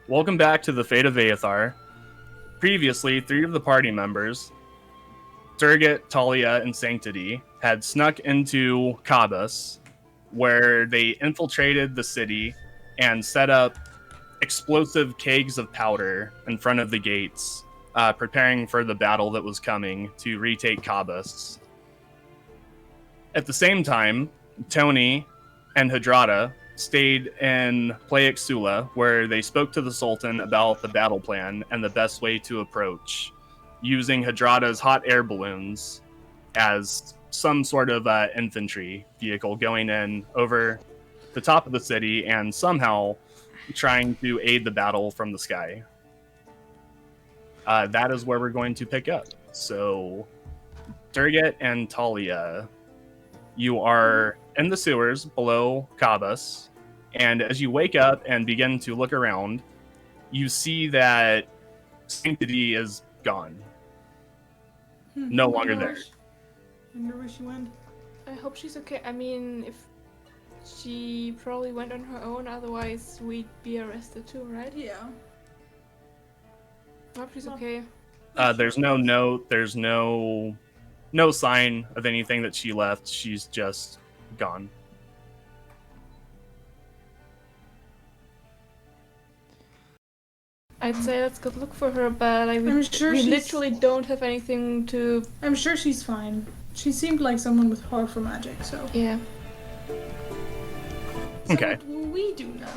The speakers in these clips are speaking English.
Welcome back to the Fate of Aeothar. Previously, 3 of the party members, Turgot, Talia, and Sanctity, had snuck into Kabbas, where they infiltrated the city and set up explosive kegs of powder in front of the gates, preparing for the battle that was coming to retake Kabbas. At the same time, Tony and Hardrada stayed in Playak Sula, where they spoke to the Sultan about the battle plan and the best way to approach, using Hardrada's hot air balloons as some sort of infantry vehicle going in over the top of the city and somehow trying to aid the battle from the sky. That is where we're going to pick up. So, Turgot and Talia, you are in the sewers below Kabbas, and as you wake up and begin to look around, you see that Sanctity is gone. No longer there. I wonder where she went. I hope she's okay. I mean, if she probably went on her own, otherwise we'd be arrested too, right? Yeah. I hope she's okay. There's no note, there's no sign of anything that she left. She's just gone. I'd say let's go look for her, but like, I'm sure we she's- literally don't have anything to... I'm sure she's fine. She seemed like someone with powerful magic, so. Yeah. Okay. So what will we do now?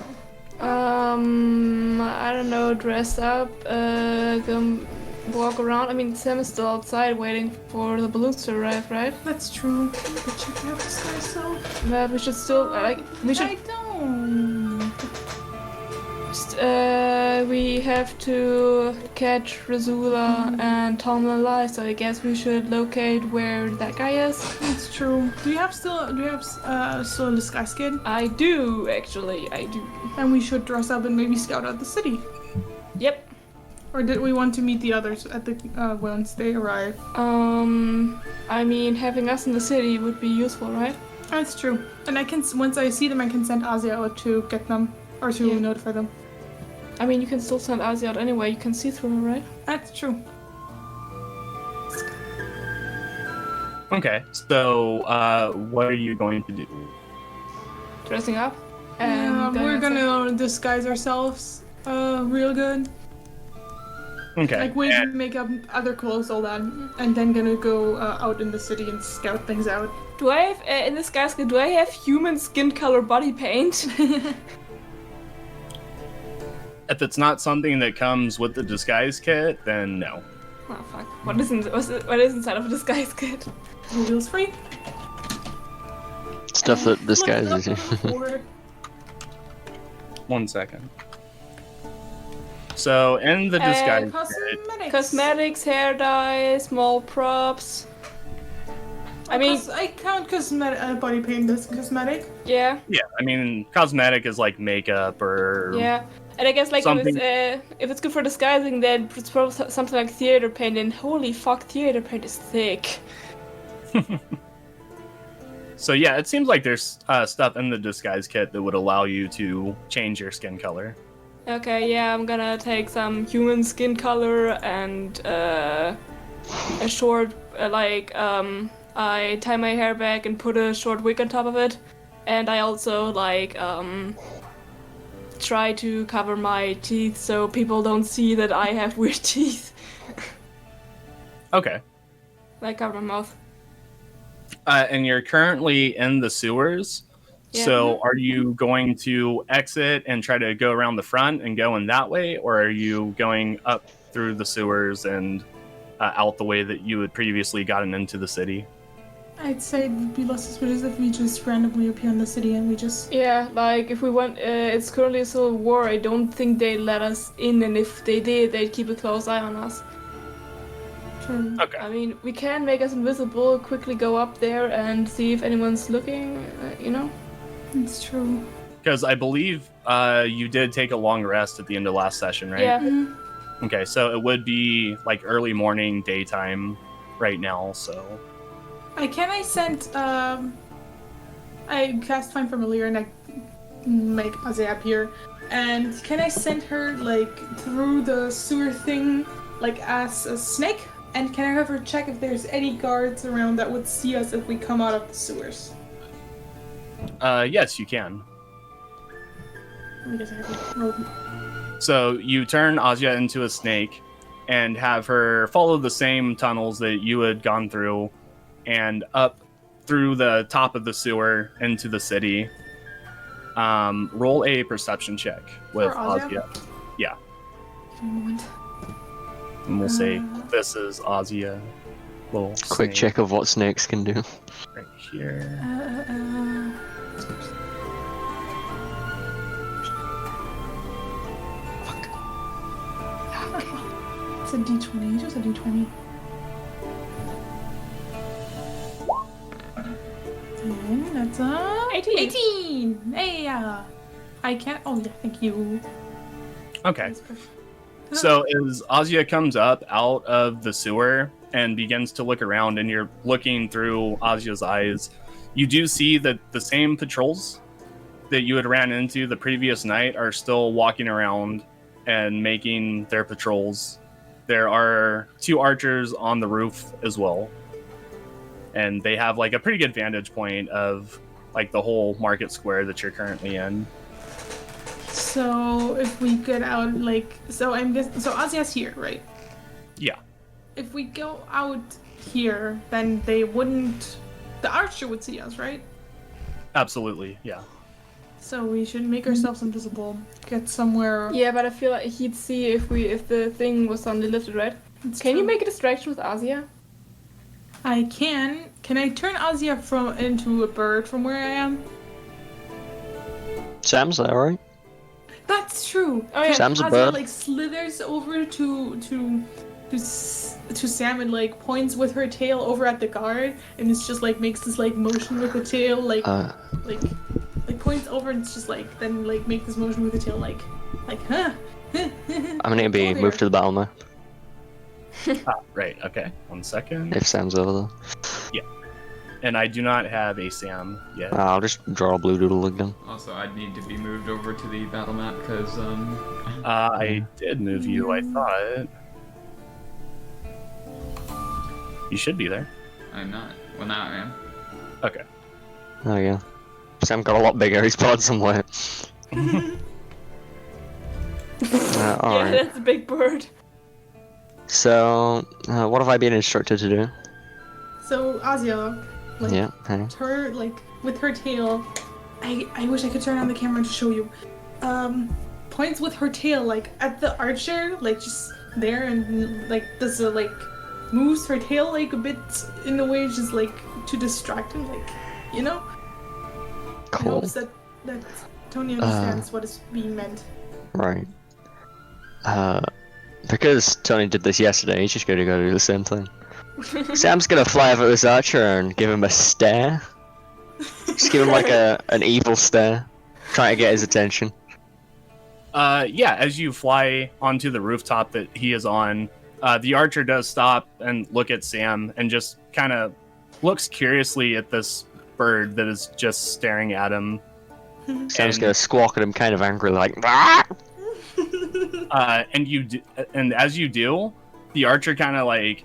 I don't know, dress up, go walk around. I mean, Sam is still outside waiting for the balloons to arrive, right? That's true. But check out this guy, so. But we should still, we should... I don't. We have to catch Razula and Tom alive, so I guess we should locate where that guy is. That's true. Do you have still a disguise kit? I do, actually, I do. And we should dress up and maybe scout out the city. Yep. Or did we want to meet the others at the once they arrive? I mean, having us in the city would be useful, right? That's true. And I can, once I see them, I can send Azia out to get them or to notify them. I mean, you can still send Azia out anyway. You can see through her, right? That's true. Okay, so what are you going to do? Dressing up. And We're gonna disguise ourselves real good. Okay. Like wig, makeup, other clothes, all that. And then gonna go out in the city and scout things out. Do I have, in this guy's kit, do I have human skin color body paint? If it's not something that comes with the disguise kit, then no. Oh fuck. What is inside of a disguise kit? Wheels free. Stuff that disguises you. 1 second. So, in the disguise kit, Cosmetics. Cosmetics, hair dye, small props. I mean, I count cosmetic body paint as cosmetic. yeah, I mean, cosmetic is like makeup or... yeah. And I guess like if it's good for disguising, then it's probably something like theater paint. And holy fuck, theater paint is thick. So yeah, it seems like there's stuff in the disguise kit that would allow you to change your skin color. Okay, yeah, I'm gonna take some human skin color and a short, I tie my hair back and put a short wig on top of it. And I also, try to cover my teeth so people don't see that I have weird teeth. Okay. Like, cover my mouth. And you're currently in the sewers. Yeah. So are you going to exit and try to go around the front and go in that way? Or are you going up through the sewers and out the way that you had previously gotten into the city? I'd say it would be less suspicious if we just randomly appear in the city and we just... Yeah, like, if we went, it's currently a civil war, I don't think they'd let us in, and if they did, they'd keep a close eye on us. True. Okay. I mean, we can make us invisible, quickly go up there and see if anyone's looking, you know? It's true. Because I believe you did take a long rest at the end of last session, right? Yeah. Mm-hmm. Okay, so it would be like early morning, daytime right now, so... I sent, I cast Find Familiar and I make Azia appear. And can I send her, like, through the sewer thing, like, as a snake? And can I have her check if there's any guards around that would see us if we come out of the sewers? Yes, you can. I guess I have to roll. So you turn Azia into a snake and have her follow the same tunnels that you had gone through and up through the top of the sewer into the city. Roll a perception check with For Azia? Azia. Yeah. Give me a moment. And we'll say this is Azia. Little Quick snake check of what snakes can do. right here. It's a D20, just a D20. And that's a 18. 18! Hey, I can't. Oh, yeah, thank you. Okay. That's perfect. So as Azia comes up out of the sewer and begins to look around, and you're looking through Azia's eyes, you do see that the same patrols that you had ran into the previous night are still walking around and making their patrols. There are 2 archers on the roof as well. And they have like a pretty good vantage point of like the whole market square that you're currently in. So if we get out, like, so I'm guessing, so Azia's here, right? Yeah. If we go out here, then they wouldn't, the archer would see us, right? Absolutely, yeah. So we should make ourselves invisible, get somewhere. Yeah, but I feel like he'd see if the thing was suddenly lifted, right? Can you make a distraction with Azia? I can. Can I turn Azia into a bird from where I am? Sam's there, right? That's true. Oh yeah. Sam's a Azia bird. like slithers over to Sam and like points with her tail over at the guard, and it's just like makes this like motion with the tail, like points over, and it's just like then like make this motion with the tail, like huh. I'm gonna Go be there. moved to the battle map Right, okay. 1 second. if Sam's over there. And I do not have a Sam yet. I'll just draw a blue doodle again. Also, I'd need to be moved over to the battle map because I did move you, I thought. You should be there. I'm not. Well, now I am. Okay. There we go. Sam got a lot bigger, he's spawned somewhere. Yeah, Alright. that's a big bird. So, what have I been instructed to do? So Azia, like Yeah, hey. her like with her tail. I wish I could turn on the camera to show you. Points with her tail like at the archer, like just there, and like does a like moves her tail like a bit in a way just like to distract him, like you know. I Cool. hope that Tony understands what is being meant. Right. Because Tony did this yesterday, he's just gonna go do the same thing. Sam's gonna fly over this archer and give him a stare. Just give him like an evil stare. Trying to get his attention. Yeah, as you fly onto the rooftop that he is on, the archer does stop and look at Sam and just kind of looks curiously at this bird that is just staring at him. Sam's gonna squawk at him kind of angrily, like, "Ah!" And as you do, the archer kind of like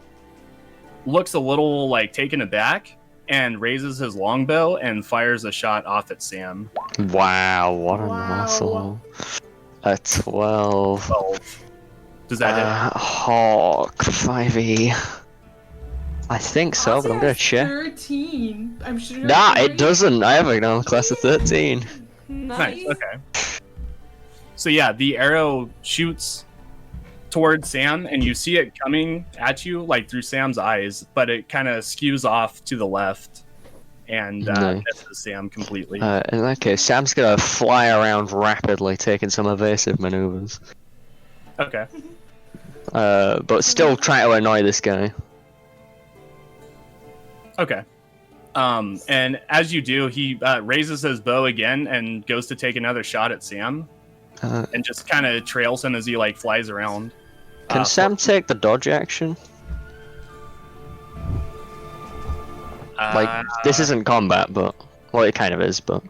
looks a little like taken aback and raises his longbow and fires a shot off at Sam. Wow, what an Wow. asshole. A 12. 12. Does that hit? Hawk 5e. I think so, but I'm gonna Azia's check. 13. I'm sure. Nah, right? it doesn't. I have a normal class of 13. Nice. Okay. So yeah, the arrow shoots towards Sam, and you see it coming at you like through Sam's eyes, but it kind of skews off to the left and Nice. misses Sam completely. In that case, Sam's gonna fly around rapidly, taking some evasive maneuvers. Okay. But still try to annoy this guy. Okay. And as you do, he raises his bow again and goes to take another shot at Sam, and just kind of trails him as he like flies around. Can Sam take the dodge action? Like, this isn't combat, but... Well, it kind of is, but...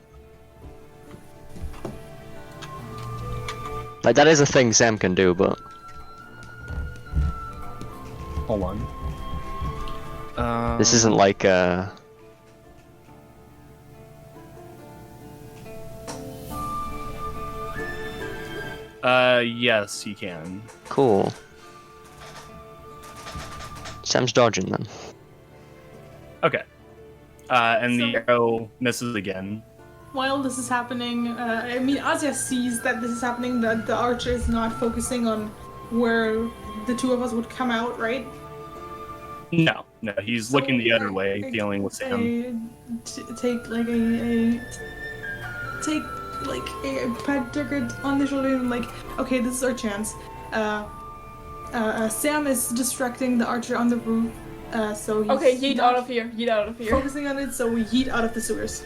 Like that is a thing Sam can do, but Hold on. this isn't like Yes, he can. cool. Sam's dodging then. Okay. And the So- arrow misses again. While this is happening, I mean, Asia sees that this is happening, that the archer is not focusing on where the two of us would come out, right? No, he's So, looking the other like, way, dealing with Sam. Take like a pat Dirk on the shoulder and like, okay, this is our chance. Sam is distracting the archer on the roof, so he's Okay, yeet not out of here. Yeet out of here. focusing on it, so we yeet out of the sewers.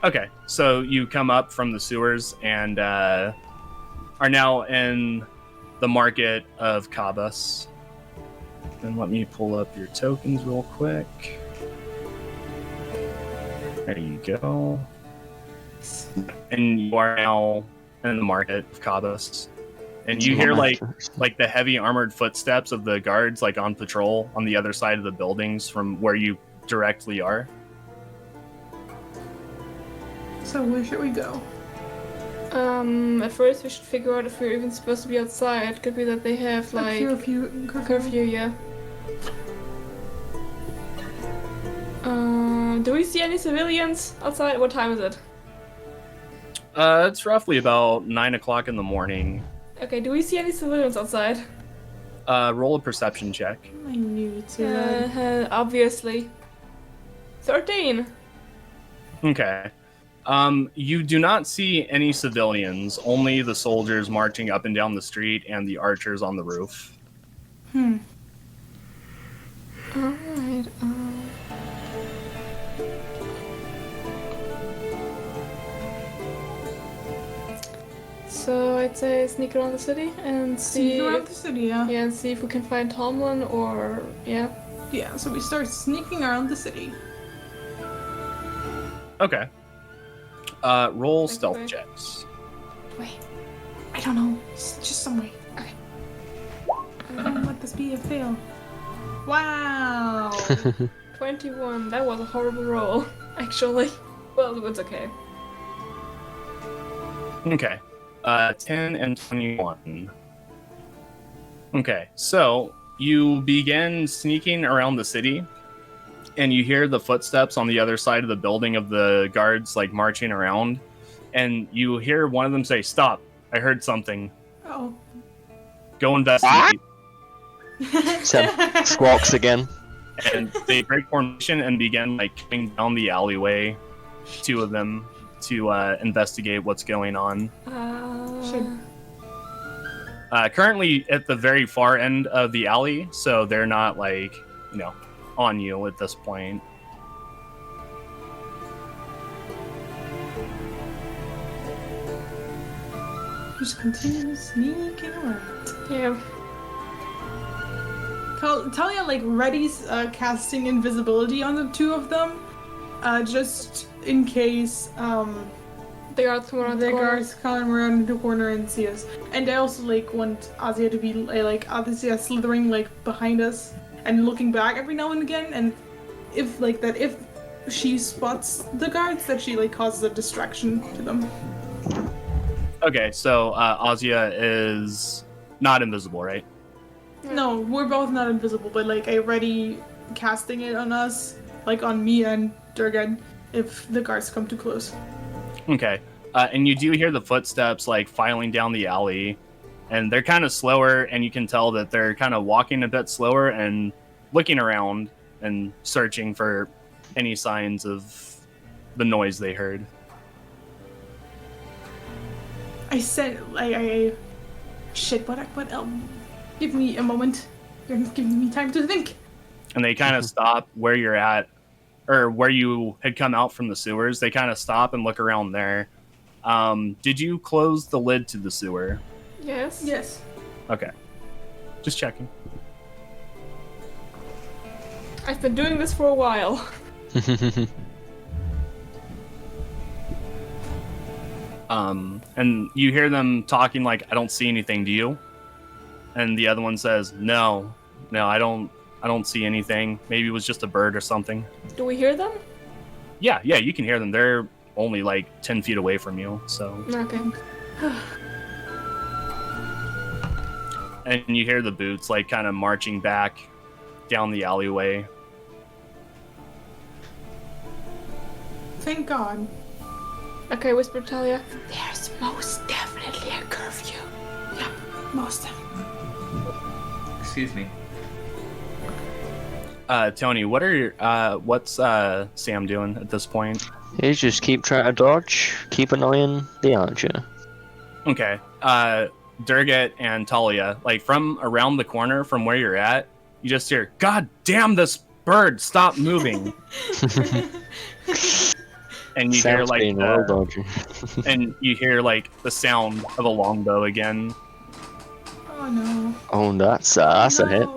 Okay, so you come up from the sewers and are now in the market of Kabbas. And let me pull up your tokens real quick. There you go. And you are now in the market of Kabbas. And you hear like the heavy armored footsteps of the guards like on patrol on the other side of the buildings from where you directly are. So where should we go? At first we should figure out if we're even supposed to be outside. Could be that they have like curfew, yeah. Do we see any civilians outside? What time is it? It's roughly about 9 o'clock in the morning. Okay, do we see any civilians outside? Roll a perception check. I knew to. Obviously. 13. Okay. You do not see any civilians, only the soldiers marching up and down the street and the archers on the roof. Alright, So I'd say sneak around the city and see Sneak around if, the city, yeah. and see if we can find Tomlin or yeah. Yeah, so we start sneaking around the city. Okay. Roll Thank you, stealth Ray. checks. Wait, I don't know. Just some way. Okay. I don't let this be a fail. Wow. 21. That was a horrible roll, actually. Well, it's okay. Okay. 10 and 21. Okay, so you begin sneaking around the city, and you hear the footsteps on the other side of the building of the guards, like, marching around, and you hear one of them say, "Stop, I heard something. Oh. Go investigate." Sam squawks again. And they break formation and begin, like, coming down the alleyway, two of them, to investigate what's going on. Should- Currently at the very far end of the alley, so they're not, like, on you at this point. Just continue sneaking around. Yeah. Talia like readies casting invisibility on the two of them, just in case The guards come around the the corner. guards come around the corner and see us. And I also like want Azia to be like Azia slithering like behind us and looking back every now and again. And if like that, if she spots the guards, that she like causes a distraction to them. Okay, so Azia is not invisible, right? No, we're both not invisible, but like I ready casting it on us, like on me and Durgan, if the guards come too close. Okay. And you do hear the footsteps, like, filing down the alley, and they're kind of slower, and you can tell that they're kind of walking a bit slower and looking around and searching for any signs of the noise they heard. I said, shit, what, give me a moment. You're giving me time to think. And they kind of stop where you're at, or where you had come out from the sewers. They kind of stop and look around there. Did you close the lid to the sewer? Yes. Yes. Okay. Just checking. I've been doing this for a while. And you hear them talking like, "I don't see anything. Do you?" And the other one says, "No, I don't see anything. Maybe it was just a bird or something." Do we hear them? Yeah, you can hear them. They're only like 10 feet away from you. So, Okay. and you hear the boots like kind of marching back down the alleyway. Thank God. Okay, whisper Talia. There's most definitely a curfew. Yep, most definitely. Excuse me. Tony, what's Sam doing at this point? You just keep trying to dodge, keep annoying the archer. Okay. Durgat and Talia, like from around the corner from where you're at, you just hear, "God damn this bird, stop moving." And you hear Sam's like being a real dodger. and you hear like the sound of a longbow again. Oh no. Oh, that's a hit.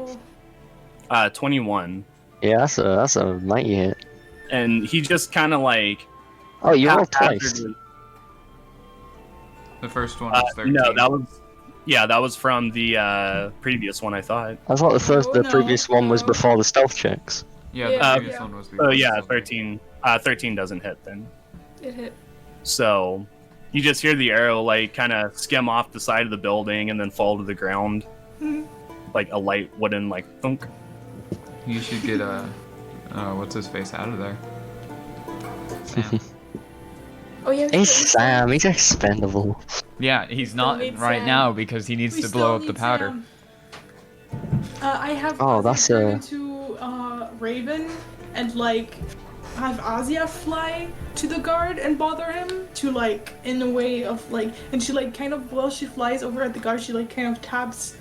No. 21. Yeah, that's a mighty hit. And he just kind of like Oh, you rolled twice. haphazardly- The first one was 13. No, that was from the previous one, I thought. I thought the No, previous one was no. before the stealth checks. Yeah, Yeah. the previous one was the Oh yeah, 13. 13 doesn't hit then. It hit. So you just hear the arrow like kind of skim off the side of the building and then fall to the ground, like a light wooden like thunk. You should get what's his face out of there. Sam. Oh yeah. He's Sam, he's expendable. Yeah, he's not need right Sam. now because he needs We to still blow up the need powder. Sam. I have Oh, Ozzy that's turn a- into Raven and like have Azia fly to the guard and bother him to like in a way of like, and she like kind of while she flies over at the guard, she like kind of taps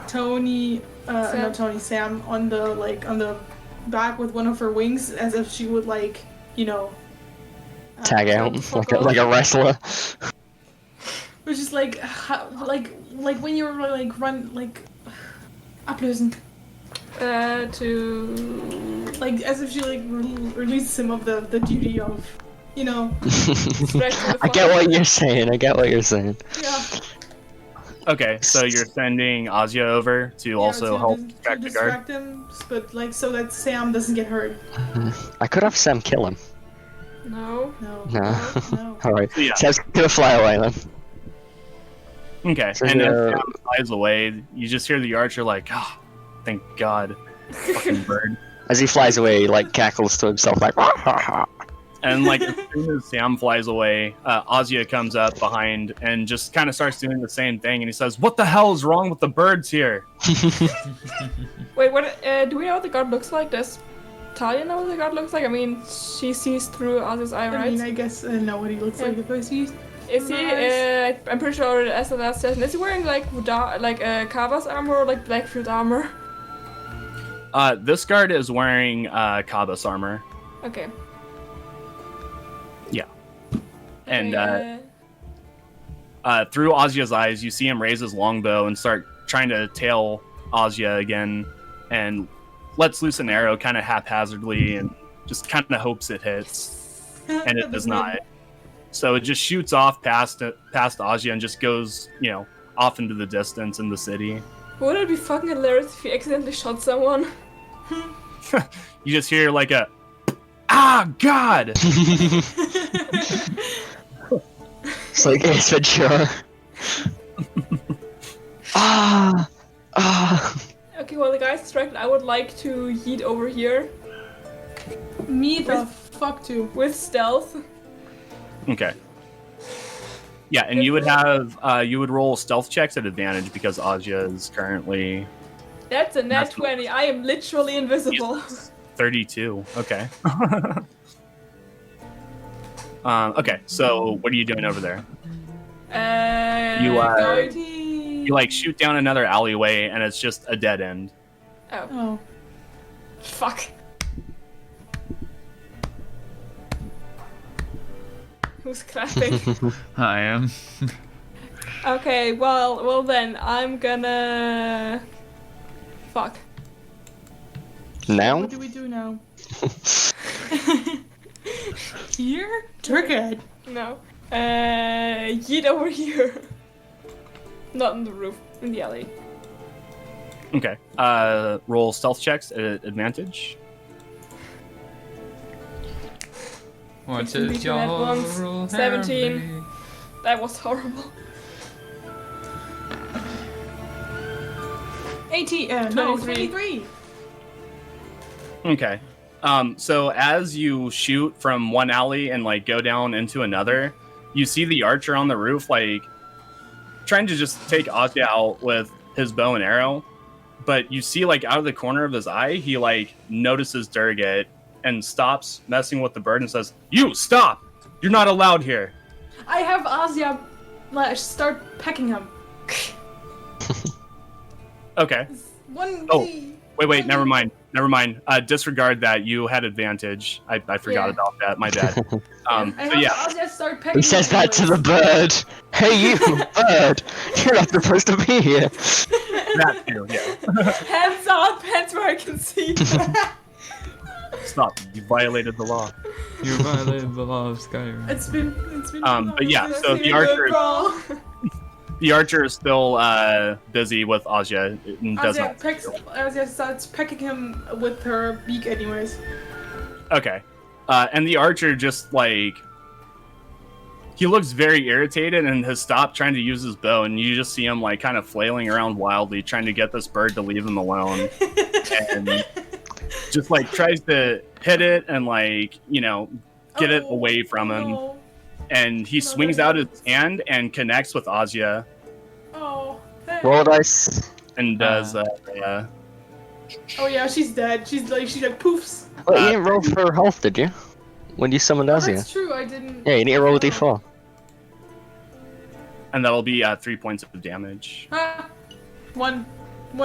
Tony Sam. not Tony, Sam on the back with one of her wings as if she would like, you know, Tag out fuck like a off. wrestler. which is like like when you're like run like ablösen. To Like as if she like releases him of the duty of, you know, I get what you're saying. yeah. Okay, so you're sending Azia over to also to help to distract the guard. distract him, but like so that Sam doesn't get hurt. I could have Sam kill him. No. No. No. No. Alright. Yeah. Sam's gonna fly away then. Okay, So, and as Sam flies away, you just hear the archer like, "Oh, thank God, fucking bird." As he flies away, he like cackles to himself like And like as soon as Sam flies away, Azia comes up behind and just kind of starts doing the same thing. And he says, "What the hell is wrong with the birds here?" Wait, what? Do we know what the god looks like? Does Talia know what the god looks like? I mean, she sees through Ozzy's eye, I right? mean, I guess I know what he looks like if I see. Is he? Nice. I'm pretty sure as the last session, is he wearing like Kabbas armor or like Blackfield armor? This guard is wearing Kabbas armor. Okay. Yeah. And Okay, through Azia's eyes, you see him raise his longbow and start trying to tail Azia again, and lets loose an arrow kind of haphazardly and just kind of hopes it hits, and it does not. So it just shoots off past Azia and just goes, you know, off into the distance in the city. Wouldn't it be fucking hilarious if you accidentally shot someone? You just hear like a, "Ah, God!" It's like Ace Ventura. Ah! Okay, well the guy's distracted. I would like to yeet over here Me the fuck too. with stealth. Okay. Yeah, and you would have you would roll stealth checks at advantage because Azia is currently That's a nat 20. I am literally invisible. 32. Okay. Okay, so what are you doing over there? You are- going to... You like shoot down another alleyway and it's just a dead end. Oh, Oh. fuck. Who's clapping? I am. Okay, well then, I'm gonna... Fuck. Now? What do we do now? Here? Turkey. No. Yeet over here. Not on the roof, in the alley. Okay. Roll stealth checks at advantage. What Can is beat your head your once. rule? 17. Harry? That was horrible. 18. No, 23. 23. Okay. So as you shoot from one alley and like go down into another, you see the archer on the roof like trying to just take Ozzy out with his bow and arrow. But you see like out of the corner of his eye, he like notices Durgit and stops messing with the bird and says, "You stop! You're not allowed here." I have Azia start pecking him. Okay. One. Oh, wait, never mind. Disregard that. You had advantage. I forgot Yeah. about that. My bad. I So have yeah. Azia start pecking He says him that to the anyways. bird. Hey, you, bird! You're not supposed to be here. That too, yeah. Hands up, hands where I can see. Stop. You violated the law. You violated the law of Skyrim. It's been. But yeah, so the archer is still busy with Azia and does not. Azia starts pecking him with her beak, anyways. Okay. And the archer just like he looks very irritated and has stopped trying to use his bow, and you just see him like kind of flailing around wildly, trying to get this bird to leave him alone. And just like tries to hit it and like, get it away from him. No. And he swings out his hand and connects with Azia Oh. Hey. Roll dice. and does Oh yeah, she's dead. She's like poofs. Wait, you didn't roll for health, did you? When you summoned Oh, Azia? that's true. I didn't. Yeah, you need to roll a d4. and that'll be 3 points of damage. Ah, one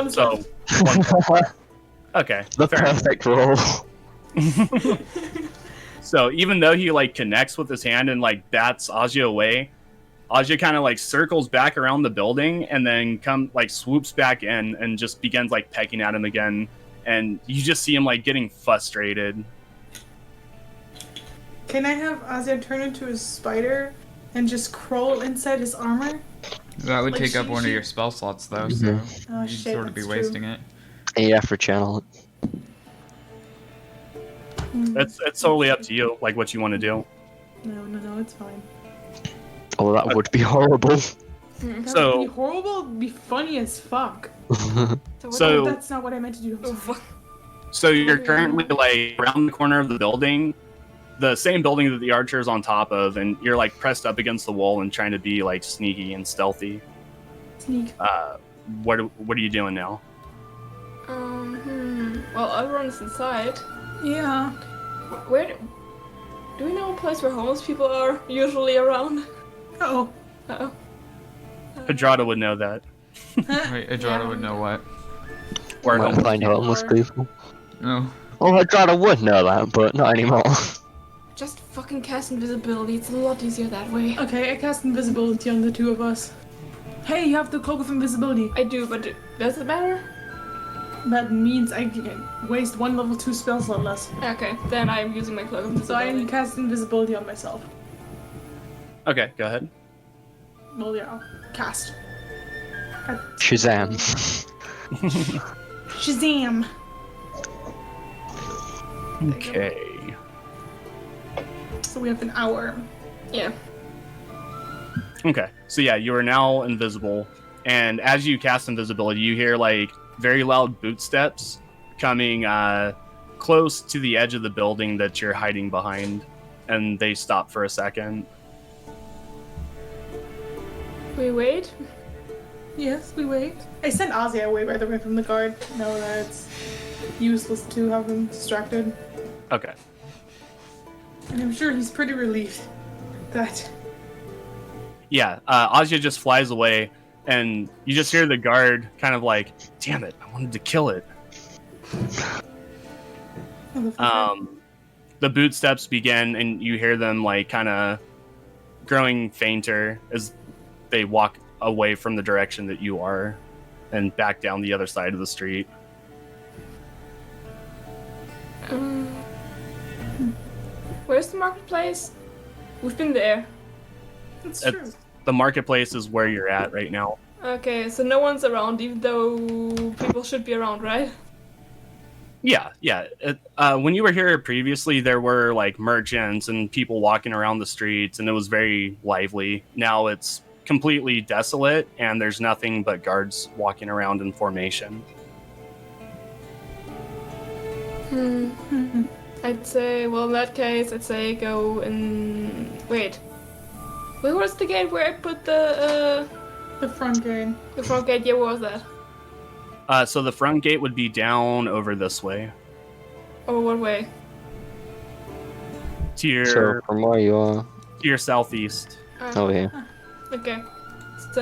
is So left. okay. The fair enough. perfect roll. So even though he like connects with his hand and like bats Azia away, Azia kind of like circles back around the building and then swoops back in and just begins like pecking at him again. And you just see him like getting frustrated. Can I have Azia turn into a spider and just crawl inside his armor? That would Like, take up she- one of she- your spell slots, though, so Oh you'd shit, sort of be that's wasting it. Yeah, for channel it. true. It's totally up to you, like what you want to do. No, it's fine. Oh, that would be horrible. That So- would be horrible. It'd be funny as fuck. So- that's not what I meant to do. I'm Oh, sorry. fuck. So you're currently like around the corner of the building, the same building that the archer is on top of, and you're like pressed up against the wall and trying to be like sneaky and stealthy. Sneak. What are you doing now? Well, everyone's inside. Yeah. Where do we know a place where homeless people are usually around? Oh. Uh-oh. Hardrada would know that. Wait, Aeothar would know what? Or Might homeless find homeless people. No. Oh, Hardrada would know that, but not anymore. Just fucking cast invisibility. It's a lot easier that way. Okay, I cast invisibility on the two of us. Hey, you have the cloak of invisibility. I do, but does it matter? That means I waste one level 2 spell slot less. Okay, then I'm using my cloak of So I invisibility. cast invisibility on myself. Okay, go ahead. Well, yeah, cast. Shazam. Shazam! Okay. So we have an hour. Yeah. Okay. So yeah, you are now invisible, and as you cast invisibility, you hear like very loud boot steps coming close to the edge of the building that you're hiding behind, and they stop for a second. We wait. Yes, we wait. I sent Ozzy away, by the way, from the guard. Know that it's useless to have him distracted. Okay. And I'm sure he's pretty relieved that. Yeah, Azia just flies away, and you just hear the guard kind of like, "Damn it, I wanted to kill it." The boot steps begin, and you hear them like kind of growing fainter as they walk away from the direction that you are, and back down the other side of the street. Where's the marketplace? We've been there. That's It's- true. The marketplace is where you're at right now. Okay, so no one's around, even though people should be around, right? Yeah. When you were here previously, there were like merchants and people walking around the streets, and it was very lively. Now it's completely desolate, and there's nothing but guards walking around in formation. I'd say, well, in that case, I'd say go and wait. Where was the gate where I put The front gate. the front gate? Yeah, where was that? So the front gate would be down over this way Or what way? to your So from where you are. to your southeast. Oh yeah. Okay. So,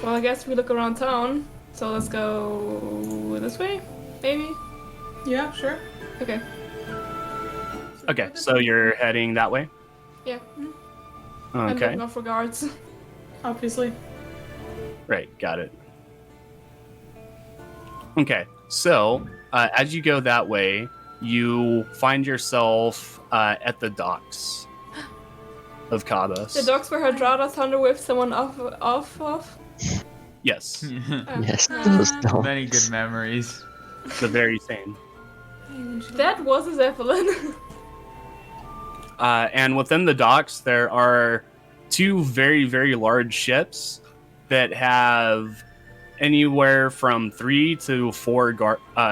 well, I guess we look around town. So let's go this way, maybe? Yeah, sure. Okay. Okay, so you're heading that way. Yeah. I'm Okay, looking out for guards. Obviously. right, got it. Okay, so as you go that way, you find yourself at the docks of Kabbas. The dogs where Hardrada thunder whipped someone off. Yes, Yes, those don't. Many good memories. the very same. That was a Zeppelin. And within the docks, there are two very, very large ships that have anywhere from 3 to 4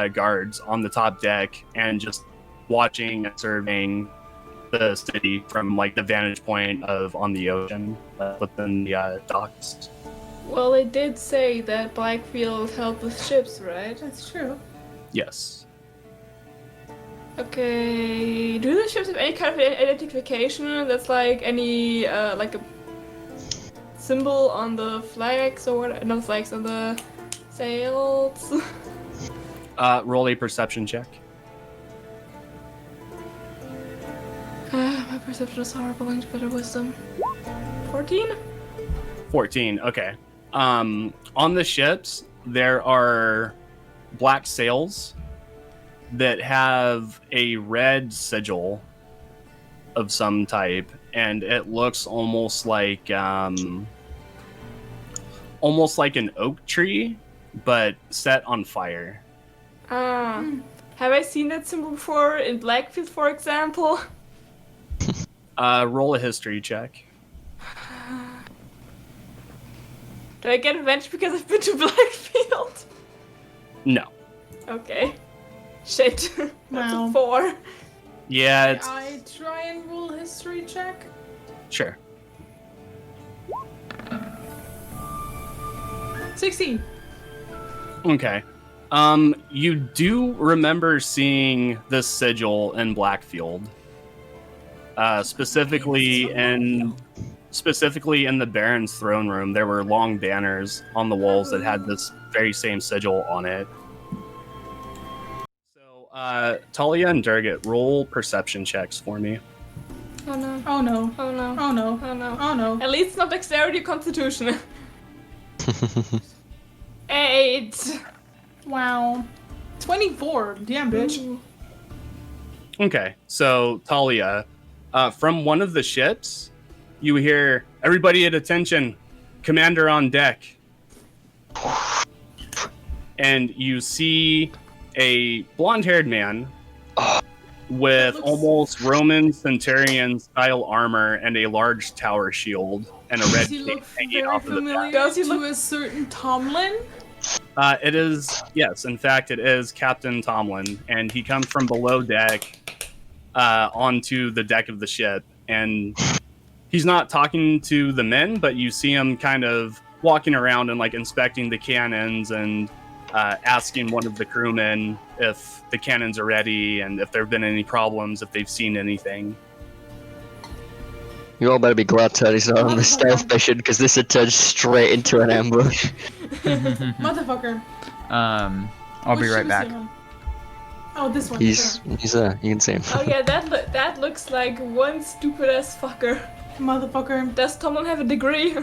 guards on the top deck and just watching and surveying the city from like the vantage point of on the ocean within the docks. Well, they did say that Blackfield helped with ships, right? That's true. Yes. Okay. Do the ships have any kind of identification that's like any like a symbol on the flags or what? Not flags, on the sails. Roll a perception check. My perception is horrible. I need better wisdom. 14. 14. Okay. On the ships, there are black sails that have a red sigil of some type, and it looks almost like an oak tree, but set on fire. Have I seen that symbol before in Blackfield, for example? Roll a history check. Do I get advantage because I've been to Blackfield? No. Okay. Shit. That's Wow. a 4. Yeah, it's I try and roll a history check. sure. 16. Okay. You do remember seeing this sigil in Blackfield. Specifically in the Baron's throne room, there were long banners on the walls that had this very same sigil on it. So, Talia and Durgit, roll perception checks for me. Oh no. Oh no. Oh no. Oh no. Oh no. Oh no. At least not dexterity or constitution. 8. Wow. 24. Damn, bitch. Ooh. Okay, so Talia, from one of the ships, you hear, "Everybody at attention, commander on deck." And you see a blonde-haired man with looks- almost Roman centurion style armor and a large tower shield and a red Does he cape look hanging very off of the back. familiar Does he to look- a certain Tomlin? It is, yes, in fact, it is Captain Tomlin, and he comes from below deck onto the deck of the ship, and he's not talking to the men, but you see him kind of walking around and like inspecting the cannons and asking one of the crewmen if the cannons are ready and if there have been any problems, if they've seen anything. You all better be glad Teddy's not on the stealth mission, because this had turned straight into an ambush. Motherfucker. I'll be Which right ship is back. he on? Oh, this one. He's there, you can see him. Oh yeah, that looks like one stupid ass fucker. Motherfucker. Does Tomlin have a degree?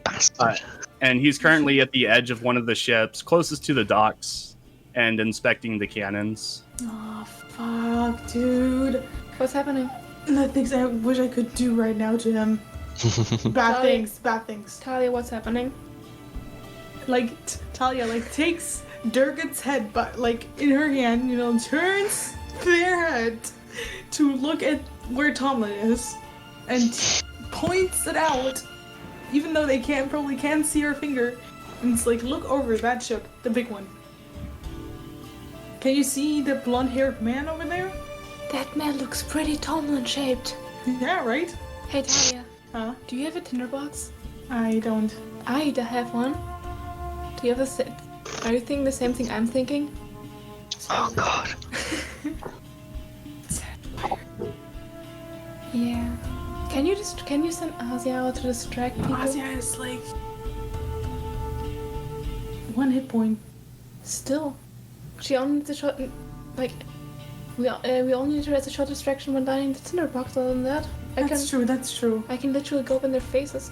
Bastard. And he's currently at the edge of one of the ships closest to the docks and inspecting the cannons. Oh, fuck, dude. What's happening? The things I wish I could do right now to him. Bad things, bad things. Talia, what's happening? Like, Talia, like, takes Durgat's head, but, like, in her hand, you know, turns their head to look at where Tomlin is, and points it out, even though they probably can't see her finger, and it's like, look over that ship, the big one. Can you see the blonde-haired man over there? That man looks pretty Tomlin-shaped. Yeah, right? Hey, Talia, Huh? do you have a tinderbox? I don't. I have one. Do you have Are you thinking the same thing I'm thinking? Oh god. Yeah. Can you send Asia out to distract people? Asia is like 1 hit point. Still, she only needs a shot. Like, we only need her as a short distraction when lighting the tinderbox. Other than that, That's true. That's true. I can literally go up in their faces.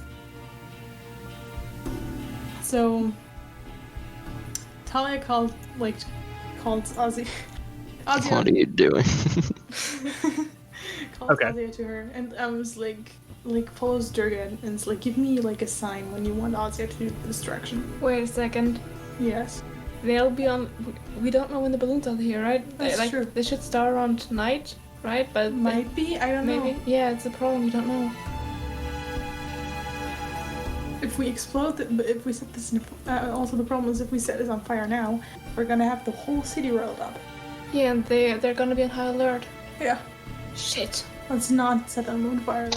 So Talia called Ozzy. What are you doing? Calls Okay. Ozzy to her, and I was like follows Durgan, and it's like, give me like a sign when you want Ozzy to do the distraction. Wait a second. Yes. They'll be on. We don't know when the balloons are here, right? That's true. They should start around tonight, right? But Might be. I don't maybe. know. Yeah, it's a problem. We don't know. If we explode, if we set this, also the problem is if we set this on fire now, we're gonna have the whole city rolled up. Yeah, and they're gonna be on high alert. Yeah. Shit. Let's not set them on fire.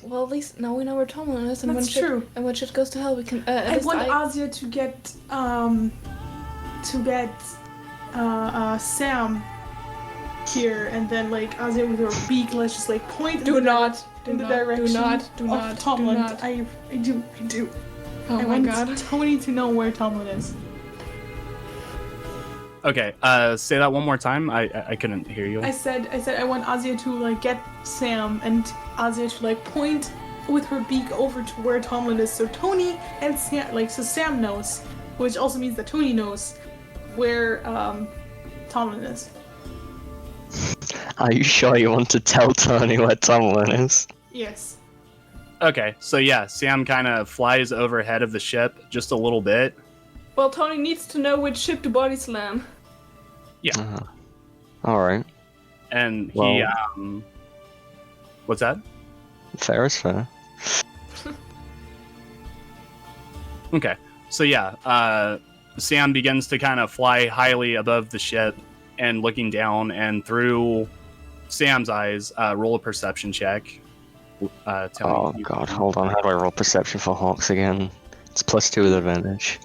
Well, at least now we know where Tomlin is, and That's true. And when shit goes to hell, we can. I want Ozzy to get Sam here, and then like Ozzy with her beak, let's just like point in the direction of Tomlin. I do. Oh I my want god. Tony to know where Tomlin is. Okay, say that one more time. I couldn't hear you. I said I want Ozzy to like get Sam, and Ozzy to like point with her beak over to where Tomlin is, so Tony and Sam, like, so Sam knows, which also means that Tony knows where Tomlin is. Are you sure you want to tell Tony where Tomlin is? Yes. Okay, so yeah, Sam kind of flies overhead of the ship just a little bit. Well, Tony needs to know which ship to body slam. Yeah. Alright. And he, Well- what's that? Fair is fair. Okay, so yeah, Sam begins to kind of fly highly above the ship and looking down, and through Sam's eyes, roll a perception check. Oh god, hold on. How do I roll perception for Hawks again? It's +2 with advantage.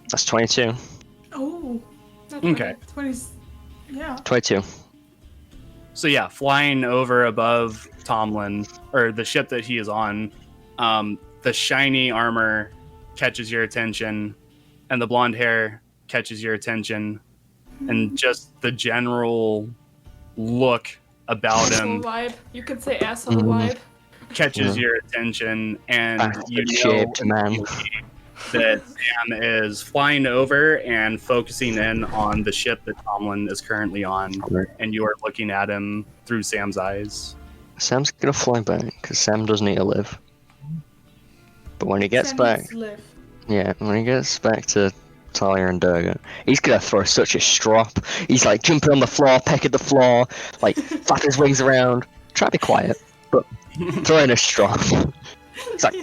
That's 22. Oh. Okay. 20. Yeah. 22. So yeah, flying over above Tomlin, or the ship that he is on, the shiny armor catches your attention, and the blonde hair catches your attention, and just the general look about Asshole him vibe. You could say asshole vibe. catches your attention, and you know Shaped man. that Sam is flying over and focusing in on the ship that Tomlin is currently on, and you are looking at him through Sam's eyes. Sam's gonna fly back because Sam does need to live. But when he gets Sam back, needs to live. yeah, when he gets back to Talia and Durga, he's gonna throw such a strop. He's like jumping on the floor, pecking the floor, like flapping his wings around. Try to be quiet, but throwing a strop. It's like,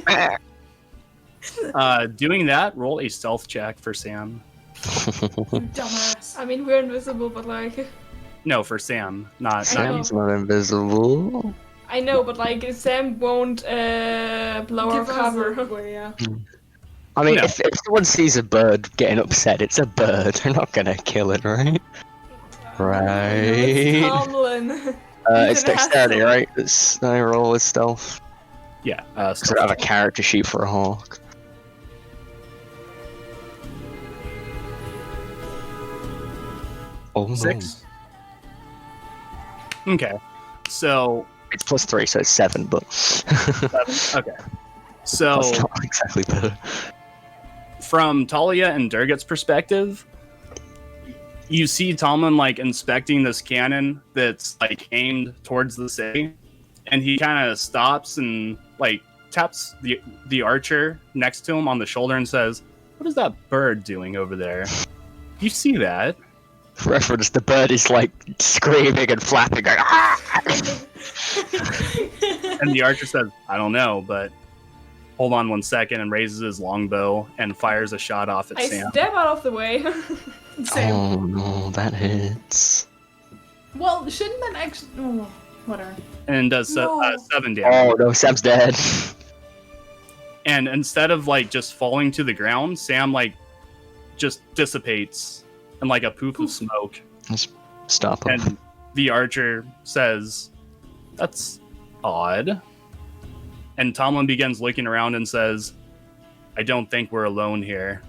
Doing that, roll a stealth check for Sam. Dumbass. I mean, we're invisible, but like, No, for Sam, not Sam's not invisible. I know, but like, Sam won't blow our Give us cover. a way, yeah. I mean, No. if someone sees a bird getting upset, it's a bird. They're not gonna kill it, right? It's Right. Tomlin. It's He's an dexterity, asshole. right? It's I roll with stealth. Yeah, Because I have a character sheet for a hawk. Oh no. 6. Okay, so It's +3, so it's 7, but... okay. So That's not exactly better. from Talia and Durgat's perspective, you see Talman like inspecting this cannon that's like aimed towards the city, and he kind of stops and like taps the archer next to him on the shoulder and says, "What is that bird doing over there? You see that?" For reference, the bird is like screaming and flapping, going, ah! And the archer says, "I don't know, but hold on 1 second," and raises his longbow and fires a shot off at I Sam. step out of the way. Same. Oh no, that hits. Well, shouldn't that actually? Oh, whatever. And does No. 7 damage. Oh no, Sam's dead. And instead of like just falling to the ground, Sam like just dissipates in like a poof of smoke. Just stop him. And the archer says, "That's odd." And Tomlin begins looking around and says, "I don't think we're alone here.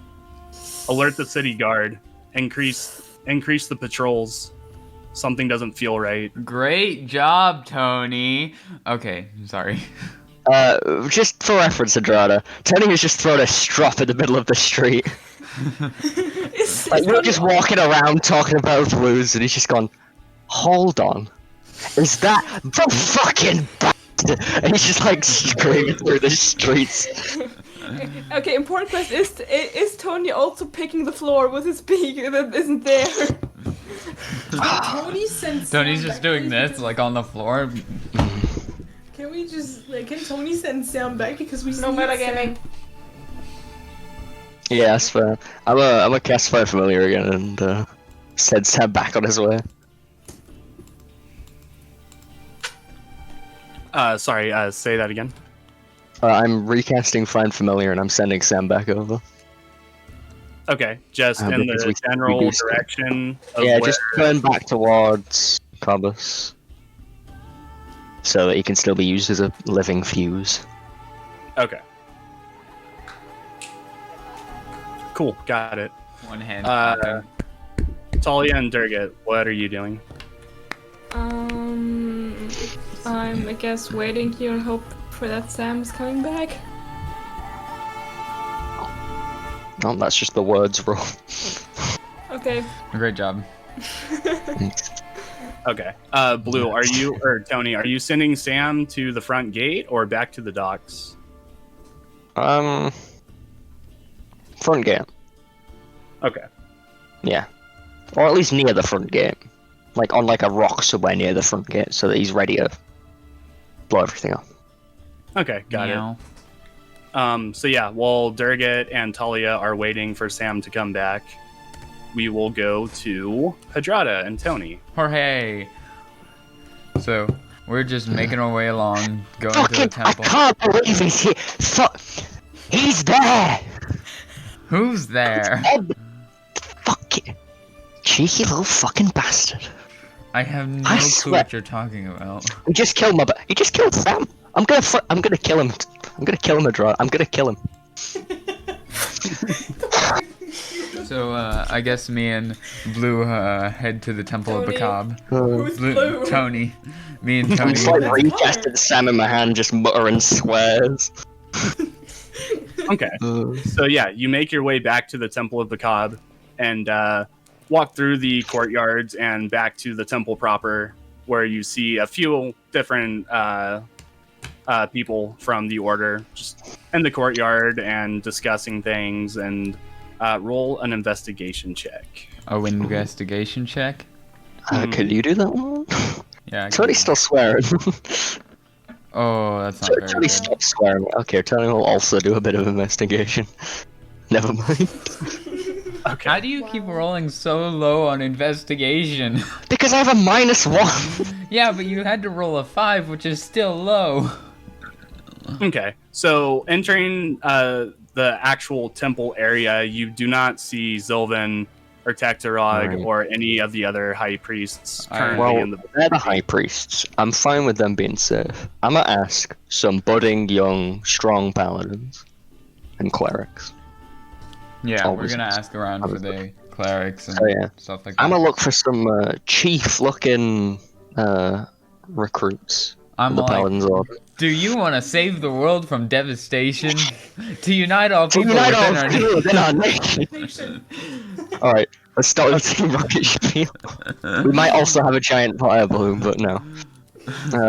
Alert the city guard. Increase the patrols. Something doesn't feel right." Great job, Tony. Okay, sorry. Just for reference, Hardrada, Tony has just thrown a strop in the middle of the street. Like, we're just walking around talking about blues, and he's just gone, "Hold on. Is that the fucking bastard?" And he's just like screaming through the streets. Okay, important question: is Tony also picking the floor with his beak that isn't there? Tony send Sam Tony's just back, doing please, this, because- like on the floor. Can we just like? Can Tony send Sam back because we No need metagaming. Sam. Yeah, that's fair. I'm a cast fire familiar again, and send Sam back on his way. Sorry, say that again. I'm recasting Find Familiar, and I'm sending Sam back over. Okay, just in because the we general do stuff. direction of Yeah, where... just turn back towards Kabbas, so that he can still be used as a living fuse. Okay. Cool, got it. One hand. Uh, clapping. Talia and Durgat, what are you doing? I'm, I guess, waiting here and hope for that Sam's coming back. Oh, that's just the words roll. Okay. Great job. Okay. Blue, are you, or Tony, are you sending Sam to the front gate or back to the docks? Front gate. Okay. Yeah. Or at least near the front gate. Like on like a rock somewhere near the front gate, so that he's ready to blow everything up. Okay, got Meow. it. So yeah, while Durgat and Talia are waiting for Sam to come back, we will go to Hardrada and Tony. Jorge. So we're just making our way along, going to the Fucking! I temple. can't believe he's here! Fuck! He's there! Who's there? Ed! Fucking cheeky little fucking bastard! I have no I clue swear- what you're talking about. He just killed my. He just killed Sam. I'm gonna kill him. I'm gonna kill him, Hardrada. I'm gonna kill him. So I guess me and Blue head to the temple Tony. of Bakab. Who's blue? Tony. Me and I'm Tony. just like That's recasting Sam in my hand, just muttering swears. Okay. So yeah, you make your way back to the Temple of Bakab and walk through the courtyards and back to the temple proper, where you see a few different people from the order just in the courtyard and discussing things, and roll an investigation check. Oh, investigation check? Could you do that one? Yeah. I can Tony's do still swearing. that. Oh, that's not very Tony, good. stop swearing. Okay, Tony will also do a bit of investigation. Never mind. Okay. How do you keep rolling so low on investigation? Because I have a -1. Yeah, but you had to roll a 5, which is still low. Okay. So entering the actual temple area, you do not see Zilvan or Tektarog Right. or any of the other high priests Alright. currently Well, in the. they're the high priests. I'm fine with them being safe. I'm gonna ask some budding, young, strong paladins and clerics. Yeah, we're Always. gonna ask around for the clerics and Oh, yeah. stuff like that. I'm gonna look for some chief-looking recruits. I'm the like, Paladins Order. do you want to save the world from devastation? To unite all To people unite within all our people within our nation. Nation. Alright, let's start with Team Rocket Spiel. We might also have a giant fire balloon, but no.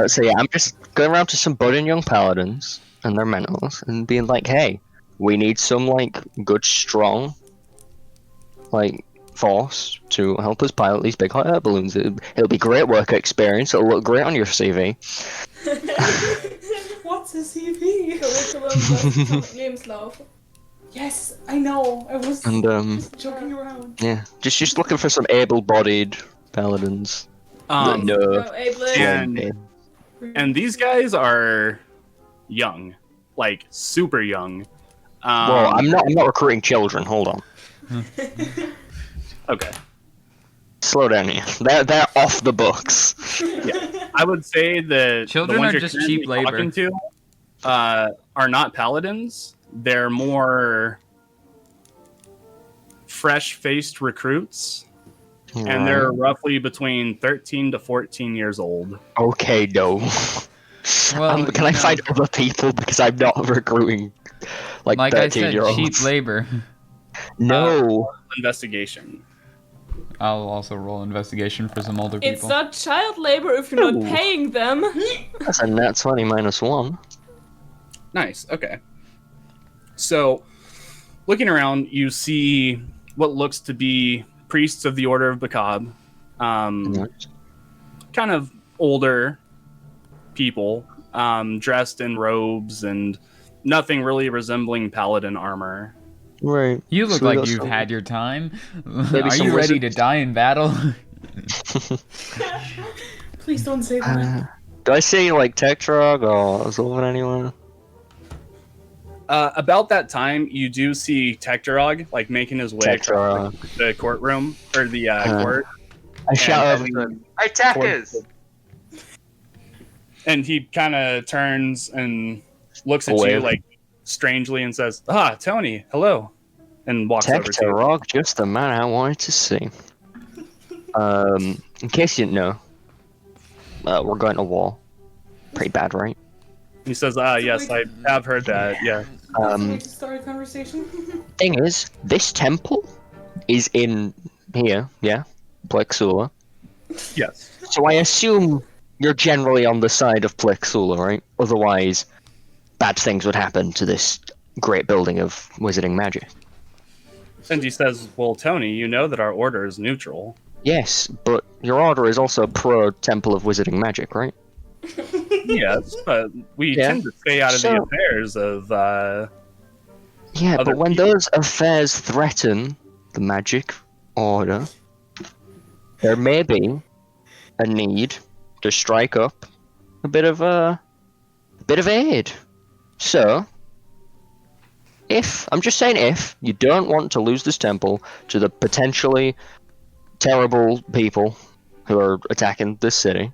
So yeah, I'm just going around to some budding young paladins and their mentors and being like, hey, we need some, like, good, strong, like, force to help us pilot these big hot air balloons. It'll be great work experience, it'll look great on your CV. What's a CV? Curriculum, Lebenslauf. Yes, I know. I was And, just joking around. yeah, just looking for some able-bodied paladins. Um, No. Ableist. and these guys are young, like super young. Well, I'm not recruiting children, hold on. Okay. Slow down here. They're off the books. I would say that Children the ones are you're just currently cheap labor. talking to, are not paladins. They're more fresh-faced recruits, and they're roughly between 13 to 14 years old. Okay, no. Well, Can I find other people because I'm not recruiting like like I 13-year-olds? said, cheap labor. No. Investigation. I'll also roll investigation for some older It's people. not child labor if you're not Ooh. paying them. That's a nat 20 minus 1. Nice. Okay. So, looking around, you see what looks to be priests of the Order of Bakab. Kind of older people, dressed in robes and nothing really resembling paladin armor. Right. You look So we like got you've some- had your time. Maybe Are some you ready to wizards? die in battle? Please don't say that. Do I see like Tektrog or Zulvan anywhere? About that time, you do see Tektorog like making his way across Tektrog. the courtroom or the court, I shout over and to him. Attackers! and he kind of turns and looks at you Wave. like strangely and says, "Ah, Tony, hello," and walks over to you. Tektorog, just the man I wanted to see. In case you didn't know, we're going to war. Pretty bad, right? He says, "Ah, yes, I have heard that. Yeah." That's a way to start a conversation. Thing is, this temple is in here, yeah? Plexula. Yes. So I assume you're generally on the side of Plexula, right? Otherwise, bad things would happen to this great building of wizarding magic. And he says, "Well, Tony, you know that our order is neutral." Yes, but your order is also pro Temple of Wizarding Magic, right? Yes, but we Yeah. tend to stay out of the So- affairs of. Yeah, Other but when people. those affairs threaten the magic order, there may be a need to strike up a bit of aid. So, if I'm just saying, if you don't want to lose this temple to the potentially terrible people who are attacking this city,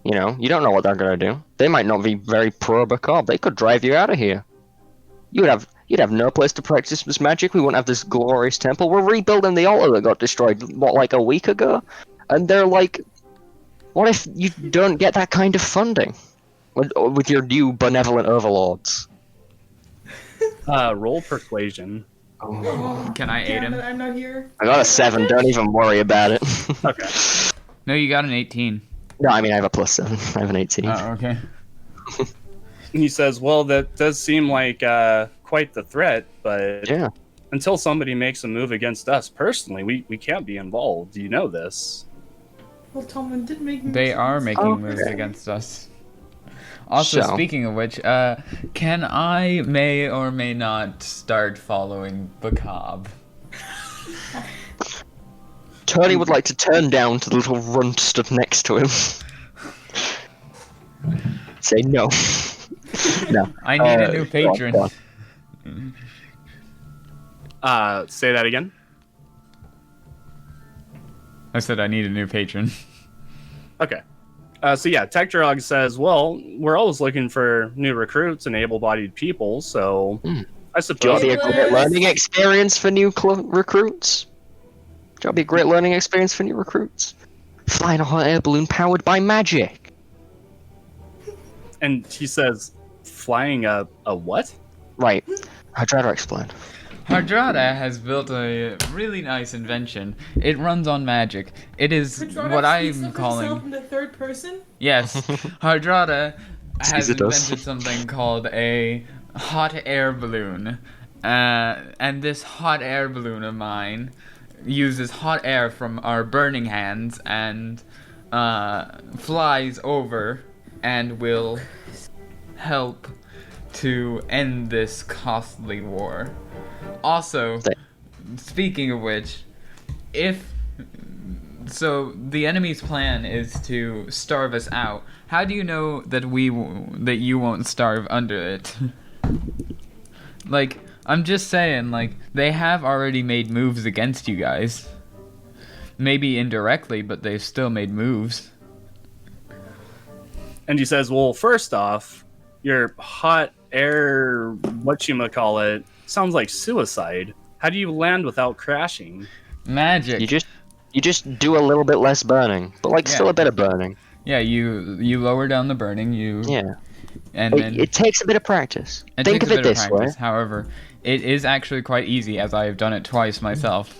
you know, you don't know what they're gonna do. They might not be very pro Bakab. They could drive you out of here. You'd have no place to practice this magic. We wouldn't have this glorious temple. We're rebuilding the altar that got destroyed, what, like a week ago? And they're like, what if you don't get that kind of funding with your new benevolent overlords? Roll persuasion. Oh, Can I aid damn him? it, I'm not here. I got a 7. Don't even worry about it. Okay. No, you got an 18. No, I mean I have a +7. I have an 18. Oh, okay. He says, "Well, that does seem like quite the threat, but Yeah. until somebody makes a move against us personally, we can't be involved. You know this." Well, Tomlin did make me. They are making Okay. moves against us. Also, So- speaking of which, can I may or may not start following Bakab? Tony would like to turn down to the little runt stood next to him. Say no. No. I need a new patron. go on. Say that again. I said I need a new patron. Okay. So yeah, Tektorog says, "Well, we're always looking for new recruits and able-bodied people, so I Do you want suppose." to be a great learning experience for new recruits? Do you want to be a great learning experience for new recruits? Flying a hot air balloon powered by magic. And he says, flying a what? Right. Hardrada, explain. Hardrada has built a really nice invention. It runs on magic. It is Hardrada what speaks I'm of calling. himself in the third person. Yes, Hardrada has it does. invented something called a hot air balloon. And this hot air balloon of mine uses hot air from our burning hands and flies over and will help to end this costly war. Also, speaking of which, so the enemy's plan is to starve us out. How do you know that that you won't starve under it? Like, I'm just saying, like, they have already made moves against you guys. Maybe indirectly, but they've still made moves. And he says, well, first off, your hot air, whatchamacallit, sounds like suicide. How do you land without crashing? Magic. You just do a little bit less burning, but like Yeah. still a bit of burning. Yeah, you lower down the burning, Yeah. and then It takes a bit of practice. it Think takes of a it bit this of way. practice. However, it is actually quite easy, as I have done it twice myself.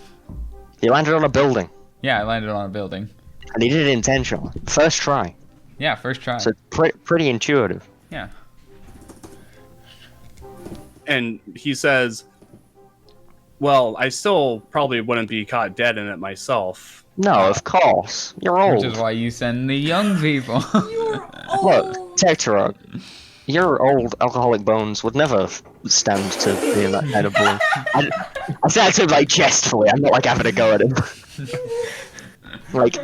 You landed on a building, Yeah, I landed on a building. and you did it intentionally. First try. Yeah, first try. So pretty intuitive. Yeah. And he says, well, I still probably wouldn't be caught dead in it myself. No, of course. You're old. Which is why you send the young people. You're Look, old. Tectorog, your old alcoholic bones would never stand to be in that kind of balloon. I say that to him like jestfully. I'm not like having a go at him. Like,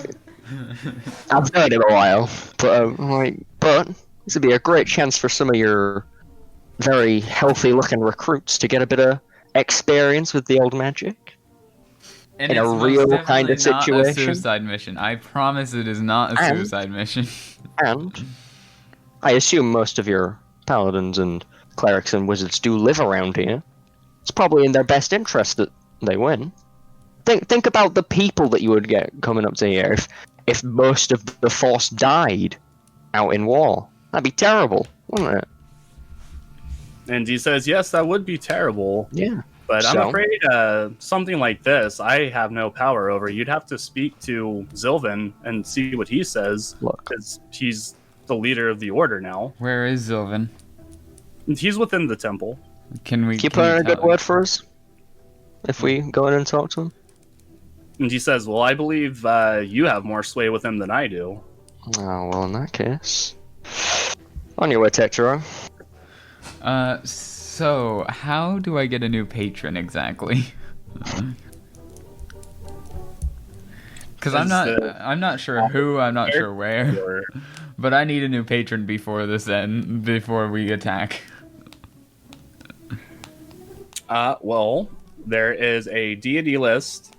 I've known him a while, but this would be a great chance for some of your very healthy-looking recruits to get a bit of experience with the old magic. And In a it's most real definitely kind of not a situation. suicide mission. I promise it is not a And- suicide mission. And I assume most of your paladins and clerics and wizards do live around here. It's probably in their best interest that they win. Think about the people that you would get coming up to here if most of the force died out in war. That'd be terrible, wouldn't it? And he says, yes, that would be terrible. Yeah. But I'm So? afraid something like this, I have no power over. You'd have to speak to Zilvan and see what he says, Look. because he's the leader of the order now. Where is Zilvan? And he's within the temple. Can we Can you can put in you a good tell- word for us? If we go in and talk to him? And he says, well, I believe you have more sway with him than I do. Oh, well, in that case. On your way, Tectoro. So how do I get a new patron exactly? Because I'm not sure who, I'm not sure where, Or- but I need a new patron before before we attack. Well, there is a deity list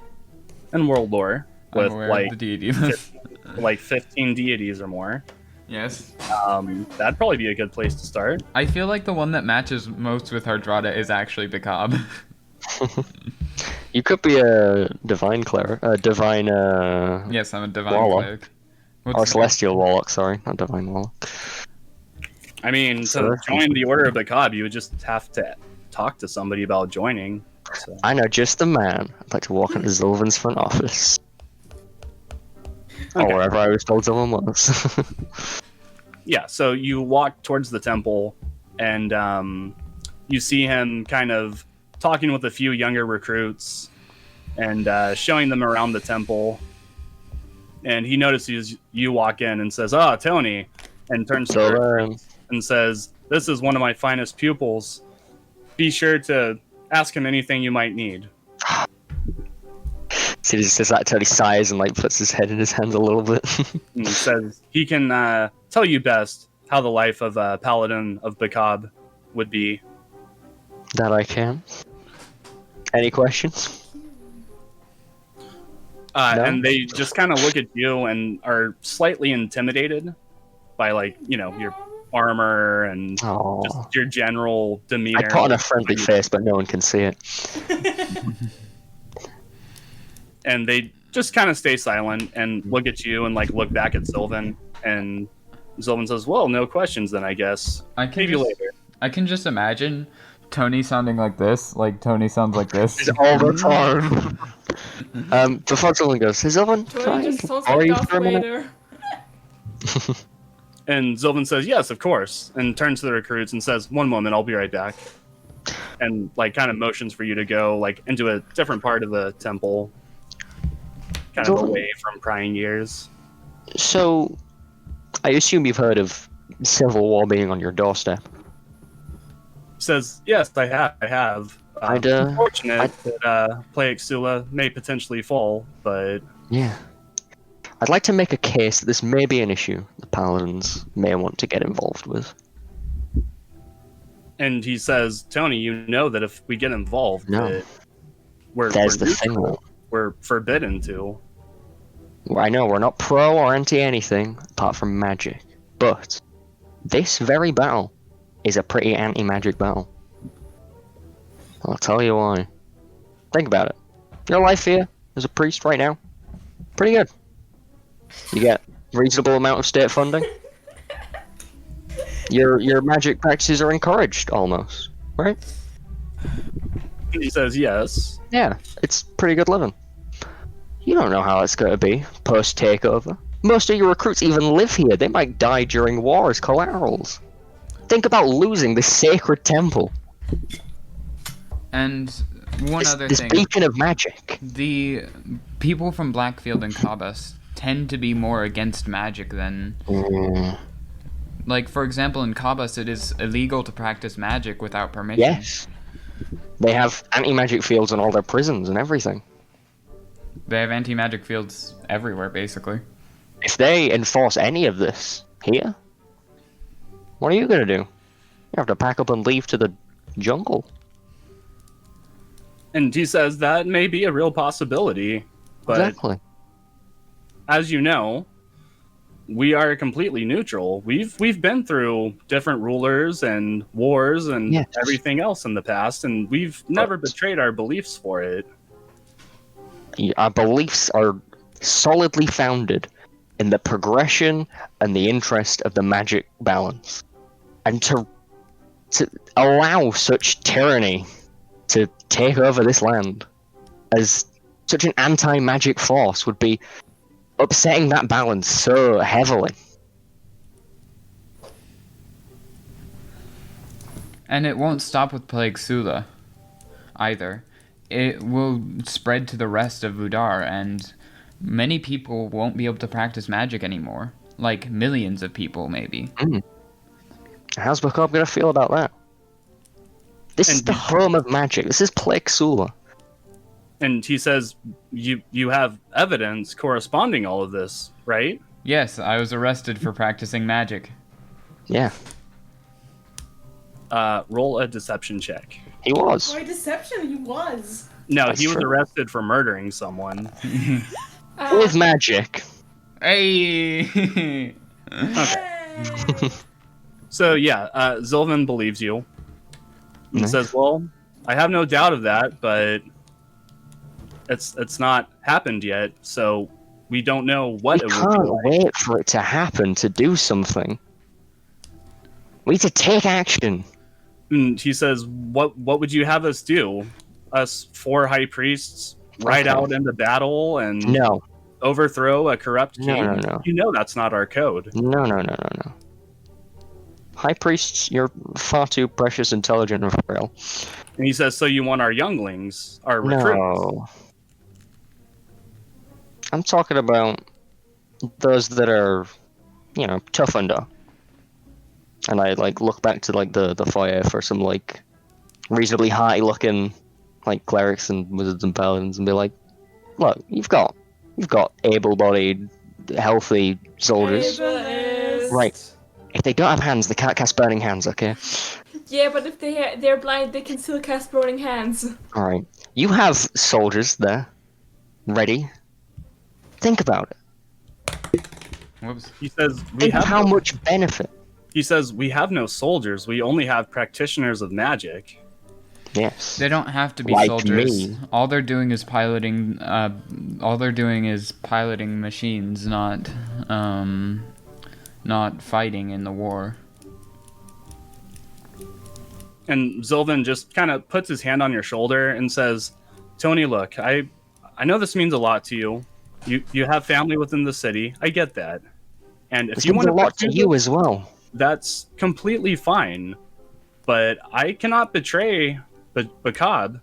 in World Lore I'm with aware like of the deity list. like 15 deities or more. Yes. That'd probably be a good place to start. I feel like the one that matches most with Hardrada is actually Bakab. You could be a divine cleric, a divine, Yes, I'm a divine Warlock. cleric. or What's celestial warlock, sorry, not divine warlock. I mean, So- to join the Order of the Cobb, you would just have to talk to somebody about joining. So. I know just the man. I'd like to walk into Zilvan's front office. Or Okay. wherever I was told Zilvan was. Yeah, so you walk towards the temple, and you see him kind of talking with a few younger recruits and showing them around the temple. And he notices you walk in and says, "Oh, Tony," and turns to So, her and says, "This is one of my finest pupils. Be sure to ask him anything you might need." so he just says that till he sighs and like puts his head in his hands a little bit. And he says he can tell you best how the life of a paladin of Bakab would be. That I can. Any questions? No? And they just kind of look at you and are slightly intimidated by, like, you know, your armor and Oh, just your general demeanor. I put on a friendly face, but no one can see it. And they just kind of stay silent and look at you and like look back at Sylvan, and Zolvin says, well, no questions then, I guess. Maybe later. I can just imagine Tony sounding like this. Like Tony sounds like this. All the time. Before Zolvin goes, is Zolvin Tony trying just to sounds borrow like you Darth for a minute? Vader. And Zolvin says, yes, of course, and turns to the recruits and says, one moment, I'll be right back. And, like, kind of motions for you to go, like, into a different part of the temple. Kind of Zolvin. away from prying ears. So, I assume you've heard of civil war being on your doorstep. Says, yes, I have. I'd, Unfortunate that Plague Sula may potentially fall, but... Yeah. I'd like to make a case that this may be an issue the Paladins may want to get involved with. And he says, Tony, you know that if we get involved, No. that we're There's we're the thing, neutral. though. We're forbidden to. I know we're not pro or anti anything apart from magic, but this very battle is a pretty anti-magic battle. I'll tell you why. Think about it. Your life here as a priest right now, pretty good. You get reasonable amount of state funding. Your magic practices are encouraged almost, right? He says, yes. Yeah, it's pretty good living. You don't know how it's going to be post-takeover. Most of your recruits even live here. They might die during war as collaterals. Think about losing this sacred temple. And one other This thing. beacon of magic. The people from Blackfield and Kabbas tend to be more against magic than... Like, for example, in Kabbas, it is illegal to practice magic without permission. Yes. They have anti-magic fields in all their prisons and everything. They have anti-magic fields everywhere, basically. If they enforce any of this here, what are you going to do? You have to pack up and leave to the jungle. And he says that may be a real possibility. But Exactly. as you know, we are completely neutral. We've been through different rulers and wars and Yes. everything else in the past, and we've never betrayed our beliefs for it. Our beliefs are solidly founded in the progression and the interest of the magic balance. And to allow such tyranny to take over this land as such an anti-magic force would be upsetting that balance so heavily. And it won't stop with Plague Sula, either. It will spread to the rest of Vudar, and many people won't be able to practice magic anymore. Like, millions of people, maybe. How's Bakov gonna feel about that? This is And the home of magic. This is Plague Sula. And he says, you have evidence corresponding all of this, right? Yes, I was arrested for practicing magic. Yeah, Roll a deception check. he was. Why deception? He was. No, That's he was true. arrested for murdering someone. With magic. Hey! Hey. So yeah, Zylvan believes you. And Nice. says, well, I have no doubt of that, but it's not happened yet, so we don't know what We it will be can't like. wait for it to happen to do something. We need to take action. And he says, what would you have us do? Us 4 high priests ride Okay. out into battle and No, overthrow a corrupt king? No. You know that's not our code. no. High priests, you're far too precious, intelligent, and frail. And he says, so you want our younglings, our recruits? No. I'm talking about those that are, tough under. And I look back to the foyer for some reasonably high looking clerics and wizards and paladins and be like, look, you've got able-bodied, healthy soldiers. Ableist. Right. If they don't have hands, they can't cast burning hands, okay? Yeah, but if they're blind, they can still cast burning hands. Alright. You have soldiers there. Ready. Think about it. Whoops. He says, Think of how much benefit. He says, we have no soldiers. We only have practitioners of magic. Yes. They don't have to be Like soldiers. me. All they're doing is piloting machines, not not fighting in the war. And Zylvan just kind of puts his hand on your shoulder and says, Tony, look, I know this means a lot to you. You have family within the city. I get that. And if This you means want a lot to you as well. that's completely fine. But I cannot betray Bakab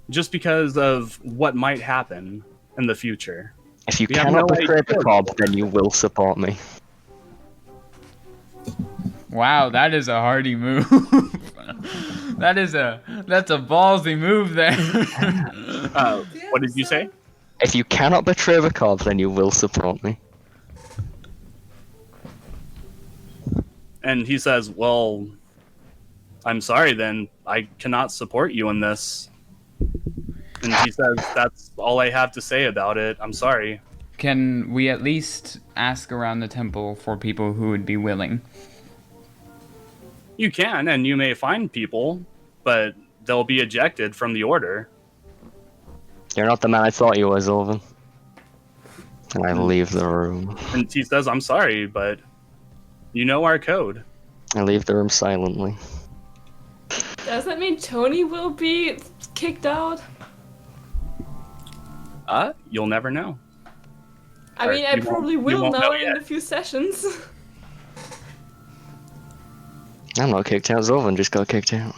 just because of what might happen in the future. If you We have cannot no betray idea. Bakab, then you will support me. Wow, that is a hardy move. that's a ballsy move there. What did you say? If you cannot betray Bakab, then you will support me. And he says, well, I'm sorry then. I cannot support you in this. And he says, that's all I have to say about it. I'm sorry. Can we at least ask around the temple for people who would be willing? You can, and you may find people, but they'll be ejected from the order. You're not the man I thought you was, Olvin. And I leave the room. And he says, I'm sorry, but you know our code. I leave the room silently. Does that mean Tony will be kicked out? You'll never know. I Or mean, I you won't- probably you will won't know know in yet. a few sessions. I'm not kicked out, Zolvan just got kicked out.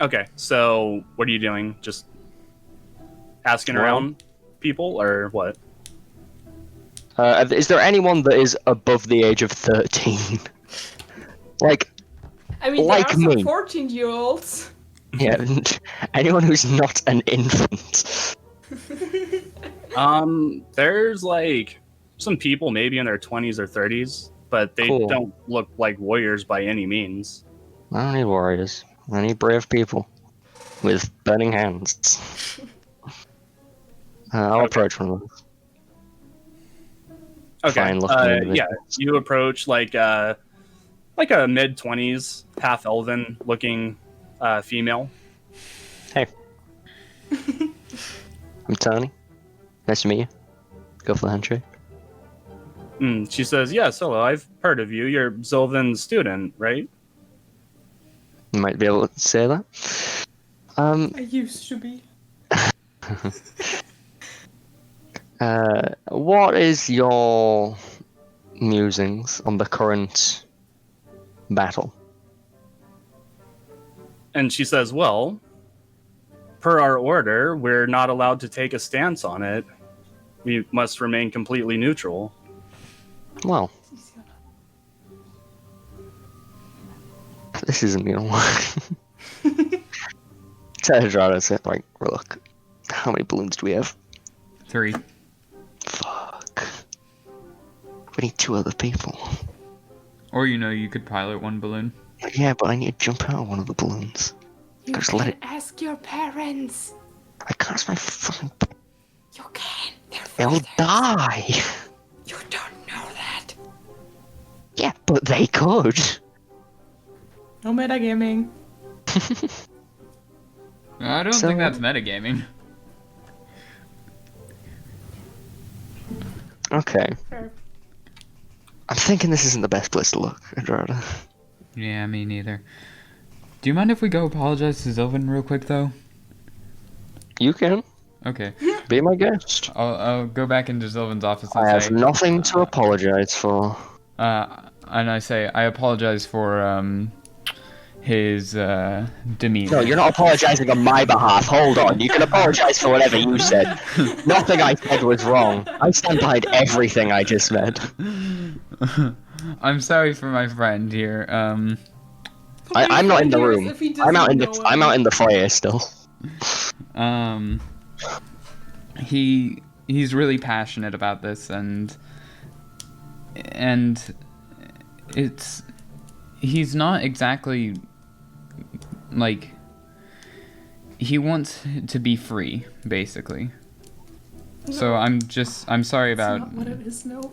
Okay, so what are you doing? Just asking Well- around people, or what? Is there anyone that is above the age of 13? Like, I mean, Like there are some me. 14-year-olds. yeah, anyone who's not an infant. There's like some people maybe in their 20s or 30s, but they Cool. don't look like warriors by any means. I don't need warriors. I need brave people with burning hands. I'll Okay. approach one of them. Okay. Fine looking individual. Yeah, you approach like a mid-20s, half elven looking female. Hey. I'm Tony. Nice to meet you. Go for the handshake. She says, "Yes, hello. I've heard of you. You're Zylvan's student, right?" You might be able to say that. I used to be. What is your musings on the current battle? And she says, "Well, per our order, we're not allowed to take a stance on it. We must remain completely neutral." Well, this isn't gonna work. Tell Hardrada, say, like, look, how many balloons do we have? 3. Fuck. We need 2 other people. Or you could pilot one balloon. Yeah, but I need to jump out of one of the balloons. You Just let can it. ask your parents. I can't. It's my fucking. You can. They're They'll fathers. die. You don't know that. Yeah, but they could. No metagaming. I don't So- think that's metagaming. Okay. Fair. I'm thinking this isn't the best place to look, Hardrada. Yeah, me neither. Do you mind if we go apologize to Zylvan real quick, though? You can Okay. be my guest. I'll go back into Zylvan's office and I have say... nothing to apologize for. And I say, I apologize for, his, demeanor. No, you're not apologizing on my behalf. Hold on. You can apologize for whatever you said. Nothing I said was wrong. I stand behind everything I just said. I'm sorry for my friend here. I'm not in the room. If he I'm out in doesn't the. know I'm out in the foyer still. He's really passionate about this, and he's not exactly like, he wants to be free, basically. So I'm sorry That's about. not what it is, no.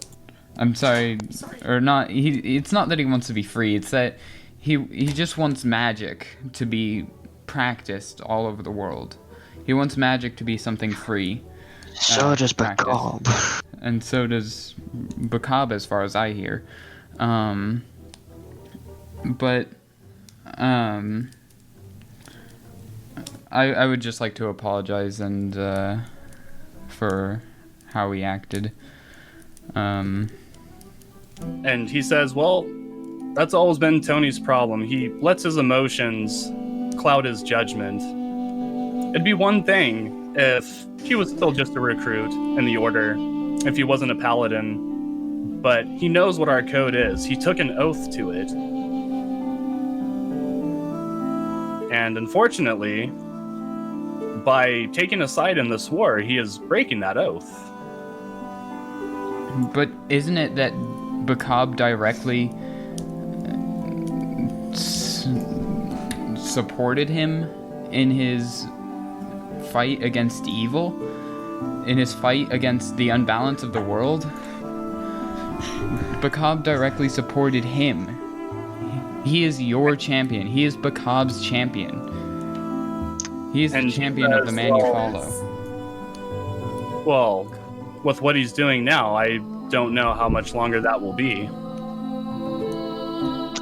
I'm sorry, Sorry. or not. It's not that he wants to be free. It's that he just wants magic to be practiced all over the world. He wants magic to be something free. So does practice. Bakab. And so does Bakab, as far as I hear. But I would just like to apologize and for how we acted. And he says, well, that's always been Tony's problem. He lets his emotions cloud his judgment. It'd be one thing if he was still just a recruit in the Order, if he wasn't a paladin, but he knows what our code is. He took an oath to it. And unfortunately, by taking a side in this war, he is breaking that oath. But isn't it that Bakab directly supported him in his fight against evil? In his fight against the unbalance of the world? Bakab directly supported him. He is your champion. He is Bakab's champion. He is the champion of the man you follow. Well, with what he's doing now, I don't know how much longer that will be.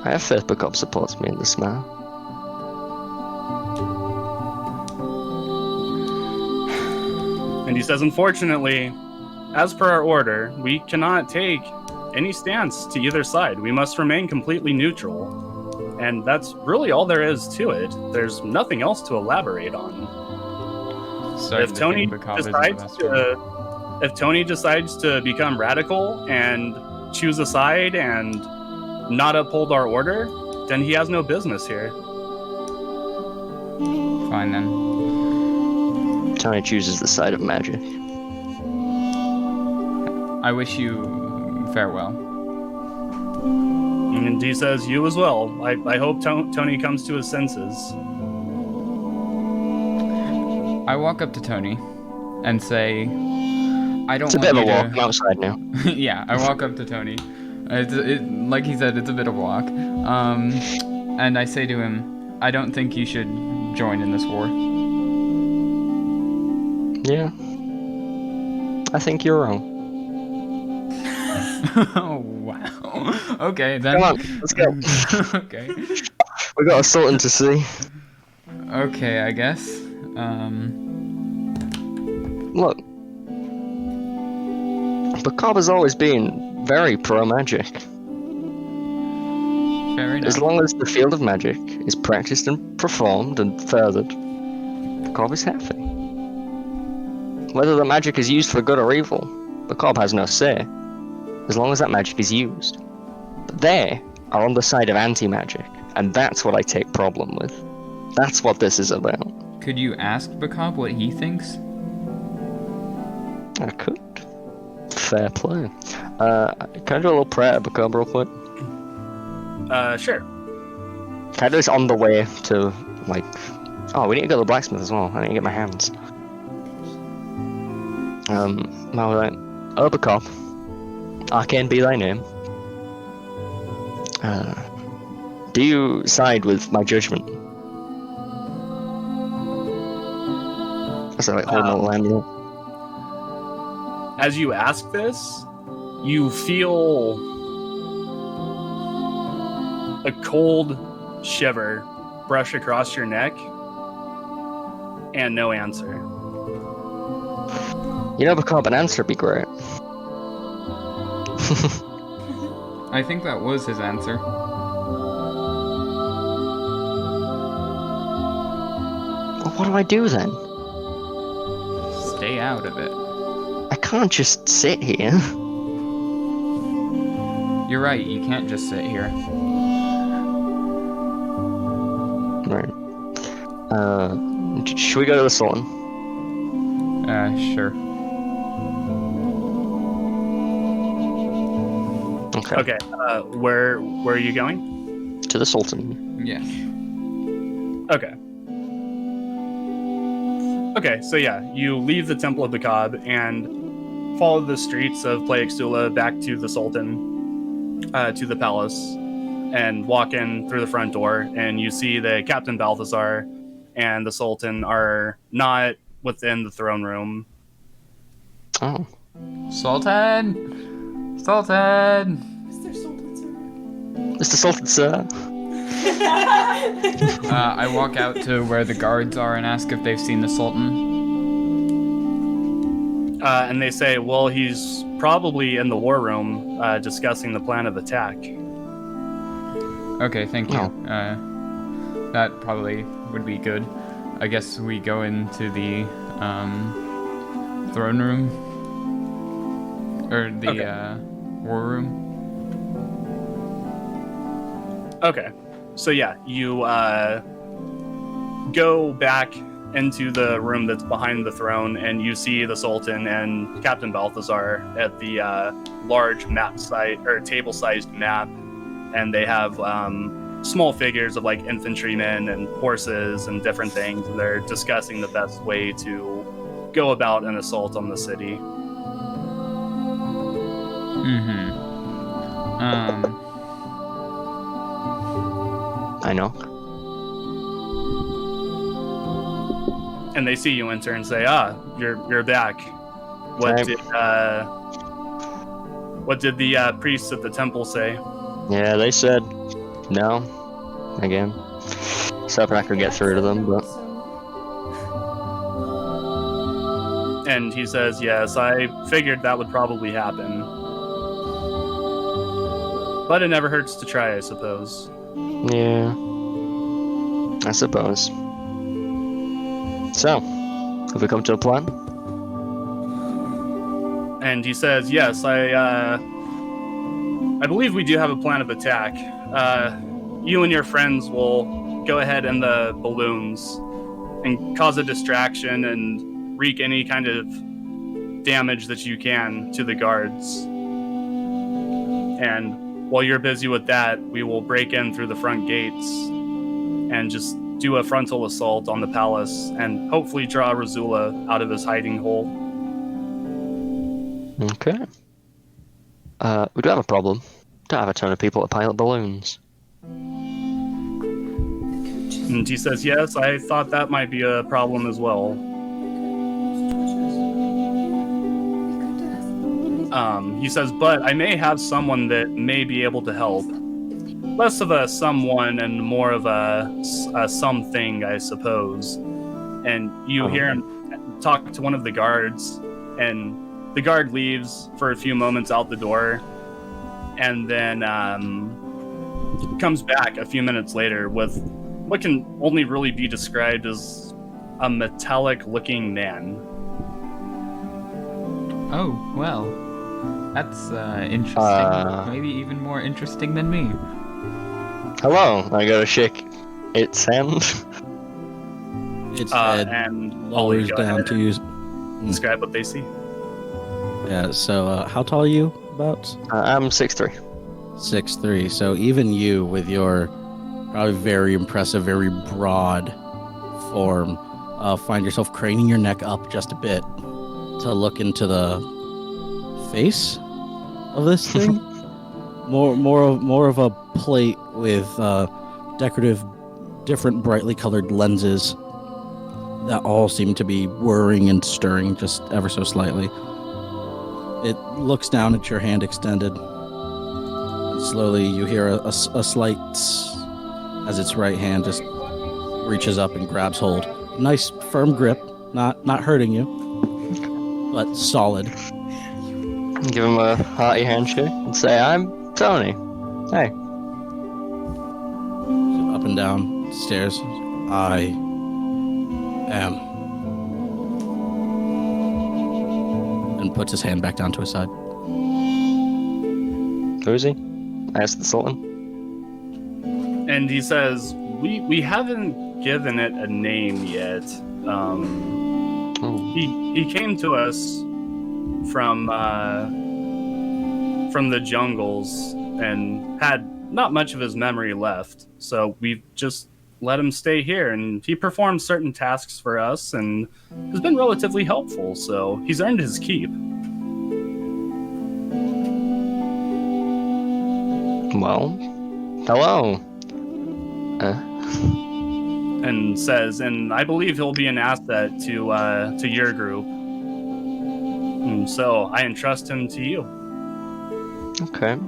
I have faith Bakab supports me in this matter. And he says, unfortunately, as per our order, we cannot take any stance to either side. We must remain completely neutral. And that's really all there is to it. There's nothing else to elaborate on. If Tony decides to become radical and choose a side and not uphold our order, then he has no business here. Fine then. Tony chooses the side of magic. I wish you farewell. And he says, you as well. I hope Tony comes to his senses. I walk up to Tony and say, I don't It's a bit of a want you walk. to... I'm outside now. Yeah, I walk up to Tony. Like he said, it's a bit of a walk. And I say to him, I don't think you should join in this war. Yeah. I think you're wrong. Oh, wow. Okay, then. Come on, let's go. Okay. We got a Sultan to see. Okay, I guess. Look. Bakab has always been very pro-magic. Fair enough. As long as the field of magic is practiced and performed and furthered, Bakab is happy. Whether the magic is used for good or evil, Bakab has no say, as long as that magic is used. But they are on the side of anti-magic, and that's what I take problem with. That's what this is about. Could you ask Bakab what he thinks? I could. Fair play. Can I do a little prayer to Bakab real quick? Sure. Can I do this on the way to, like... Oh, we need to go to the blacksmith as well. I need to get my hands. Alright. Oh, Bakab. Arcane be thy name. Do you side with my judgment? Is that like holding a lamb? As you ask this, you feel a cold shiver brush across your neck, and no answer. You know, Bakab, an answer would be great. I think that was his answer. Well, what do I do then? Stay out of it. I can't just sit here. You're right, you can't just sit here. Right. Should we go to the Sultan? Sure. Okay. Okay, where are you going? To the Sultan. Yes. Okay. Okay, so yeah, you leave the Temple of Bakab and follow the streets of Plaixula back to the Sultan, to the palace, and walk in through the front door, and you see that Captain Balthazar and the Sultan are not within the throne room. Oh. Sultan! Sultan! Mr. Sultan, sir. Mr. Sultan, sir. I walk out to where the guards are and ask if they've seen the Sultan. And they say, well, he's probably in the war room discussing the plan of attack. Okay, thank you. Oh. That probably would be good. I guess we go into the throne room? Or the Okay. war room? Okay. So yeah, you go back into the room that's behind the throne, and you see the Sultan and Captain Balthazar at the large map site or table-sized map, and they have small figures of like infantrymen and horses and different things. And they're discussing the best way to go about an assault on the city. I know. And they see you enter and say, you're back. What did the priests at the temple say? Yeah, they said no. Again. So if I could get through to them, but And he says, yes, I figured that would probably happen. But it never hurts to try, I suppose. yeah, I suppose. So, have we come to a plan? And he says, yes, I believe we do have a plan of attack. You and your friends will go ahead in the balloons and cause a distraction and wreak any kind of damage that you can to the guards. And while you're busy with that, we will break in through the front gates and just do a frontal assault on the palace and hopefully draw Razula out of his hiding hole. Okay. We do have a problem. Don't have a ton of people to pilot balloons. And he says, yes, I thought that might be a problem as well. He says, but I may have someone that may be able to help. Less of a someone and more of a something, I suppose. And you hear him talk to one of the guards, and the guard leaves for a few moments out the door, and then comes back a few minutes later with what can only really be described as a metallic-looking man. Oh, well. That's interesting. Maybe even more interesting than me. Hello, I gotta shake its hand. Its head And lowers go down ahead to and use. describe what they see. Yeah, so how tall are you? About I'm 6'3". 6'3". So even you, with your probably very impressive, very broad form, find yourself craning your neck up just a bit to look into the face of this thing. more of a plate with decorative, different brightly colored lenses that all seem to be whirring and stirring just ever so slightly. It looks down at your hand extended. And slowly you hear a slight tss as its right hand just reaches up and grabs hold. Nice firm grip, not hurting you, but solid. Give him a hearty handshake and say, I'm Tony. Hey. So up and down stairs. I am. And puts his hand back down to his side. Who is he? I asked the Sultan. And he says, we haven't given it a name yet. Oh. He came to us from the jungles and had not much of his memory left. So we've just let him stay here, and he performs certain tasks for us and has been relatively helpful. So he's earned his keep. Well, hello. And says, and I believe he'll be an asset to your group. And so I entrust him to you. Okay.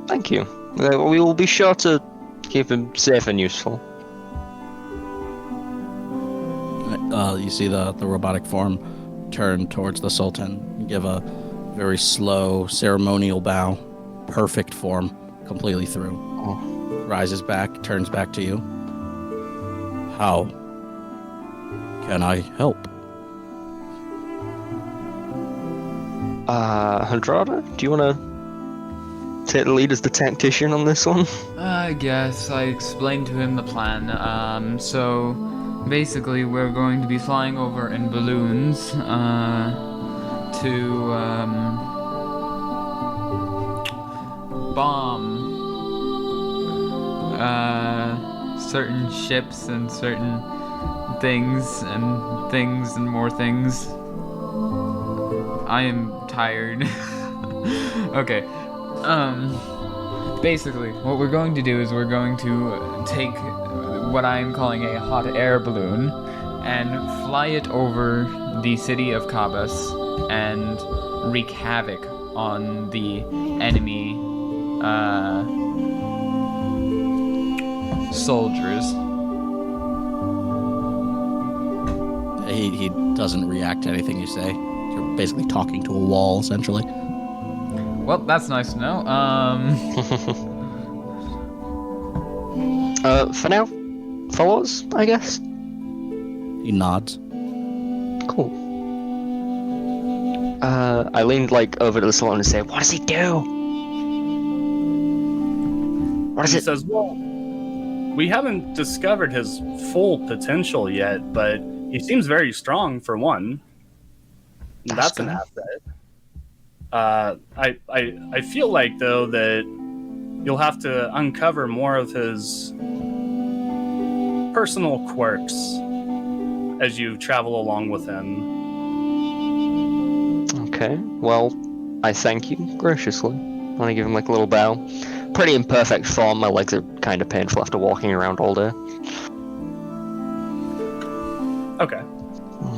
Thank you. We will be sure to keep him safe and useful. You see the robotic form turn towards the Sultan, give a very slow ceremonial bow, perfect form, completely through. Oh. Rises back, turns back to you. How can I help? Hardrada, do you want to take the lead as the tactician on this one? I guess I explained to him the plan. So basically, we're going to be flying over in balloons to bomb certain ships and certain things and more things. I am tired. Okay. Basically, what we're going to do is we're going to take what I'm calling a hot air balloon and fly it over the city of Kabbas and wreak havoc on the enemy soldiers. He doesn't react to anything you say. You're basically talking to a wall, essentially. Well, that's nice to know. For now, follow us, I guess. He nods. Cool. I leaned over to the Sultan and say, "What does he do? What is He it?" says, well, we haven't discovered his full potential yet, but he seems very strong for one. That's an asset. I feel like, though, that you'll have to uncover more of his personal quirks as you travel along with him. Okay, well, I thank you graciously. I want to give him a little bow. Pretty imperfect form, my legs are kind of painful after walking around all day. Okay.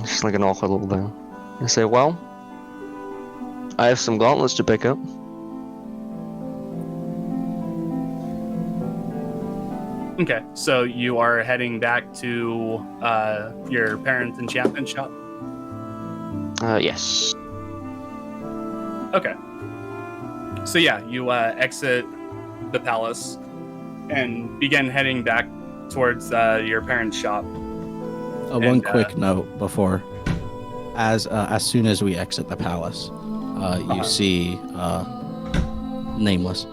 Just an awkward little bow. I say, well, I have some gauntlets to pick up. Okay, so you are heading back to your parents' enchantment shop? Yes. Okay. So yeah, you exit the palace and begin heading back towards your parents' shop. One quick note before, as soon as we exit the palace, you see Nameless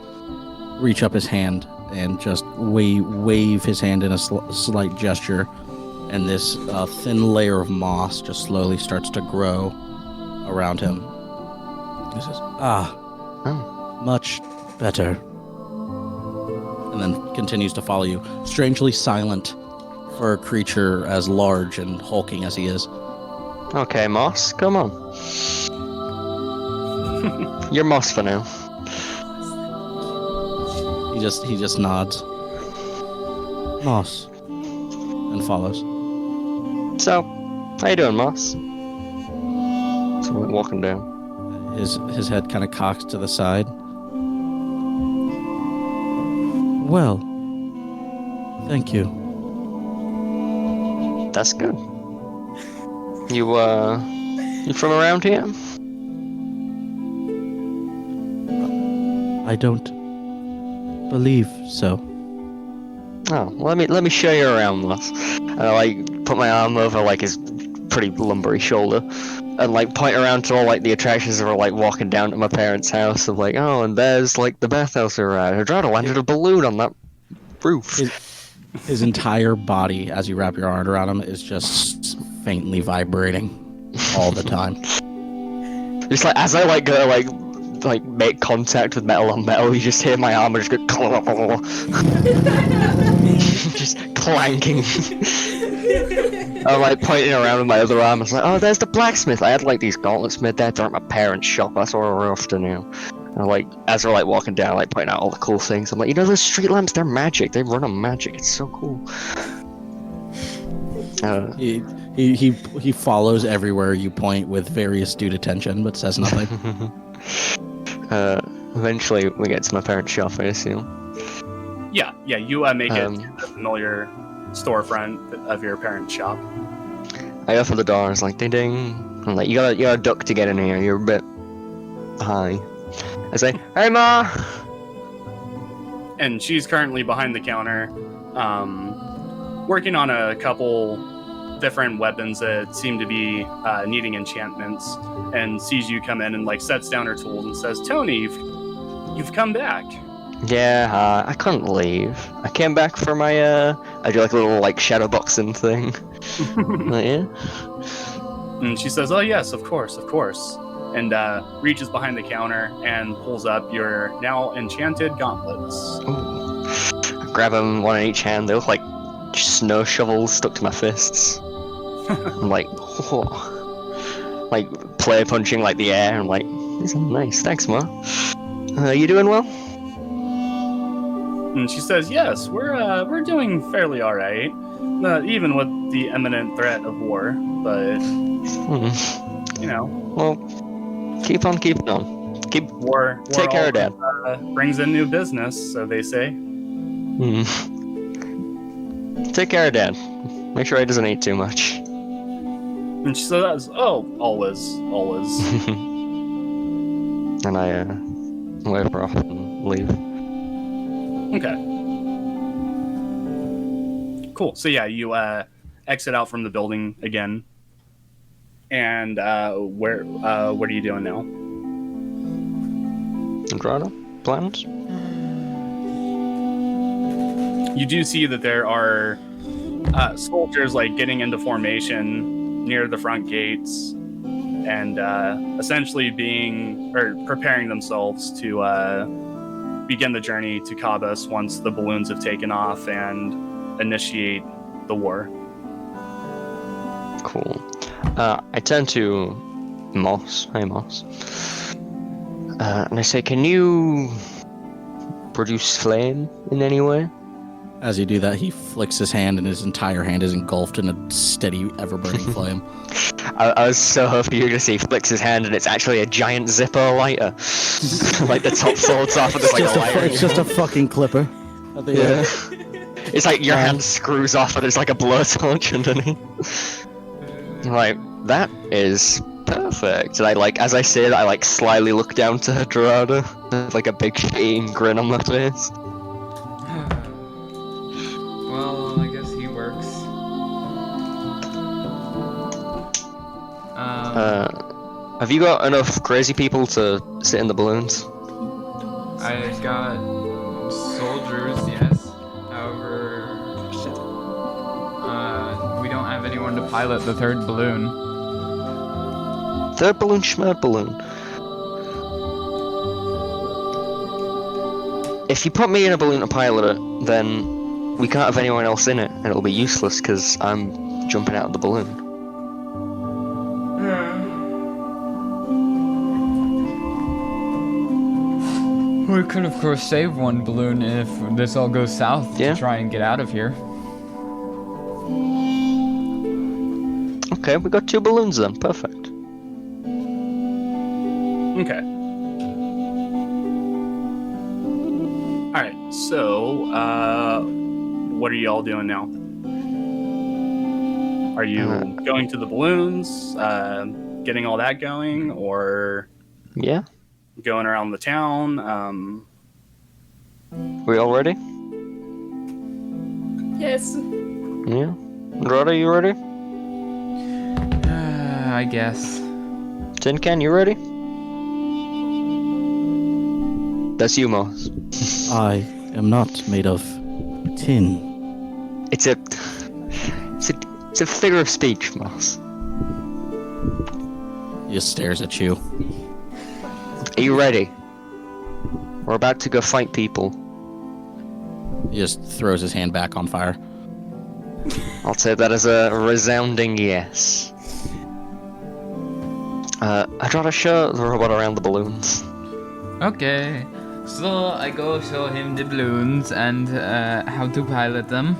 reach up his hand and just wave his hand in a slight gesture, and this thin layer of moss just slowly starts to grow around him. He says, much better. And then continues to follow you, strangely silent for a creature as large and hulking as he is. Okay, Moss, come on. You're Moss for now. He just nods. Moss. And follows. So, how you doing, Moss? So we're walking down. His head kind of cocks to the side. Well, thank you. That's good. You from around here? I don't believe so. Oh, well, let me show you around, Moss. And I put my arm over his pretty lumbery shoulder, and point around to all the attractions that are walking down to my parents' house. Of oh, and there's the bathhouse around. Hardrada landed a balloon on that roof. His entire body, as you wrap your arm around him, is just faintly vibrating all the time. Just as I go make contact with metal on metal, you just hear my armor just go just clanking. I'm pointing around with my other arm. I was oh, there's the blacksmith. I had these gauntlets made there at my parents' shop. That's what we're off to now. And as we're walking down, pointing out all the cool things. I'm those street lamps, they're magic. They run on magic. It's so cool. He He follows everywhere you point with very astute attention, but says nothing. Eventually we get to my parents' shop, I assume. Yeah, you make it to the familiar storefront of your parents' shop. I open the door and it's like ding ding. I'm like, you gotta duck to get in here. You're a bit high. I say, hey ma. And she's currently behind the counter, working on a couple different weapons that seem to be needing enchantments, and sees you come in and like sets down her tools and says, "Tony, you've come back." Yeah, I couldn't leave. I came back for my I do like a little like shadow boxing thing. Like, yeah. And she says, "Oh yes, of course," and reaches behind the counter and pulls up your now enchanted gauntlets. Ooh. I grab them one in each hand. They look like snow shovels stuck to my fists. I'm like, whoa. Like play punching like the air. I'm like, these are nice. Thanks, Ma. You doing well? And she says, "Yes, we're doing fairly all right, even with the imminent threat of war. But you know, well, keep on keeping on. Keep war take care of Dad. Brings in new business, so they say." Take care of Dad. Make sure he doesn't eat too much. And she says, "Oh, always." And I wave her off and leave. Okay. Cool. So yeah, you exit out from the building again. And what are you doing now? Hardrada? Plans? You do see that there are soldiers like getting into formation near the front gates, and essentially preparing themselves to begin the journey to Kabbas once the balloons have taken off and initiate the war. Cool. I turn to Moss. Hey, Moss. And I say, can you produce flame in any way? As you do that, he flicks his hand, and his entire hand is engulfed in a steady, ever-burning flame. I was so hoping you were going to see he flicks his hand, and it's actually a giant Zippo lighter. Like the top folds off, and there's like a lighter. It's just a fucking clipper. Yeah. It's like your hand screws off, and there's like a blowtorch underneath. Like, that is perfect. And I like, as I say that, I like slyly look down to Hardrada with like a big shame grin on my face. Well, I guess he works. Have you got enough crazy people to sit in the balloons? I've got soldiers, yes. However, we don't have anyone to pilot the third balloon. Third balloon, schmerd balloon. If you put me in a balloon to pilot it, then we can't have anyone else in it, and it'll be useless because I'm jumping out of the balloon. We could, of course, save one balloon if this all goes south Yeah. to try and get out of here. Okay, we got 2 balloons then. Perfect. Okay. All right. So, what are y'all doing now? Are you going to the balloons, getting all that going, or Yeah. going around the town? We all ready? Yes. Yeah. Rhoda, you ready? I guess. Tin Can, you ready? That's you, Moss. I am not made of tin. It's a figure of speech, Moss. He just stares at you. Are you ready? We're about to go fight people. He just throws his hand back on fire. I'll take that as a resounding yes. I'd rather show the robot around the balloons. Okay. So I go show him the balloons and how to pilot them.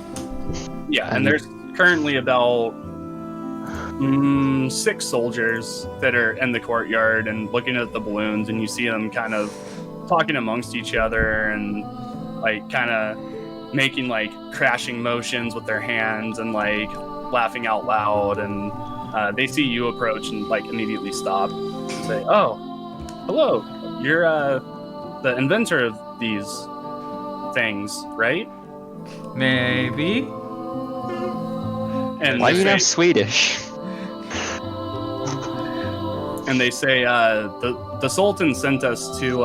Yeah, and there's currently about 6 soldiers that are in the courtyard and looking at the balloons, and you see them kind of talking amongst each other and like kind of making like crashing motions with their hands and like laughing out loud, and they see you approach and like immediately stop and say, "Oh, hello, you're the inventor of these things, right?" Maybe. And Why are they you now say, Swedish? and they say the Sultan sent us to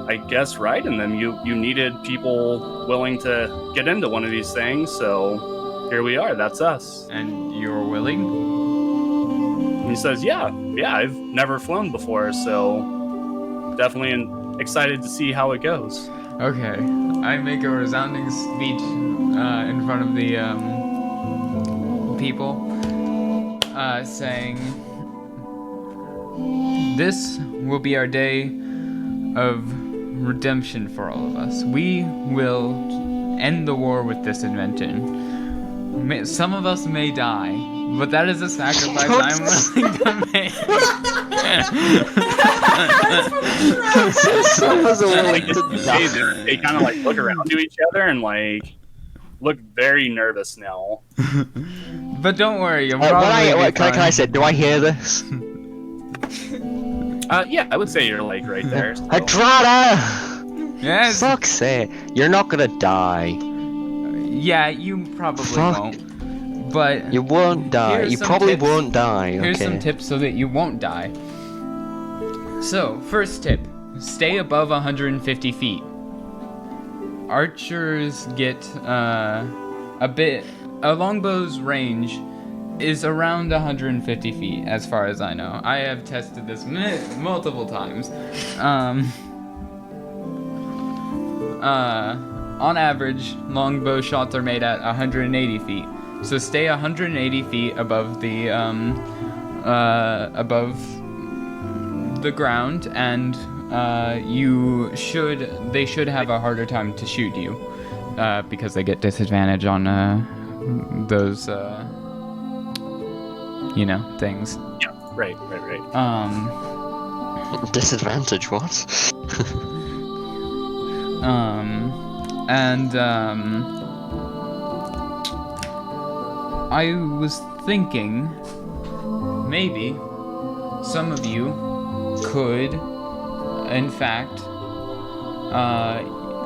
I guess ride in them. You needed people willing to get into one of these things, so here we are. That's us. And you're willing? And he says, yeah, I've never flown before, so definitely excited to see how it goes. Okay. I make a resounding speech in front of the people, saying, "This will be our day of redemption for all of us. We will end the war with this invention. Some of us may die, but that is a sacrifice I'm willing to make." Some of us are willing to die. They kind of like look around to each other and like look very nervous now. But don't worry, you'll Can probably be I fine. say, do I hear this? Yeah, I would say you're like right there. So. Hardrada! Yes. Fuck's sake. You're not gonna die. Yeah, you probably Fuck. won't. But You won't die. Here's You some probably tips. won't die, here's some okay? tips so that you won't die. So, first tip, stay above 150 feet. Archers get a longbow's range is around 150 feet, as far as I know. I have tested this multiple times. On average, longbow shots are made at 180 feet. So stay 180 feet above the ground, and they should have a harder time to shoot you, because they get disadvantage on those things. Yeah, right. Disadvantage, what? I was thinking maybe some of you could, in fact,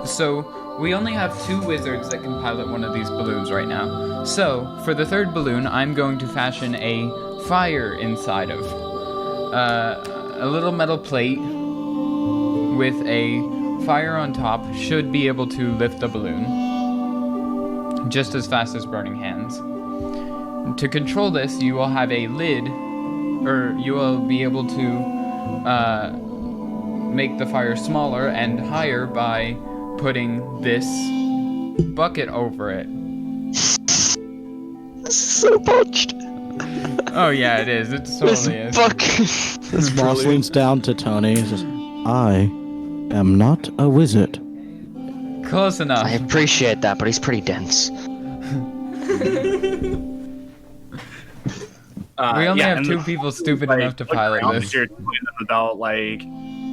so we only have 2 wizards that can pilot one of these balloons right now. So for the 3rd balloon, I'm going to fashion a fire inside of a little metal plate with a fire on top. Should be able to lift the balloon just as fast as burning hands. To control this, you will have a lid, or you will be able to make the fire smaller and higher by putting this bucket over it. So botched. Oh yeah, it is. It totally is. This boss leans down to Tony and says, "I am not a wizard." Close enough. I appreciate that, but he's pretty dense. We only have and 2 the- people stupid like, enough to look pilot around this. as you're telling them about like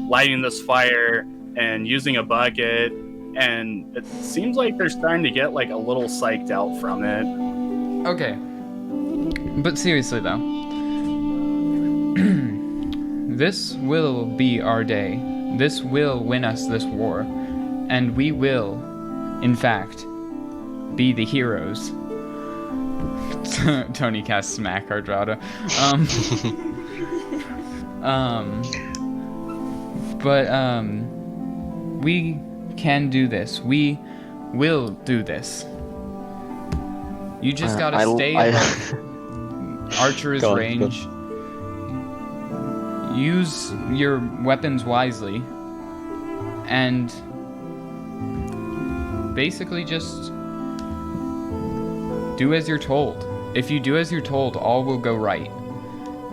lighting this fire and using a bucket, and it seems like they're starting to get like a little psyched out from it. Okay. But seriously though, this will be our day. This will win us this war, and we will, in fact, be the heroes. Tony casts smack Hardrada. We can do this. We will do this. You just gotta stay above Archer's Go on, range. Use your weapons wisely, and basically just do as you're told. If you do as you're told, all will go right.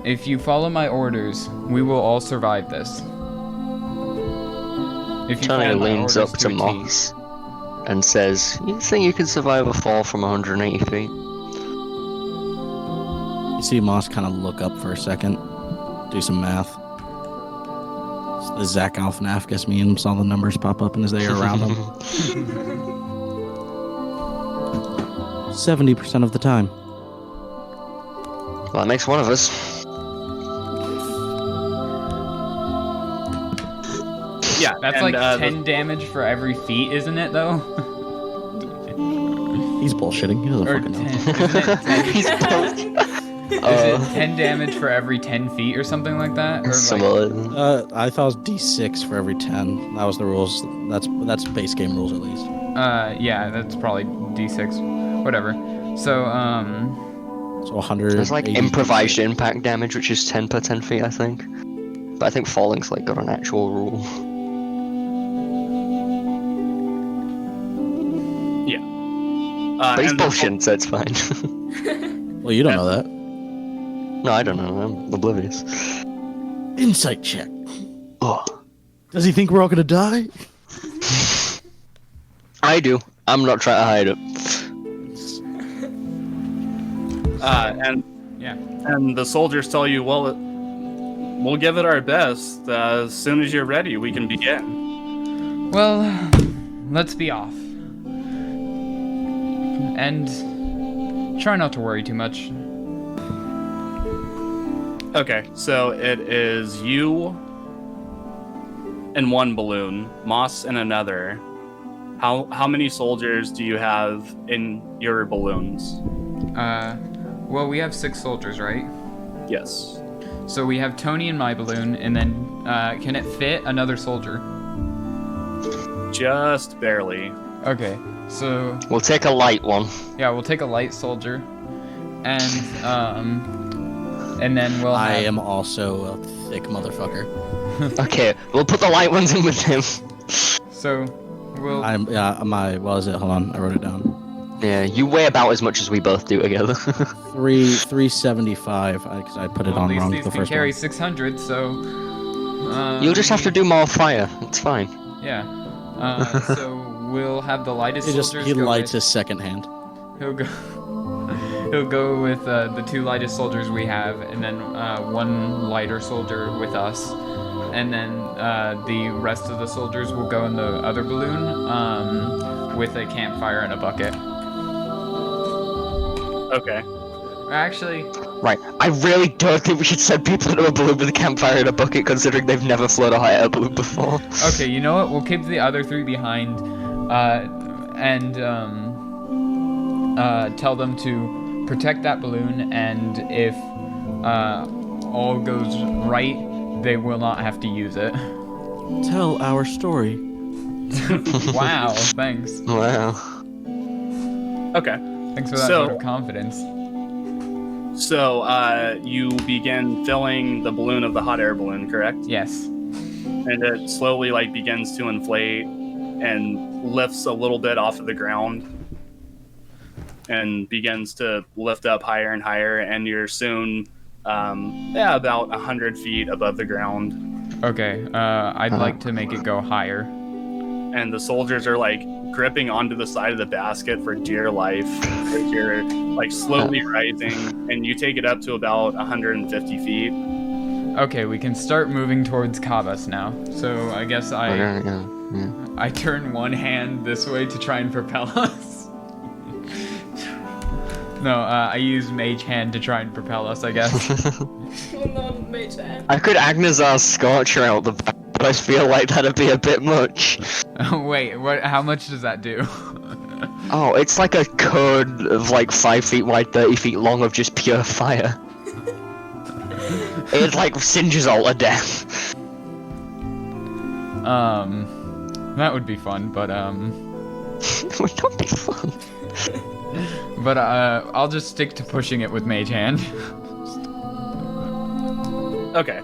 If you follow my orders, we will all survive this. If you Tony follow my leans orders up to a T. Moss and says, "You think you can survive a fall from 180 feet?" see Moss kind of look up for a second, do some math. The Zach Galifianakis memes, all the numbers pop up in his air around him. 70% of the time. Well, that makes one of us. Yeah, That's and, like 10 damage for every feet, isn't it, though? He's bullshitting. He doesn't Or fucking 10, know. isn't it 10, He's is it 10 damage for every 10 feet or something like that? Or like, I thought it was D6 for every 10. That was the rules. That's base game rules at least. yeah, that's probably D6. Whatever. So, So 100. There's like improvised impact damage, which is 10 per 10 feet, I think. But I think falling's like got an actual rule. yeah. But he's and bullshit, so it's fine. Well, you don't know that. No, I don't know. I'm oblivious. Insight check. Oh, Does he think we're all gonna die? I do. I'm not trying to hide it. and yeah. and the soldiers tell you, well, we'll give it our best. As soon as you're ready, we can begin. Well, let's be off. And try not to worry too much. Okay, so it is you and one balloon, Moss and another. How many soldiers do you have in your balloons? Well, we have 6 soldiers, right? Yes. So we have Tony in my balloon, and then can it fit another soldier? Just barely. Okay, so We'll take a light one. yeah, we'll take a light soldier, and then we'll have... I am also a thick motherfucker. Okay, we'll put the light ones in with him. So we'll... What was it? Hold on, I wrote it down. Yeah, you weigh about as much as we both do together. 375. Because I put it well, on at wrong least the these can first carry one. 600, so... You'll just have to do more fire. It's fine. Yeah. So we'll have the lightest soldiers He go lights with... his second hand. He'll go. He'll go with the 2 lightest soldiers we have, and then 1 lighter soldier with us, and then the rest of the soldiers will go in the other balloon with a campfire and a bucket. Okay. Actually, Right. I really don't think we should send people into a balloon with a campfire and a bucket, considering they've never flown a hot air balloon before. okay, you know what? We'll keep the other 3 behind, and tell them to protect that balloon, and if all goes right, they will not have to use it. Tell our story. Wow, thanks. Wow. Okay. Thanks for that So- vote of confidence. So you begin filling the balloon of the hot air balloon, correct? Yes. And it slowly begins to inflate and lifts a little bit off of the ground and begins to lift up higher and higher, and you're soon about 100 feet above the ground. Okay, I'd like to make it go higher. And the soldiers are gripping onto the side of the basket for dear life. You're slowly rising, and you take it up to about 150 feet. Okay, we can start moving towards Kabbas now. So I guess Yeah. I turn one hand this way to try and propel us. No, I use Mage Hand to try and propel us, I guess. Well, not mage hand. I could Agnazar's Scorcher out the back, but I feel like that'd be a bit much. Wait, what? How much does that do? Oh, it's like a cone of 5 feet wide, 30 feet long of just pure fire. It singes all to death. That would be fun, but It would not be fun. but I'll just stick to pushing it with Mage Hand. Okay.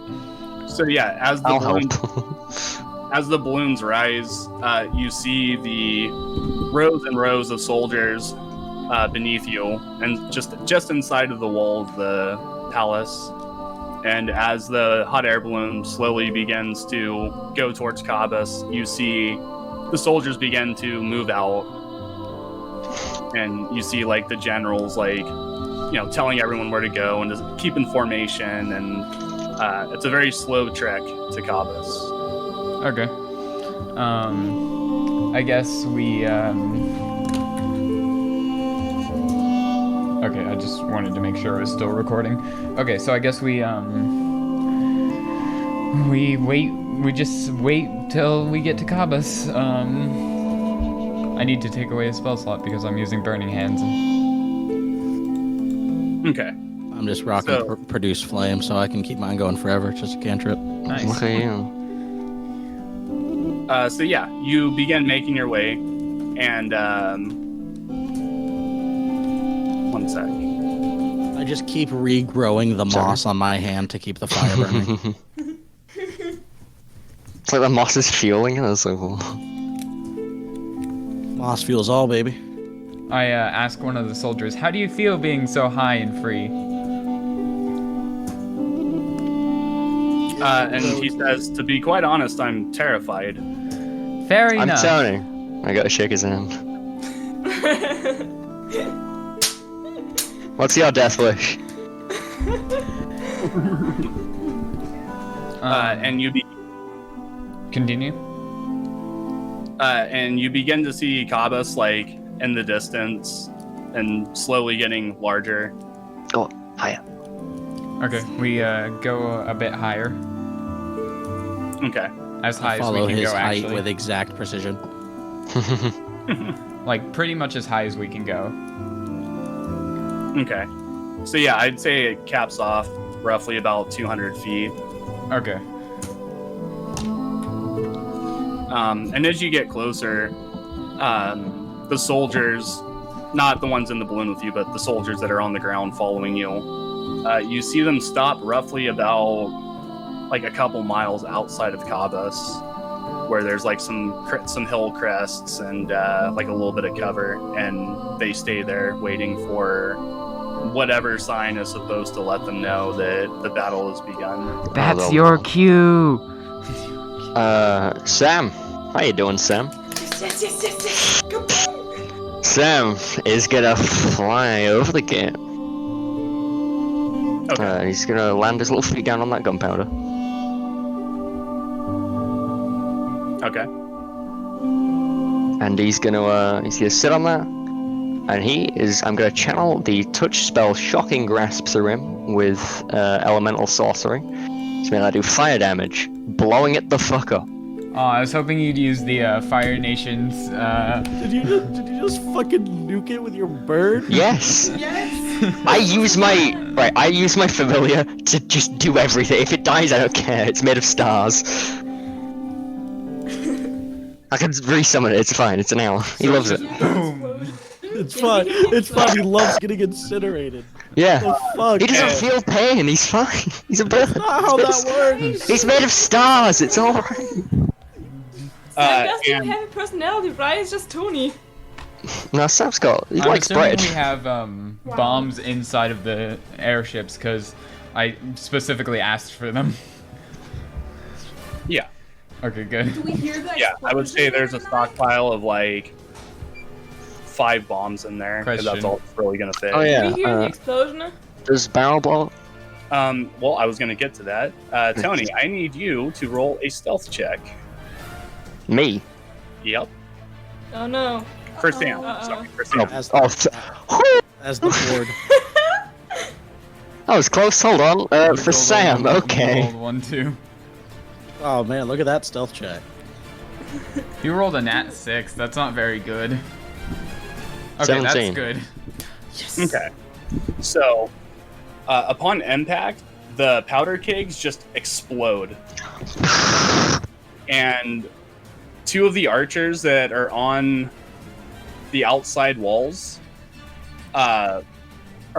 So yeah, as the I'll balloon, help. as the balloons rise, you see the rows and rows of soldiers beneath you, and just inside of the wall of the palace. And as the hot air balloon slowly begins to go towards Kabbas, you see the soldiers begin to move out, and you see the generals telling everyone where to go and just keep in formation. And it's a very slow trek to Kabbas. Okay. I guess we. Okay, I just wanted to make sure it was still recording. Okay, so I guess we just wait till we get to Kabbas. I need to take away a spell slot because I'm using Burning Hands. Okay. I'm just rocking produce flame, so I can keep mine going forever. It's just a cantrip. Nice. Look at you. So yeah, you begin making your way, and one sec. I just keep regrowing the moss on my hand to keep the fire burning. It's like the moss is fueling it. That's so cool. Moss fuels all, baby. I ask one of the soldiers, how do you feel being so high and free? And he says, to be quite honest, I'm terrified. Fair I'm enough. telling you. I gotta shake his hand. What's your death wish? And you Continue. and you begin to see Kabbas like in the distance and slowly getting larger. Oh, higher. Okay, we go a bit higher. Okay. As high as Follow we can his go, height actually. with exact precision. Like, pretty much as high as we can go. Okay. So yeah, I'd say it caps off roughly about 200 feet. Okay. And as you get closer, the soldiers, not the ones in the balloon with you, but the soldiers that are on the ground following you, you see them stop roughly about like a couple miles outside of Kabbas, where there's like some hill crests and like a little bit of cover, and they stay there waiting for whatever sign is supposed to let them know that the battle has begun. That's your cue! Sam. How you doing, Sam? Yes. Go. Sam is gonna fly over the gate. Okay. He's gonna land his little feet down on that gunpowder. Okay. And he's gonna sit on that. And I'm gonna channel the touch spell Shocking Grasp through him with elemental sorcery. He's gonna do fire damage, blowing it the fuck up. Oh, I was hoping you'd use the Fire Nation's, Did you just fucking nuke it with your bird? Yes! Yes. I use my familiar to just do everything. If it dies, I don't care. It's made of stars. I can resummon it. It's fine. It's an owl. He loves it. It's fine. It's fine. He loves getting incinerated. Yeah. The fuck? He doesn't feel pain. He's fine. He's a bird. That's not how that works. He's made of stars. It's all right. Sam doesn't and- have a personality, right? It's just Tony. No, Sam's got. He I'm likes assuming bread. we have bombs inside of the airships because I specifically asked for them. Yeah. Okay, good. Do we hear that? Yeah, I would say there's a stockpile of like 5 bombs in there, because that's Question. all it's really gonna fit. Oh Do yeah. we hear the explosion? Does barrel blow? Well, I was gonna get to that. Tony, I need you to roll a stealth check. Me? Yep. Oh no. For Sam. Uh-oh. Sorry, for Sam. As Oh, the board. that was close. Hold on. For Rolled Sam. one, Okay. Rolled 1, 2. Oh man, look at that stealth check. You rolled a nat 6. That's not very good. Okay, 17. that's good. Okay. So, upon impact, the powder kegs just explode. And 2 of the archers that are on the outside walls are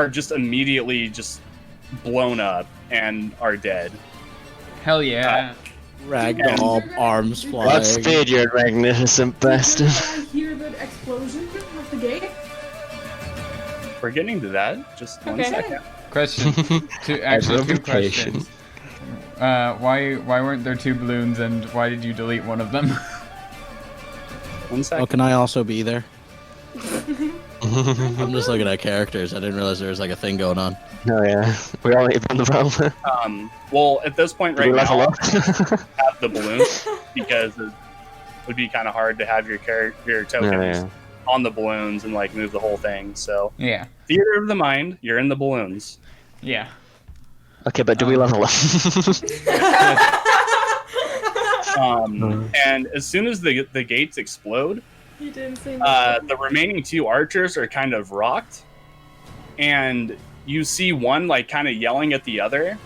just immediately just blown up and are dead. Hell yeah. Ragdoll arms flying. Godspeed, you magnificent bastard. Did I hear that explosion at the gate? We're getting to that. Just one Okay. second. Question. Actually, 2 questions. Why weren't there 2 balloons, and why did you delete one of them? One Oh, second. can I also be there? I'm just looking at characters. I didn't realize there was like a thing going on. Oh yeah, we all need on the realm. Well, at this point Do right we level now, up? have the balloons because it would be kind of hard to have your tokens on the balloons and like move the whole thing. So Yeah. theater of the mind, you're in the balloons. Yeah. Okay, but do we level up? And as soon as the gates explode, You didn't say the remaining 2 archers are kind of rocked, and you see one like kind of yelling at the other,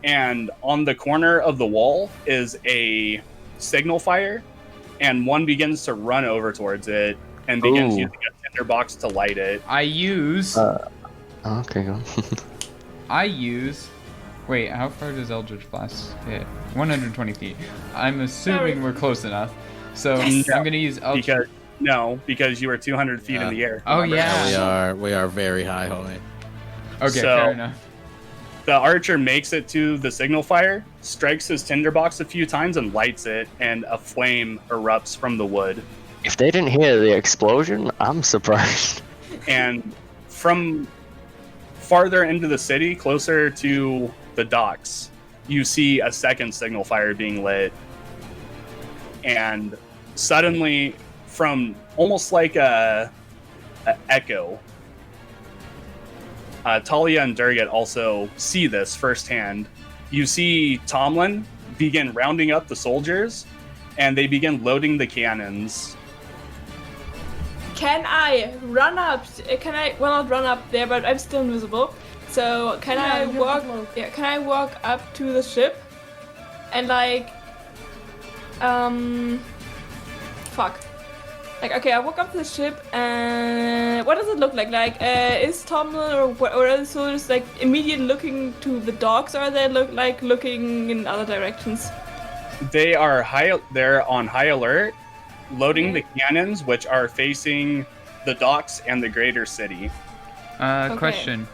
and on the corner of the wall is a signal fire, and one begins to run over towards it and begins Ooh. using a tinderbox to light it. I use. Okay, go. Wait, how far does Eldritch Blast hit? 120 feet. I'm assuming we're close enough. So Yes. I'm gonna use Eldritch. Because you are 200 feet in the air. Oh, remember? yeah. We are very high, homie. Okay, So- fair enough. The archer makes it to the signal fire, strikes his tinderbox a few times and lights it, and a flame erupts from the wood. If they didn't hear the explosion, I'm surprised. And from farther into the city, closer to the docks, you see a second signal fire being lit. And suddenly, from almost like a echo, Talia and Durgat also see this firsthand. You see Tomlin begin rounding up the soldiers, and they begin loading the cannons. Can I run up? Can I? Well, not run up there, but I'm still invisible. So can Yeah, I you have walk? to cloak. Yeah, can I walk up to the ship and like, fuck. Like, okay, I walk up to the ship, and what does it look like? Like, is Tomlin or are the soldiers like immediately looking to the docks, or are they looking in other directions? They are they're on high alert, loading the cannons, which are facing the docks and the greater city. Okay. Question.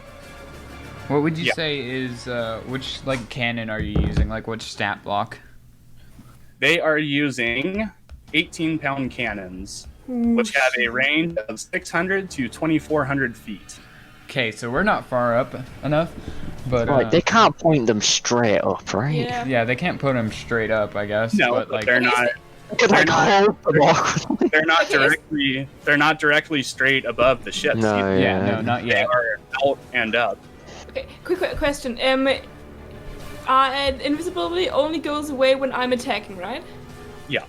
What would you Yeah. say is which like cannon are you using? Like which stat block? They are using 18-pound cannons, which have a range of 600 to 2,400 feet. Okay, so we're not far up enough, but Right, they can't point them straight up, right? Yeah. yeah, they can't put them straight up, I guess. No, but like they're not. They could like They're hold them awkwardly. They're not Okay. directly. They're not directly straight above the ships. No, either. yeah, no, not They yet. are out and up. Okay, quick question. Invisibility only goes away when I'm attacking, right? Yeah.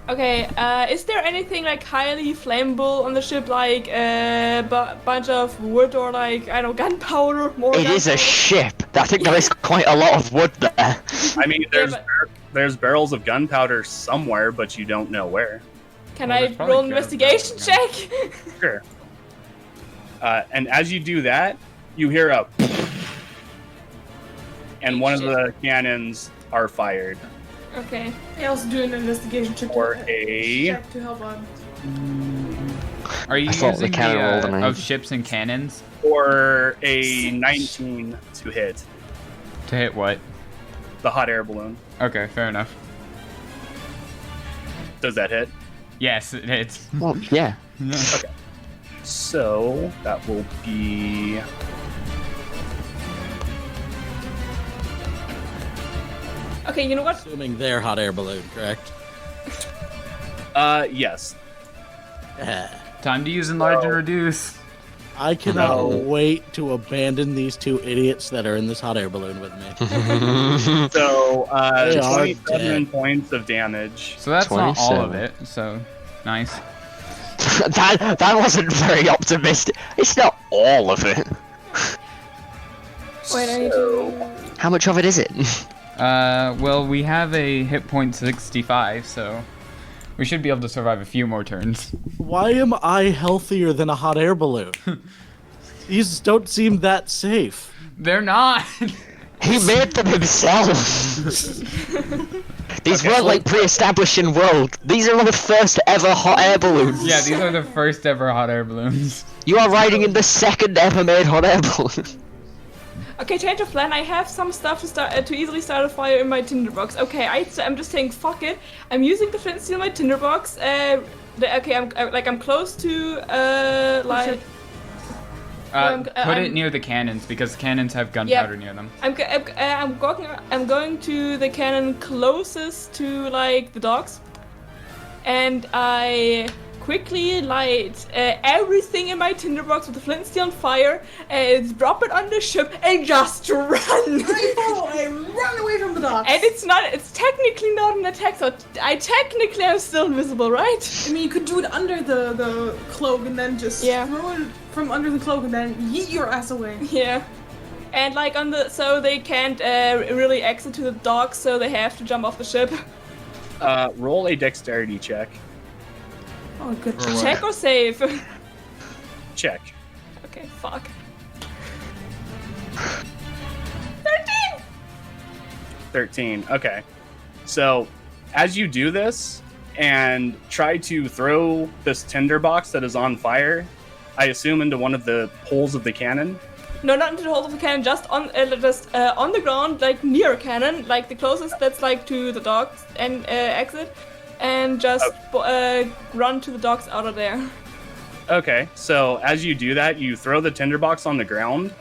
Okay, is there anything like highly flammable on the ship, like a bunch of wood or like, I don't know, gunpowder? More It is a gunpowder? ship. I think there is quite a lot of wood there. I mean, Yeah, there's barrels of gunpowder somewhere, but you don't know where. Can Well, I there's probably roll an investigation check? Sure. And as you do that, you hear a, and one of the cannons are fired. Okay. I also do an investigation check Or to help on. Are you I thought the using cannon rolled an of eight. ships and cannons Or a 19 to hit to hit what? the hot air balloon. Okay, fair enough. Does that hit? Yes, it hits. Well, yeah. So that will be. Okay, you know what? Assuming they're hot air balloon, correct? Yes. Time to use enlarge and reduce. I cannot No. wait to abandon these 2 idiots that are in this hot air balloon with me. So They are 27 dead. points of damage. So that's not all of 27. it. So nice. that wasn't very optimistic. It's not all of it. Wait, I need to. How much of it is it? Well, we have a hit point 65, so we should be able to survive a few more turns. Why am I healthier than a hot air balloon? These don't seem that safe. They're not. He made them himself. These weren't like pre-established in world. These are the first ever hot air balloons. Yeah, these are the first ever hot air balloons. You are riding in the second ever made hot air balloon. Okay, change of plan. I have some stuff to easily start a fire in my tinderbox. Okay, I'm just saying, fuck it. I'm using the flint steel in my tinderbox. I'm close to like. Put it near the cannons because cannons have gunpowder near them. I'm going to the cannon closest to like the docks, and I quickly light everything in my tinderbox with the flint steel on fire, and drop it on the ship, and just run. I run away from the docks. And it's technically not an attack, so I technically am still invisible, right? I mean, you could do it under the cloak and then just throw it from under the cloak and then yeet your ass away. Yeah. And like so they can't really exit to the docks, so they have to jump off the ship. Roll a dexterity check. Oh, good. Check or save? Check. Okay, fuck. 13! 13. Okay. So, as you do this and try to throw this tinderbox that is on fire, I assume into one of the holes of the cannon. No, not into the hole of the cannon, just on the ground, like near a cannon, like the closest that's like to the docks and exit, and just run to the docks out of there. Okay, so as you do that, you throw the tinderbox on the ground,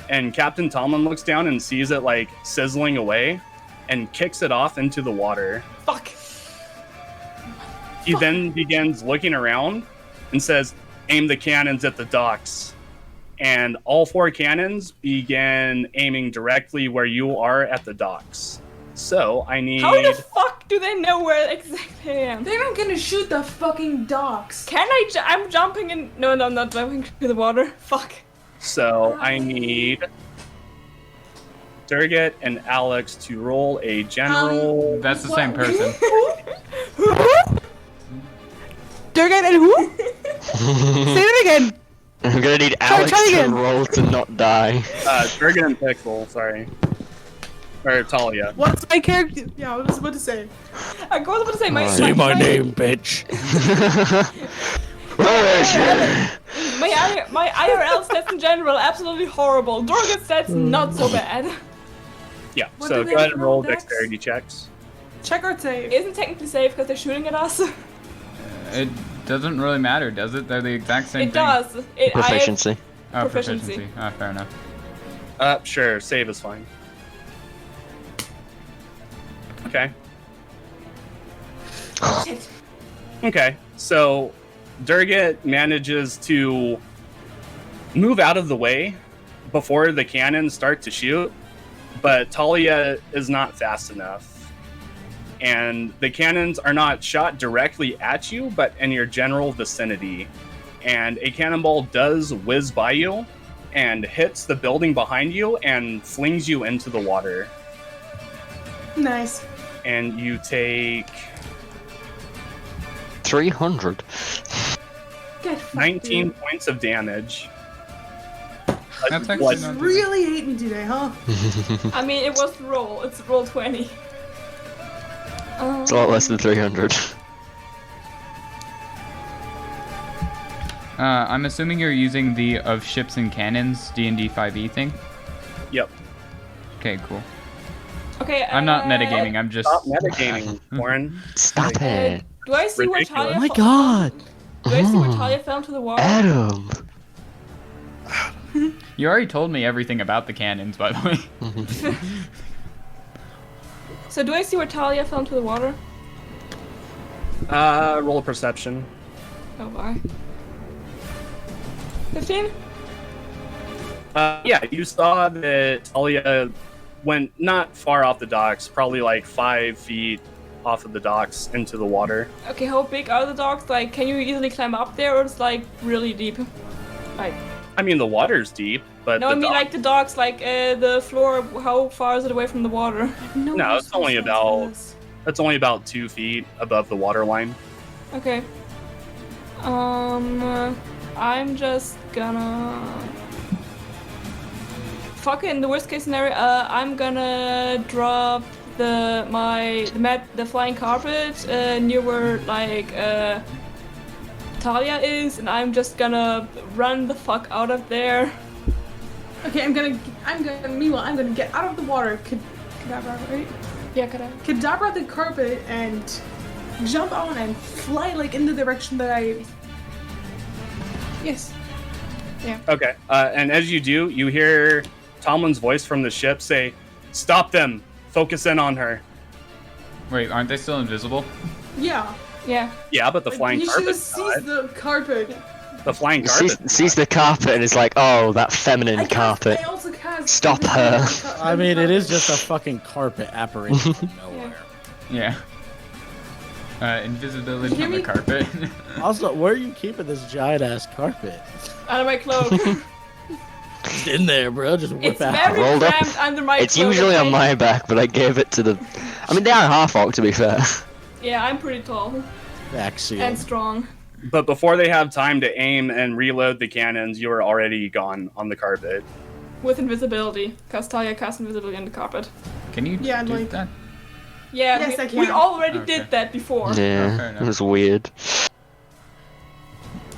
and Captain Tomlin looks down and sees it like sizzling away, and kicks it off into the water. Fuck. He then begins looking around and says, "Aim the cannons at the docks." And all 4 cannons begin aiming directly where you are at the docks. So I need... How the fuck do they know where exactly I am? They're not gonna shoot the fucking docks. Can I? I'm jumping in. No, I'm not jumping to the water. Fuck. So I need Durgat and Alex to roll a general... That's the same person. Durgat and who? Say it again. I'm gonna need Alex to roll to not die. Durgat and Pixel, sorry. Or Talia. What's my character? Yeah, I was about to say. I was about to say Say my name, bitch. My IRL stats in general absolutely horrible. Durgat stats not so bad. Yeah, What so do go they ahead and roll, roll Dex? dexterity checks. Check or save. Isn't technically safe because they're shooting at us. It doesn't really matter, does it? They're the exact same It thing. does. Proficiency. Oh, proficiency. Fair enough. Sure, save is fine. Okay. Okay, so Durgat manages to move out of the way before the cannons start to shoot, but Talia is not fast enough. And the cannons are not shot directly at you, but in your general vicinity. And a cannonball does whiz by you and hits the building behind you and flings you into the water. Nice. And you take 300. Get fucked, 19 dude. points of damage. That's Blood- actually not Really hate me today, huh? I mean, it was roll. It's roll 20. It's a lot less than 300. I'm assuming you're using the of ships and cannons D&D 5e thing. Yep. Okay, cool. Okay. I'm not metagaming. I'm just. Stop metagaming, Warren. Stop it. Do I see where Ridiculous. Talia? Oh my god. Do I see where Talia fell into the water? Adam. You already told me everything about the cannons, by the way. So do I see where Talia fell into the water? Roll a perception. Oh my. 15? Yeah, you saw that Talia went not far off the docks, probably like 5 feet off of the docks into the water. Okay, how big are the docks? Like, can you easily climb up there, or it's like really deep? Like, I mean, the water's deep, but no, the I mean dock- like the docks, like the floor. How far is it away from the water? No, it's only about 2 feet above the water line. Okay. I'm just gonna. Fuck it. In the worst case scenario, I'm gonna drop the flying carpet near where like Talia is, and I'm just gonna run the fuck out of there. Okay, meanwhile, I'm gonna get out of the water. Kadabra, right? Yeah, could I? Kadabra the carpet and jump on and fly like in the direction that I. Yes. Okay. And as you do, you hear Tomlin's voice from the ship say, "Stop them! Focus in on her." Wait, aren't they still invisible? Yeah. Yeah. Yeah, but the flying You should have carpet. seized the carpet. The flying carpet. Sees the carpet and is like, oh, that feminine carpet. I also cast Stop her. I mean, it is just a fucking carpet apparition from nowhere. Yeah. Invisibility Hear on the me? carpet. Also, where are you keeping this giant ass carpet? Out of my cloak. It's in there, bro. Just whip It's out. very Rolled up. cramped under my It's cloak. usually on okay? my back, but I gave it to the. I mean, they are half orc to be fair. Yeah, I'm pretty tall Back seal. and strong. But before they have time to aim and reload the cannons, you are already gone on the carpet. With invisibility. Because Talia cast invisibility on the carpet. Can you Yeah, do like- that? Yeah, Yes, I we can. already Okay. did that before. fair Yeah, enough. it was weird.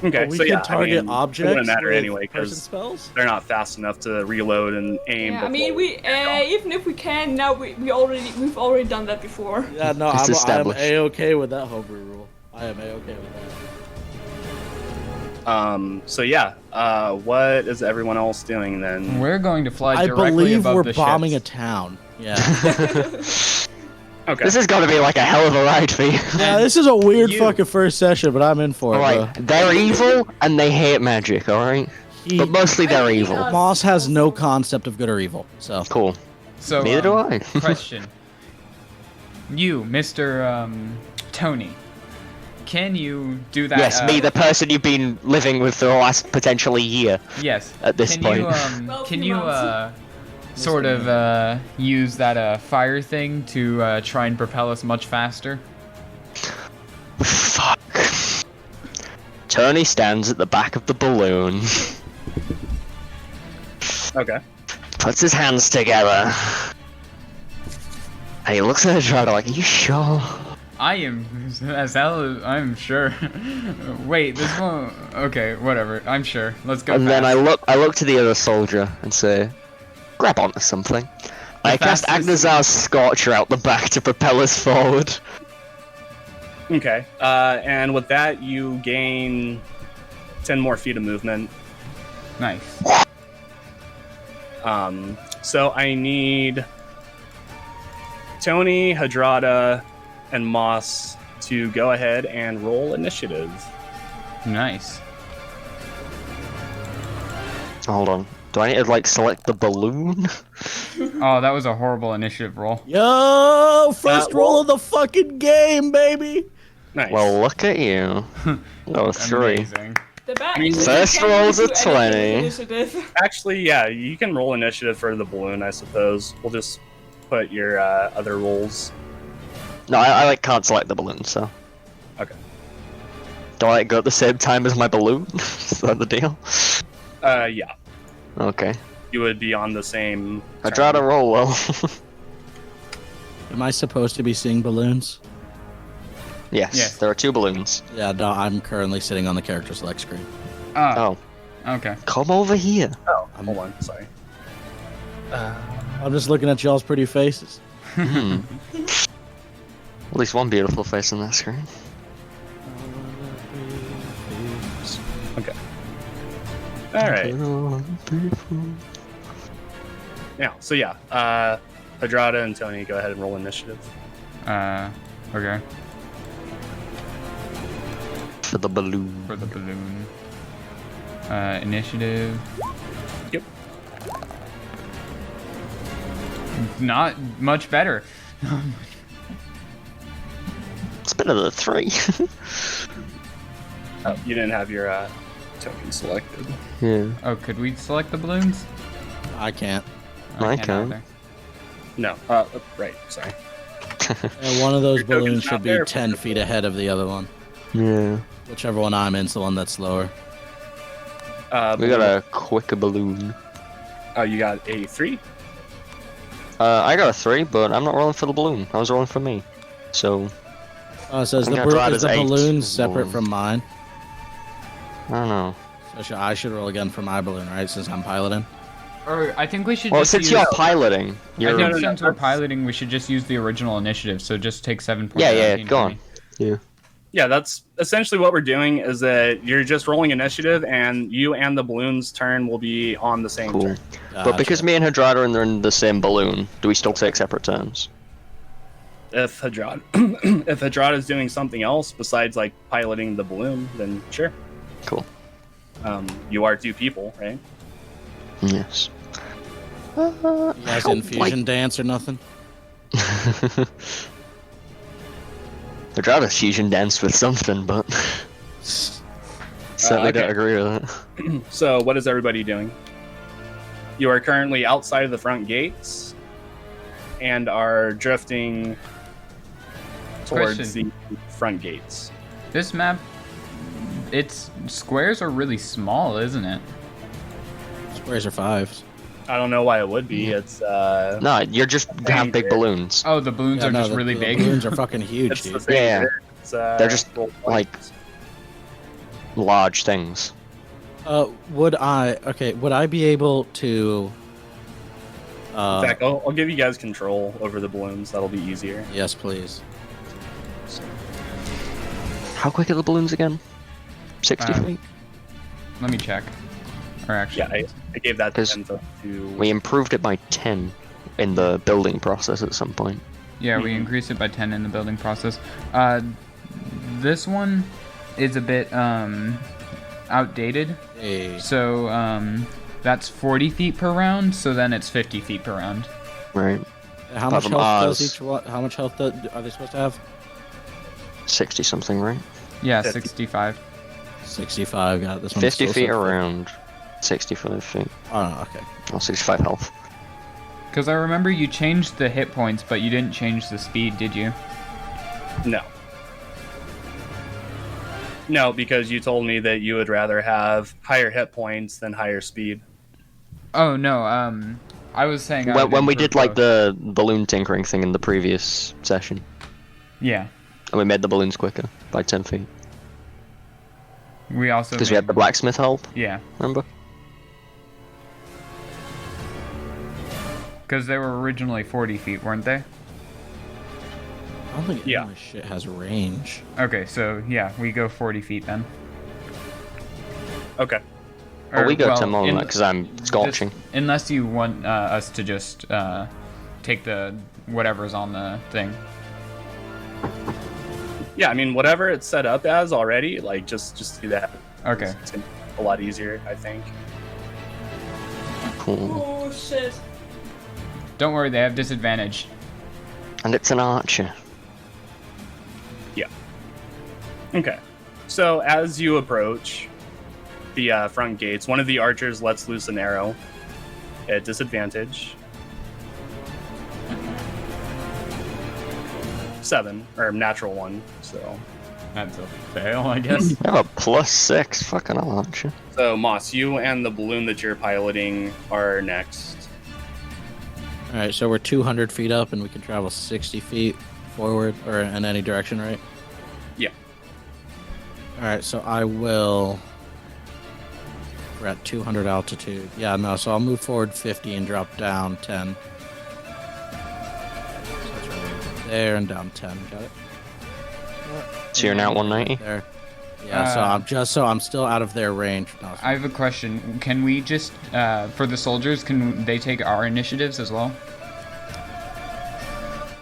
Okay, we so can yeah, target I mean, objects. It wouldn't matter with anyway person because spells. they're not fast enough to reload and aim. Yeah, I mean, before even if we can now, we've already done that before. Yeah, no, It's I'm established. a-okay with that homebrew rule. I am a-okay with that. So yeah, what is everyone else doing then? We're going to fly I directly believe above we're the bombing ships. a town. Yeah. Okay. This has got to be like a hell of a ride for you. Yeah, this is a weird You- fucking first session, but I'm in for it, Alright, bro. they're evil and they hate magic, alright? But mostly they're I think evil. us- Moss has no concept of good or evil, so. Cool. So, Neither do I. Question. You, Mr. Tony, can you do that? Yes, me, the person you've been living with for the last potentially year. Yes. at this can point. You, Well, can few you months. sort of use that fire thing to try and propel us much faster? Fuck. Tony stands at the back of the balloon, Okay. puts his hands together, and he looks at Hardrada like, are you sure? I am as hell as I'm sure. Wait, this one. Okay, whatever. I'm sure. Let's go. And then fast. I look to the other soldier and say, grab onto something. I cast fastest- Agnazar's Scorcher out the back to propel us forward. Okay. And with that, you gain 10 more feet of movement. Nice. So I need Tony, Hardrada, and Moss to go ahead and roll initiative. Nice. Hold on. Do I need to, like, select the balloon? Oh, that was a horrible initiative roll. Yo, first roll well- of the fucking game, baby. Nice. Well, look at you. Oh, 3. Amazing. The bad mean, news is first you can't roll's do a anything 20. with initiative. Actually, yeah, you can roll initiative for the balloon, I suppose. We'll just put your other rolls. No, I like, can't select the balloon, so. Okay. Do I like, go at the same time as my balloon? Is that the deal? Yeah. Okay. You would be on the same. I tried to roll well. Am I supposed to be seeing balloons? Yes, Yes. there are 2 balloons. Yeah, no, I'm currently sitting on the character select screen. Oh, Oh, okay. come over here. Oh, hold on. Sorry. I'm just looking at y'all's pretty faces. At least one beautiful face on that screen. Okay. All right. Now, so yeah, Hardrada and Tony, go ahead and roll initiative. Okay. For the balloon. For the balloon. Initiative. Yep. Not much better. It's better than 3. Oh, you didn't have your token selected. Yeah. Oh, could we select the balloons? I can't. I can't can. either. No. Right. Sorry. And one of those Your token's balloons not should be there. 10 feet ahead of the other one. Yeah. Whichever one I'm in's the one that's slower. We got a quicker balloon. Oh, you got a 3. I got a 3, but I'm not rolling for the balloon. I was rolling for me. So, Oh, so is I'm the, gonna draw it is as the 8. balloon separate Balloon. from mine? I don't know. So I should roll again for my balloon, right? Since I'm piloting. Or I think we should Well, just since use... you're piloting, I you're... think no, since we're that's- piloting, we should just use the original initiative, so just take 7 points. Yeah, out of yeah, the go on. Yeah, that's essentially what we're doing. Is that you're just rolling initiative, and you and the balloon's turn will be on the same Cool. turn. But because me and Hardrada are in the same balloon, do we still take separate turns? If Hardrada, if Hardrada is doing something else besides like piloting the balloon, then sure. Cool. You are 2 people, right? Yes. You guys infusion dance or nothing? Hardrada fusion danced with something, but certainly don't okay. agree with it. So, what is everybody doing? You are currently outside of the front gates and are drifting towards Question. the front gates. This map, its squares are really small, isn't it? Squares are 5s. I don't know why it would be. It's No, you're just have big balloons. Oh, the balloons are just really the big. balloons are fucking huge, it's the dude. same. Yeah. It's, They're just like large things. Would I be able to? In fact, I'll give you guys control over the balloons. That'll be easier. Yes, please. How quick are the balloons again? 60 feet? Let me check. Or actually, Yeah, I gave that Because info to. We improved it by 10 in the building process at some point. yeah, we increased it by 10 in the building process. This one is a bit outdated. Hey. So that's 40 feet per round. So then it's 50 feet per round. Right. How much from health does Oz. each one? How much health are they supposed to have? 60 something, right? Yeah, 50. 65. 65. Yeah, this one's 50 still feet so- around 65 feet. Oh, okay. Oh, 65 health. Because I remember you changed the hit points, but you didn't change the speed, did you? No. No, because you told me that you would rather have higher hit points than higher speed. Oh no. I was saying I would When we improve did like both. the balloon tinkering thing in the previous session, Yeah. and we made the balloons quicker by 10 feet. We also Because we had the blacksmith help, Yeah. remember? Because they were originally 40 feet, weren't they? I don't think any Yeah. of my shit has range. Okay, so yeah, we go 40 feet then. Okay. Well, we go well, 10 more than in- that because I'm scorching. Just, unless you want us to just take the whatever's on the thing. Yeah, I mean, whatever it's set up as already, like, just do that. Okay. It's gonna be a lot easier, I think. Cool. Oh shit. Don't worry, they have disadvantage. And it's an archer. Okay. So as you approach the front gates, one of the archers lets loose an arrow at disadvantage. 7, or natural 1, so. That's a fail, I guess. I have a +6 fucking archer. So, Moss, you and the balloon that you're piloting are next. All right, so we're 200 feet up, and we can travel 60 feet forward or in any direction, right? Yeah. All right, so I will. We're at 200 altitude. Yeah, no, so I'll move forward 50 and drop down 10. So that's right there and down 10. Got it? So you're now at 190? There. Yeah, so I'm still out of their range. No, I have a question. Can we just, for the soldiers, can they take our initiatives as well?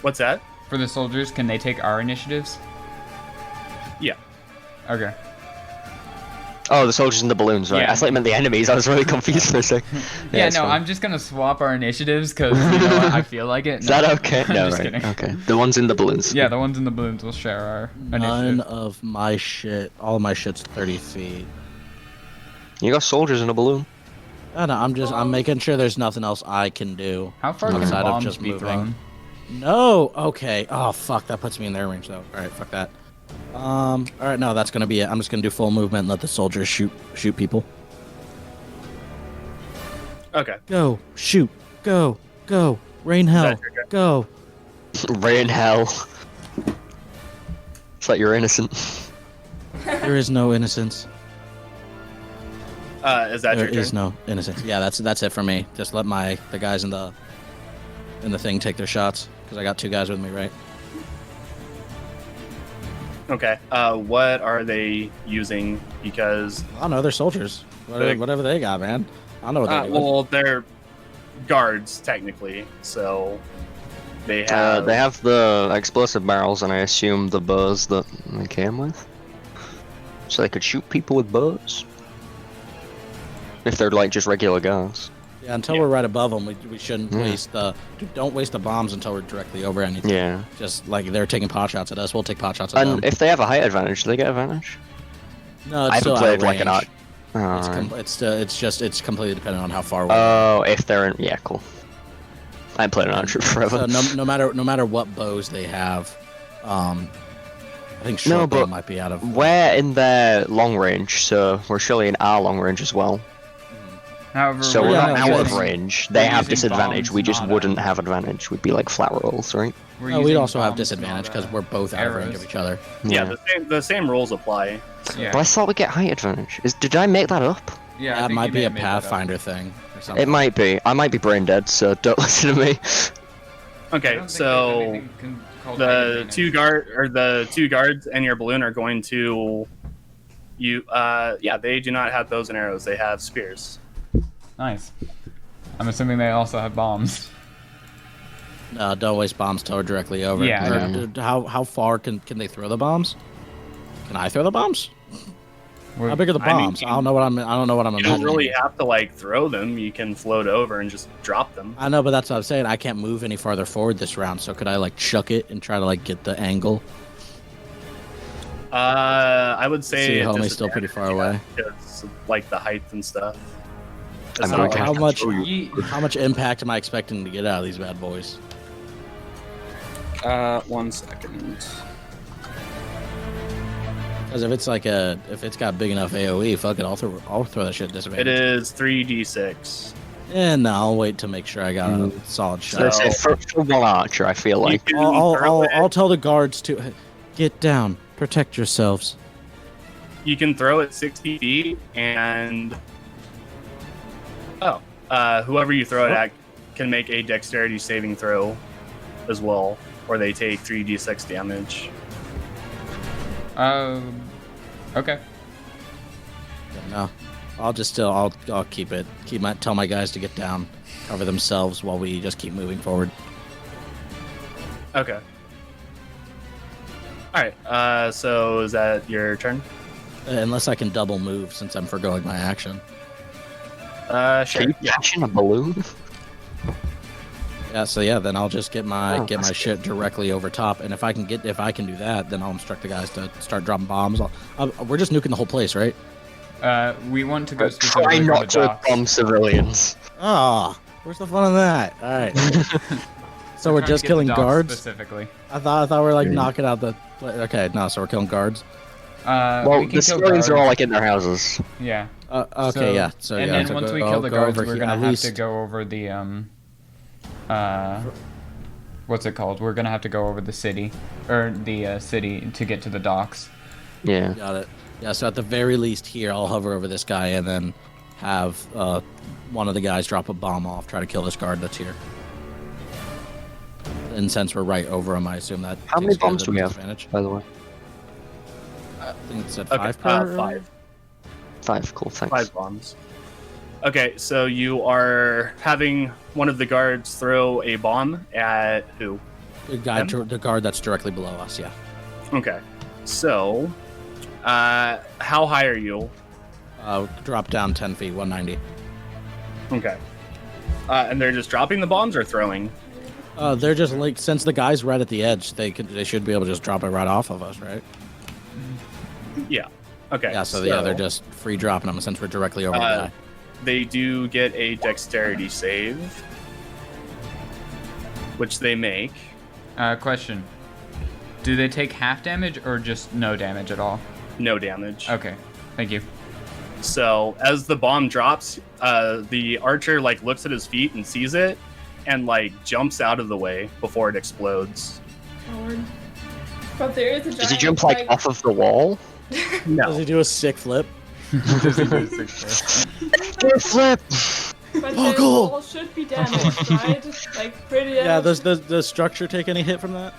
What's that? For the soldiers, can they take our initiatives? Yeah. Okay. Oh, the soldiers and the balloons, right? Yeah. I thought you meant the enemies. I was really confused for a sec. Yeah, it's no, fine. I'm just gonna swap our initiatives because you know what, I feel like it. Is that okay? I'm No, just right. kidding. Okay. The ones in the balloons. Yeah, the ones in the balloons will share our None initiative. of my shit. All of my shit's 30 feet. You got soldiers in a balloon. I know, I'm making sure there's nothing else I can do. How far can outside of bombs just be moving. thrown? No. Okay. Oh fuck, that puts me in their range though. All right, fuck that. All right, no, that's gonna be it. I'm just gonna do full movement and let the soldiers shoot people. Okay. Go, shoot, go, rain hell, That's your turn. go. Rain hell. It's like you're innocent. There is no innocence. Is that There your turn? is no innocence. Yeah, that's it for me. Just let the guys in the thing take their shots because I got 2 guys with me, right? Okay. What are they using? Because I don't know. They're soldiers. Whatever they got, man. I don't know what they're doing. well, they're guards technically, so they have. They have the explosive barrels, and I assume the bows that they came with, so they could shoot people with bows. If they're like just regular guns. Yeah, until we're right above them, we shouldn't waste the. Don't waste the bombs until we're directly over anything. Yeah. Just like they're taking pot shots at us, we'll take pot shots at them. And if they have a height advantage, do they get advantage? No, it's I still haven't out of played like an range. art. It's completely dependent on how far we're. Oh, if they're in, yeah, cool. I haven't played an archer forever. So no matter what bows they have, I think short bow might be out of. We're in their long range, so we're surely in our long range as well. However, So we're Yeah, not no, out of it's- range. we're They have using disadvantage. bombs, We just not, wouldn't have advantage. We'd be like flat rolls, right? we're No, we'd using also have bombs, disadvantage not, because we're both out of range of arrows. each other. Yeah, the same rules apply. Yeah. But I thought we get height advantage. Did I make that up? Yeah, I That think might you be may a have made that up. Pathfinder thing or something. It might be. I might be brain dead, so don't listen to me. I Okay, don't think there's so anything called the advantage. two guards and your balloon are going to they do not have bows and arrows. They have spears. Nice. I'm assuming they also have bombs. No, don't waste bombs till we're directly over. Yeah, I Or, how far can they throw the bombs? Can I throw the bombs? How big are the I mean, bombs? I don't know what I'm You imagining. don't really have to like throw them. You can float over and just drop them. I know, but that's what I'm saying. I can't move any farther forward this round, so could I like chuck it and try to like get the angle? I would say See, it homie's still pretty far away. because like the height and stuff. I mean, So, we can How much? show you. How much impact am I expecting to get out of these bad boys? 1 second. Because if it's got big enough AOE, fuck it, I'll throw that shit at It disadvantage. is 3d6. And no, I'll wait to make sure I got a solid shot. So for one archer, I feel like. You can I'll, throw it- I'll tell the guards to get down, protect yourselves. You can throw it 60 feet, and whoever you throw it at can make a dexterity saving throw as well, or they take 3d6 damage. Okay. No, I'll keep it. Tell my guys to get down, cover themselves while we just keep moving forward. Okay. All right. So is that your turn? Unless I can double move since I'm forgoing my action. Sure. Can you catch in a balloon? Yeah, so yeah, then I'll just get my that's shit directly over top, and if I can do that, then I'll instruct the guys to start dropping bombs. We're just nuking the whole place, right? We want to go Try specifically for the not to docks. bomb civilians. Ah, where's the fun in that? All right. So we're Trying to just get the killing docks guards. specifically. I thought we were like knocking out the. Okay, no, so we're killing guards. Well, we can the kill civilians are all guards. like in their houses. Yeah. Okay, yeah. So and yeah. then so once go- we kill the go guards, over we're here, gonna at have least- to go over the what's it called? We're gonna have to go over the city, or the city to get to the docks. Yeah. Got it. Yeah. So at the very least here, I'll hover over this guy and then have one of the guys drop a bomb off, try to kill this guard that's here. And since we're right over him, I assume that. How many takes care of bombs the do we have, disadvantage. by the way? I think it's at Okay. 5 per. 5. 5, cool, thanks. 5 bombs. Okay, so you are having one of the guards throw a bomb at who? The Them? guard that's directly below us. Yeah. Okay. So, how high are you? Drop down 10 feet, 190. Okay. And they're just dropping the bombs or throwing? They're just like, since the guy's right at the edge, they should be able to just drop it right off of us, right? Yeah. Okay. Yeah. So yeah, they're just free dropping them since we're directly over the guy. They do get a dexterity save, which they make. Question: do they take half damage or just no damage at all? No damage. Okay, thank you. So as the bomb drops, the archer like looks at his feet and sees it, and like jumps out of the way before it explodes. Lord. But there is a giant, Does he jump like off of the wall? Does No. he do a sick flip? Flip! But Oh, the cool. wall should be damaged, right? Like pretty. Yeah. Does the structure take any hit from that?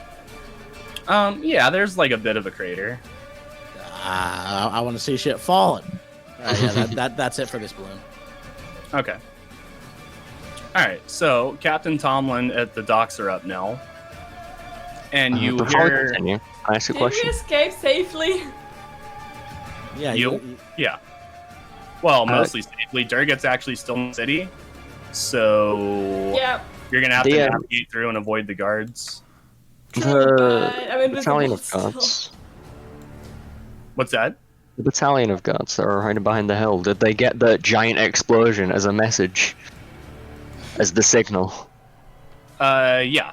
Yeah, there's like a bit of a crater. I want to see shit falling. That's it for this balloon. Okay. All right. So Captain Tomlin at the docks are up now, and you Before we hear. continue, can I ask a Did we question? escape safely? Yeah, Yeah. Well, mostly safely. Durgat's actually still in the city, so Yeah. you're gonna have to The, navigate through and avoid the guards. But The I'm battalion invisible of still. guards. What's that? The battalion of guards that are hiding behind the hill. Did they get the giant explosion as a message? As the signal? Yeah,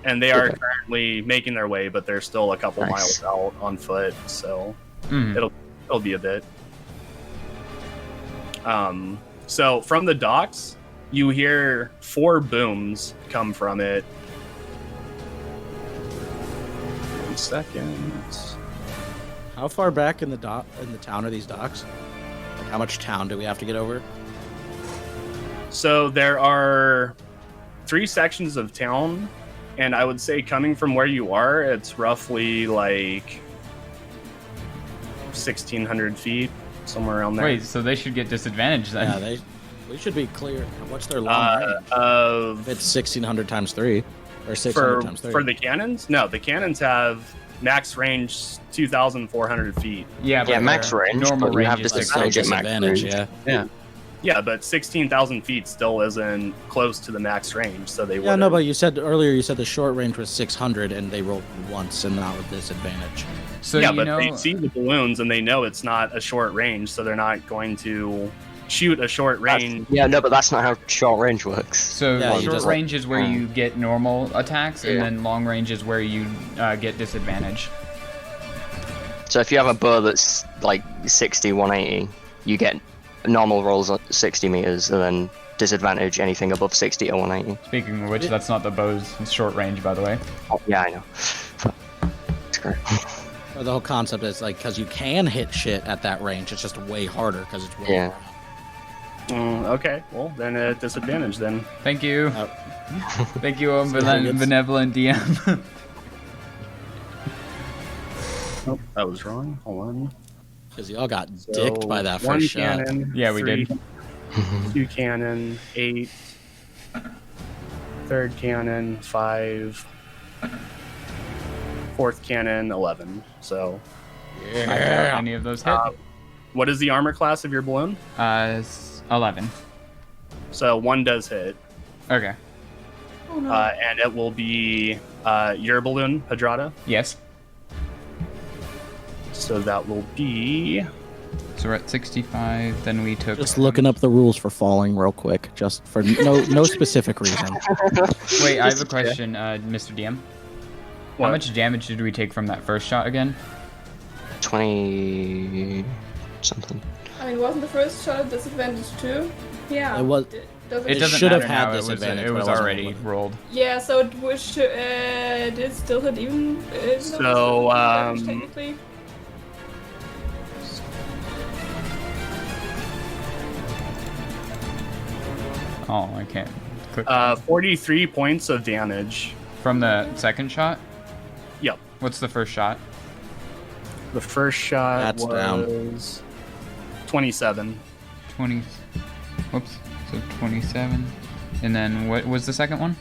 and they are Okay. currently making their way, but they're still a couple Nice. miles out on foot, so Mhm. it'll be a bit. So from the docks, you hear 4 booms come from it. 1 second. How far back in the town are these docks? Like, how much town do we have to get over? So there are 3 sections of town, and I would say coming from where you are, it's roughly like 1,600 feet, somewhere around there. Wait, so they should get disadvantaged then? Yeah, we should be clear. What's their long range? Of It's 1,600 times 3, or 600 for times 3. for the cannons? No, the cannons have max range 2,400 feet. Yeah, but Yeah, max their range, normal but you range have is But like still disadvantage at max disadvantage, range. yeah. Yeah, but 16,000 feet still isn't close to the max range, so they Yeah, wouldn't. no, but you said earlier the short range was 600 and they rolled once and not with disadvantage. So yeah, you but know, they see the balloons and they know it's not a short range, so they're not going to shoot a short range. Yeah, no, but that's not how short range works. so Yeah, you short just- range is where you get normal attacks, and Yeah. then long range is where you get disadvantage. So if you have a bow that's like 60, 180, you get normal rolls at 60 meters, and then disadvantage anything above 60 or 180. Speaking of which, that's not the bow's short range, by the way. Oh, yeah, I know. It's great. But the whole concept is like, because you can hit shit at that range, it's just way harder because it's way Yeah. Okay, well then at disadvantage then. Thank you. Oh. Thank you, Targets. benevolent DM. Oh, that was wrong. Hold on. Because y'all got So, dicked by that 1 first shot. cannon, Yeah, we 3, did. 2 cannon, 8. 3rd cannon, 5. 4th cannon, 11. So, I doubt any of those hit. what is the armor class of your balloon? 11. So 1 does hit, Okay. Oh no. and it will be your balloon, Hardrada. Yes. So that will be. So we're at 65. Then we took. Just looking up the rules for falling real quick, just for no specific reason. Wait, I have a question, Mr. DM. How What? much damage did we take from that first shot again? 20 something. I mean, wasn't the first shot a disadvantage too? Yeah. It was- Does It doesn't should have matter had now. It was, disadvantage, it but was I wasn't already looking. rolled. Yeah, so it was, did it still hit even? So, technically. Oh, I can't. Click 43 points of damage. from the second shot. Yep. What's the first shot? The first shot That's down. was 27. 20. Whoops. So 27. And then what was the second one?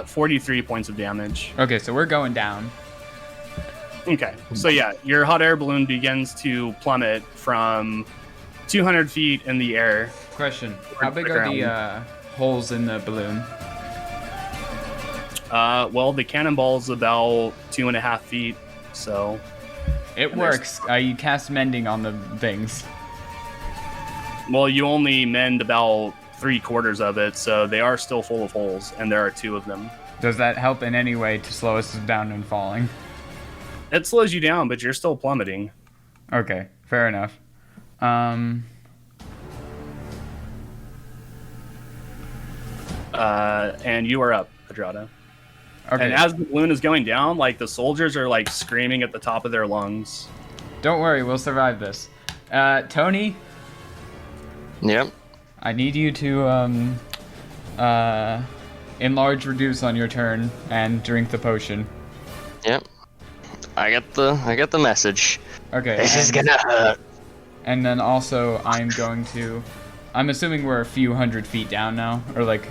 43 points of damage. Okay, so we're going down. Okay, so yeah, your hot air balloon begins to plummet from 200 feet in the air. Question: how big the are the holes in the balloon? Well, the cannonball's about 2.5 feet, so It works. You cast mending on the things. well, you only mend about 3/4 of it, so they are still full of holes, and there are 2 of them. Does that help in any way to slow us down and falling? It slows you down, but you're still plummeting. Okay, fair enough. And you are up, Hardrada. Okay. And as the balloon is going down, like the soldiers are like screaming at the top of their lungs. Don't worry, we'll survive this. Tony, Yep. I need you to enlarge, reduce on your turn, and drink the potion. Yep. I get the message. Okay. This is gonna hurt. And then also, I'm assuming we're a few hundred feet down now, or like,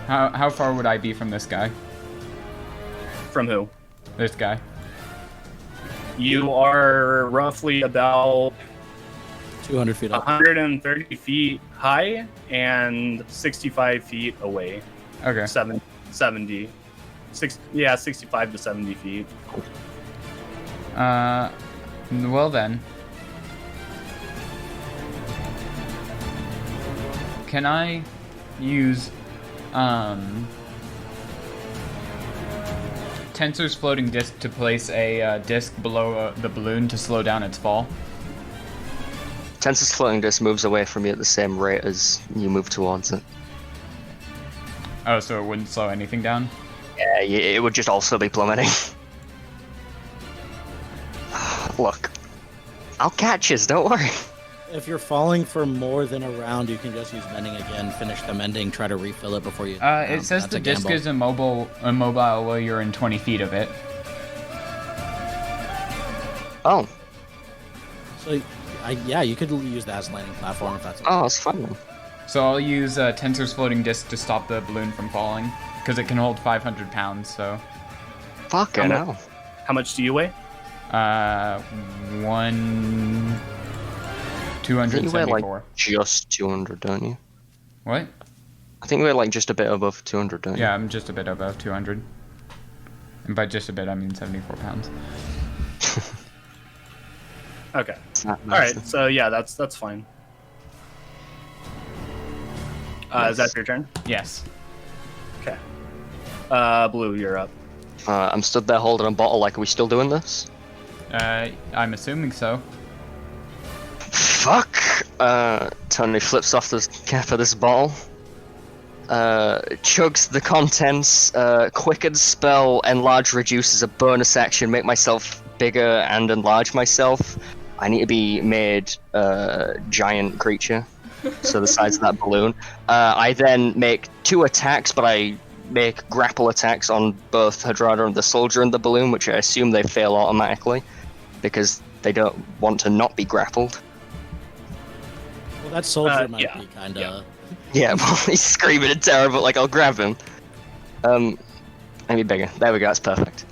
how far would I be from this guy? From who? This guy. You are roughly about 200 feet up. 130 feet high and 65 feet away. Okay. 70. 65 to 70 feet. Well then. Can I use, Tensor's floating disc to place a disc below the balloon to slow down its fall? Tensor's floating disc moves away from you at the same rate as you move towards it. Oh, so it wouldn't slow anything down? Yeah, it would just also be plummeting. Look, I'll catch us, don't worry. If you're falling for more than a round, you can just use mending again, finish the mending, try to refill it before you... It says the disc is immobile while you're in 20 feet of it. Oh. So, yeah, you could use that as a landing platform if that's... Oh, that's fine then. So I'll use Tensor's floating disc to stop the balloon from falling, because it can hold 500 pounds, so... Fucking hell. How much do you weigh? 274. You weigh like just 200, don't you? What? I think we're like just a bit above 200, don't you? Yeah, I'm just a bit above 200. And by just a bit, I mean 74 pounds. Okay. All Alright, so yeah, that's fine. Is that your turn? Yes. Okay. Blue, you're up. I'm stood there holding a bottle. Like, are we still doing this? I'm assuming so. Fuck! Tony flips off the cap of this bottle. Chugs the contents. Quickens spell. Enlarge reduces a bonus action. Make myself bigger and enlarge myself. I need to be made giant creature. So the size of that balloon. I then make 2 attacks, but I make grapple attacks on both Hardrada and the soldier and the balloon, which I assume they fail automatically, because they don't want to not be grappled. Well, that soldier might yeah. be kind of... Yeah, well, he's screaming in terror, but like, I'll grab him. Maybe bigger. There we go, that's perfect.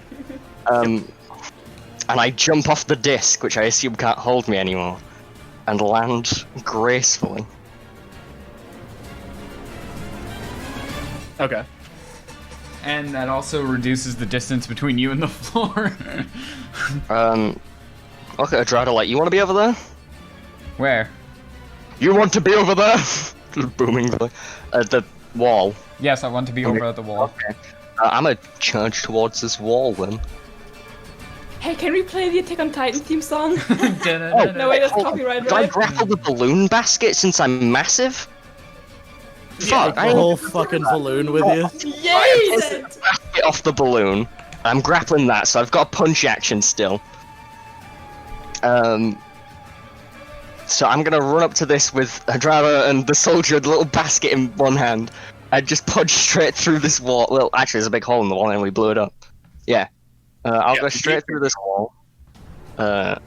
And I jump off the disc, which I assume can't hold me anymore, and land gracefully. Okay. And that also reduces the distance between you and the floor. Okay, Hardrada, like, you want to be over there? Where? You want to be over there? Just booming the wall. Yes, I want to be over at the wall. Okay. I'm gonna charge towards this wall then. Hey, can we play the Attack on Titan theme song? No, No, wait, that's hold on. copyright, Did I right? grapple the balloon basket since I'm massive? Fuck, The whole fucking balloon with you. Yay! Get off the balloon. I'm grappling that, so I've got a punch action still. So I'm gonna run up to this with Hardrada and the soldier, the little basket in one hand, and just punch straight through this wall. Well, actually, there's a big hole in the wall, and we blew it up. Yeah. I'll go straight through this wall. Charge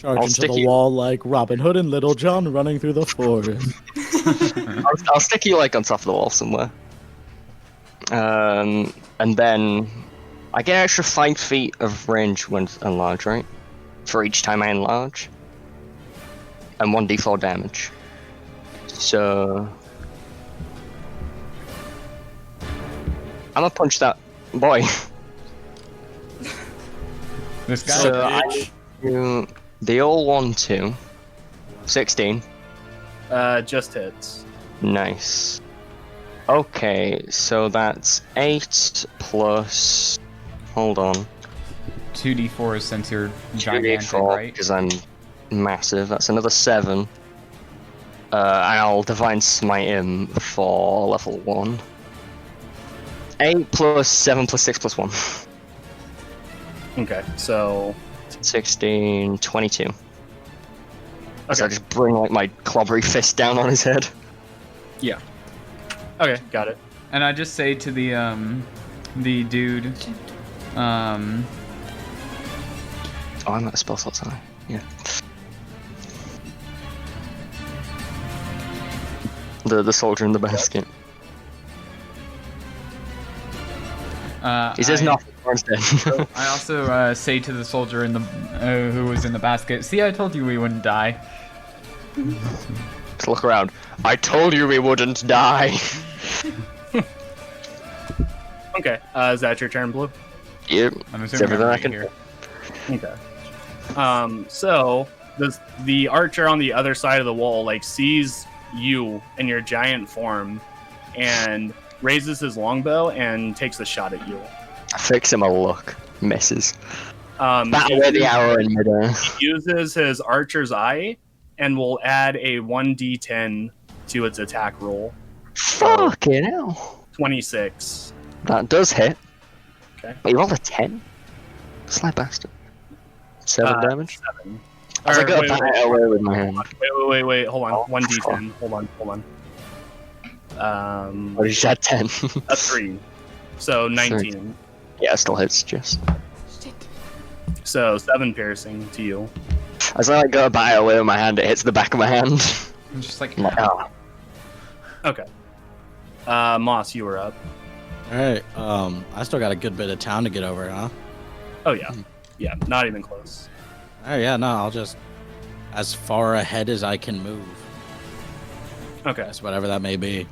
I'll into stick the you- wall like Robin Hood and Little John running through the forest. I'll stick you like on top of the wall somewhere. And then I get an extra 5 feet of range when enlarge, right? For each time I enlarge. And 1d4 damage. So I'm gonna punch that boy. This guy. So I do the all 1-2. 16. Just hits. Nice. Okay, so that's 8 plus. Hold on. 2d4 since you're gigantic, 2d4 right? because I'm massive. That's another 7. And I'll Divine Smite him for level 1. 8 plus 7 plus 6 plus 1. Okay, so 16, 22. So I Okay. just bring like my clobbery fist down on his head. yeah. Okay, got it. And I just say to the dude, Oh, I'm not a spell slot, sorry. Yeah. The soldier in the basket. He says nothing. Instead. I also say to the soldier in the who was in the basket, "See, I told you we wouldn't die." Just look around. I told you we wouldn't die. Okay, is that your turn, Blue? Yep. I'm It's assuming everything I'm I right can here. Okay. So the archer on the other side of the wall like sees you in your giant form, and raises his longbow and takes a shot at you. I fix him a look. Misses. Bat He away the arrow in midair. uses his archer's eye and will add a 1d10 to its attack roll. Fucking hell. 26. That does hit. Okay. Wait, you rolled a 10? Sly bastard. 7 damage? 7. As I Or, go wait, bat wait, it away with my hand. wait, hold on. Oh, 1d10. Hold on. Or you said 10. A 3. So 19. Yeah, it still hits, just. Shit. So 7 piercing to you. As I go bat it away with my hand, it hits the back of my hand. I'm just like, I'm like, ah. Okay. Moss, you were up. All right. I still got a good bit of town to get over, huh? Oh yeah. Yeah, not even close. Oh yeah, no, I'll just as far ahead as I can move. Okay. That's whatever that may be.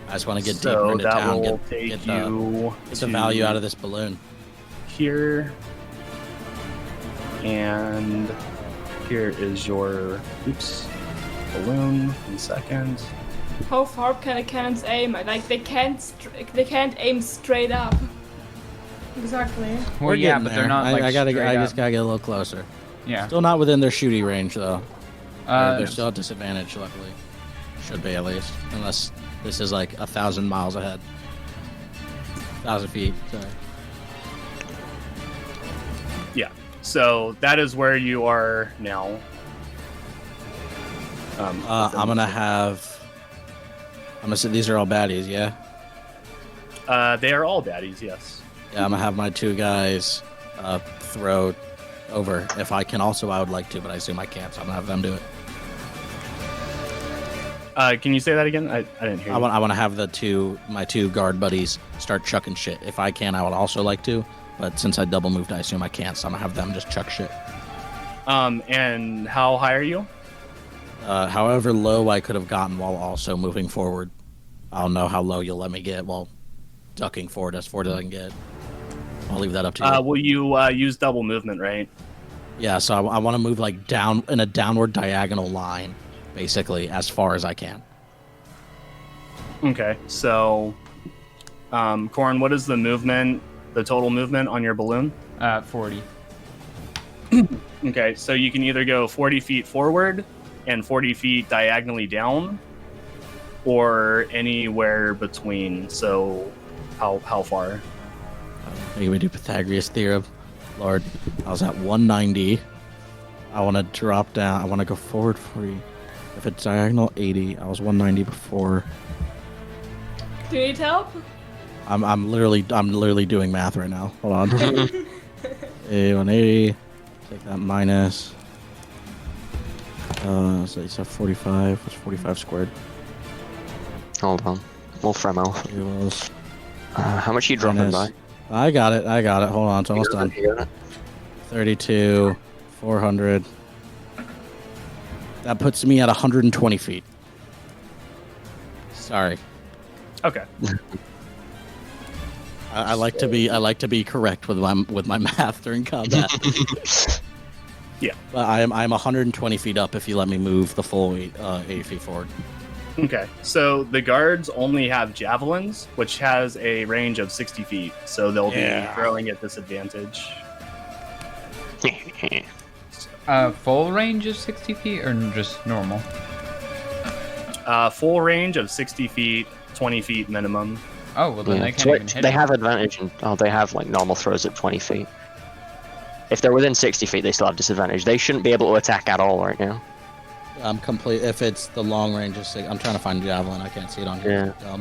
I just want to get So deeper into that town, will get take the you to value out of this balloon. here. And here is your balloon. 1 second. How far can the cannons aim? Like they can't aim straight up. Exactly. well, yeah, getting but there. they're not like I straight just up. gotta get a little closer. Yeah. Still not within their shooting range though. They're still at Uh, disadvantage, luckily. Should be at least, unless this is like 1,000 miles ahead. 1,000 feet. Sorry. Yeah. So that is where you are now. I'm gonna have. I'm gonna say these are all baddies, yeah. They are all baddies, yes. Yeah, I'm gonna have my 2 guys throw over. If I can, also I would like to, but I assume I can't, so I'm gonna have them do it. Can you say that again? I didn't hear you. I want to have my two guard buddies start chucking shit. If I can, I would also like to, but since I double moved, I assume I can't, so I'm gonna have them just chuck shit. And how high are you? However low I could have gotten while also moving forward. I don't know how low you'll let me get while ducking forward as far as I can get. I'll leave that up to you. Will you use double movement, right? Yeah, so I want to move like down in a downward diagonal line, basically, as far as I can. Okay, so, Corn, what is the total movement on your balloon? 40. Okay, so you can either go 40 feet forward and 40 feet diagonally down, or anywhere between. So, how far? Maybe we do Pythagoras theorem. Lord, I was at 190. I want to drop down. I want to go forward 40. If it's diagonal 80, I was 190 before. Do you need help? I'm literally doing math right now. Hold on. 180. Take that minus. So it's at 45. What's 45 squared? Hold on. We'll frame out. It was How much are you dropping by? I got it. Hold on. It's almost done. 32, 400. That puts me at 120 feet. Sorry. Okay. I like to be correct with my math during combat. Yeah. But I'm 120 feet up if you let me move the full 80 feet forward. Okay, so the guards only have javelins, which has a range of 60 feet, so they'll be throwing at disadvantage. Full range of 60 feet or just normal? Full range of 60 feet, 20 feet minimum. Oh, well then Yeah. they can't So even hit they it. have advantage. They have like normal throws at 20 feet. If they're within 60 feet, they still have disadvantage. They shouldn't be able to attack at all right now. I'm complete. If it's the long range, I'm trying to find javelin. I can't see it on here. Yeah.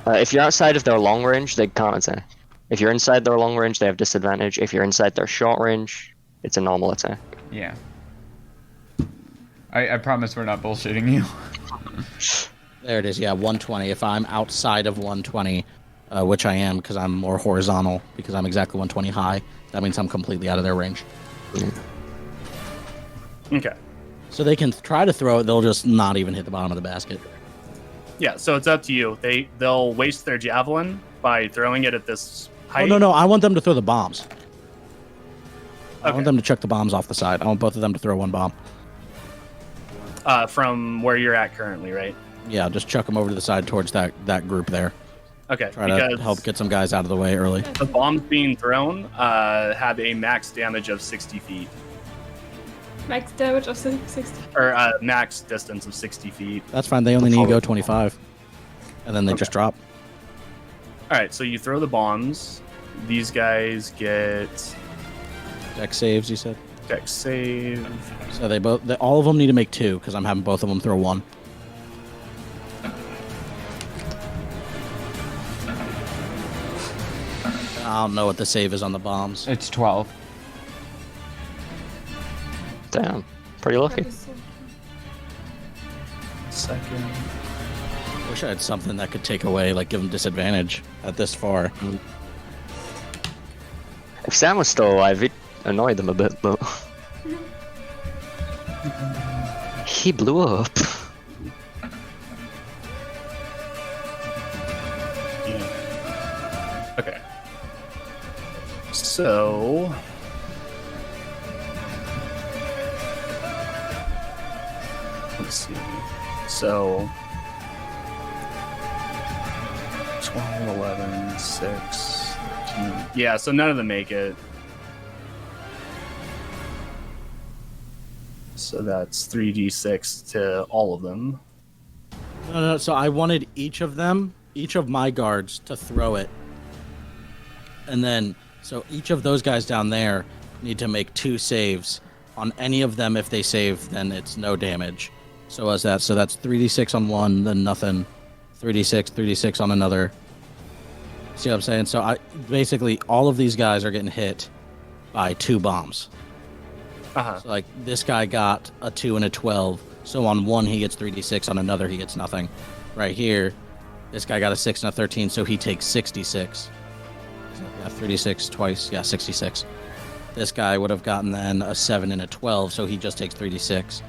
If you're outside of their long range, they can't attack. If you're inside their long range, they have disadvantage. If you're inside their short range, it's a normal attack. Yeah. I promise we're not bullshitting you. There it is. Yeah, 120. If I'm outside of 120, which I am because I'm more horizontal, because I'm exactly 120 high, that means I'm completely out of their range. Okay. So they can try to throw it. They'll just not even hit the bottom of the basket. Yeah, so it's up to you. They'll waste their javelin by throwing it at this height. Oh, no. I want them to throw the bombs. I Okay. want them to chuck the bombs off the side. I want both of them to throw one bomb. From where you're at currently, right? Yeah, just chuck them over to the side towards that group there. Okay. Try to help get some guys out of the way early. The bombs being thrown have a max damage of 60 feet. Max damage of 60. Or max distance of 60 feet. That's fine. They only need to go 25. And then they just drop. Alright, so you throw the bombs. These guys get Dex saves, you said? dex save. So all of them need to make 2, because I'm having both of them throw 1. I don't know what the save is on the bombs. It's 12. Damn. Pretty lucky. Second. Wish I had something that could take away, like give them disadvantage at this far. If Sam was still alive, it annoyed them a bit, but he blew up. Yeah. Okay. So let's see. So 12, 11, 6, 13. Yeah, so none of them make it. So that's 3d6 to all of them. No, so I wanted each of my guards to throw it. And then, so each of those guys down there need to make 2 saves. On any of them, if they save, then it's no damage. So that's 3d6 on one, then nothing. 3d6 on another. See what I'm saying? So basically all of these guys are getting hit by 2 bombs. Uh-huh. So like this guy got a 2 and a 12. So on one he gets 3d6, on another he gets nothing. Right here, this guy got a 6 and a 13, so he takes 66. So, yeah, 3d6 twice, yeah, 66. This guy would have gotten then a 7 and a 12, so he just takes 3d6.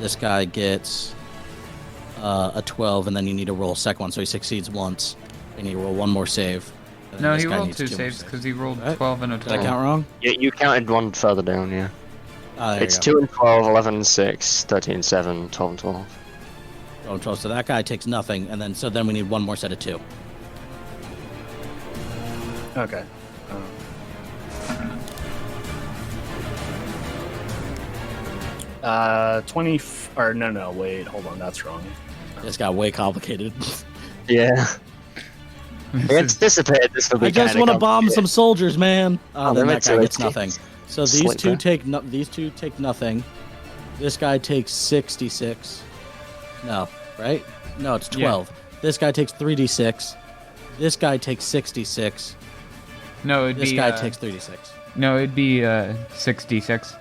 This guy gets a 12, and then you need to roll a second one, so he succeeds once. And you roll one more save. And then No, this he guy rolled needs 2 more saves because he rolled 12 and a Did I 12. count wrong? Yeah, you counted one further down, yeah. There It's you go. 2 and 12, 11 and 6, 13 and 7, 12 and 12. Oh, 12. So that guy takes nothing, and then we need one more set of 2. Okay. 20 or no, wait, hold on, that's wrong. This got way complicated. Yeah. I anticipated this would be I just kinda want to bomb complicated. some soldiers, man. Then limit that guy to gets it. nothing. So these Slick two that. these two take nothing. This guy takes 66. No, right? No, it's 12. This guy takes 3d6. This guy takes 66. No, it'd This be. guy takes 36. No, it'd be 66.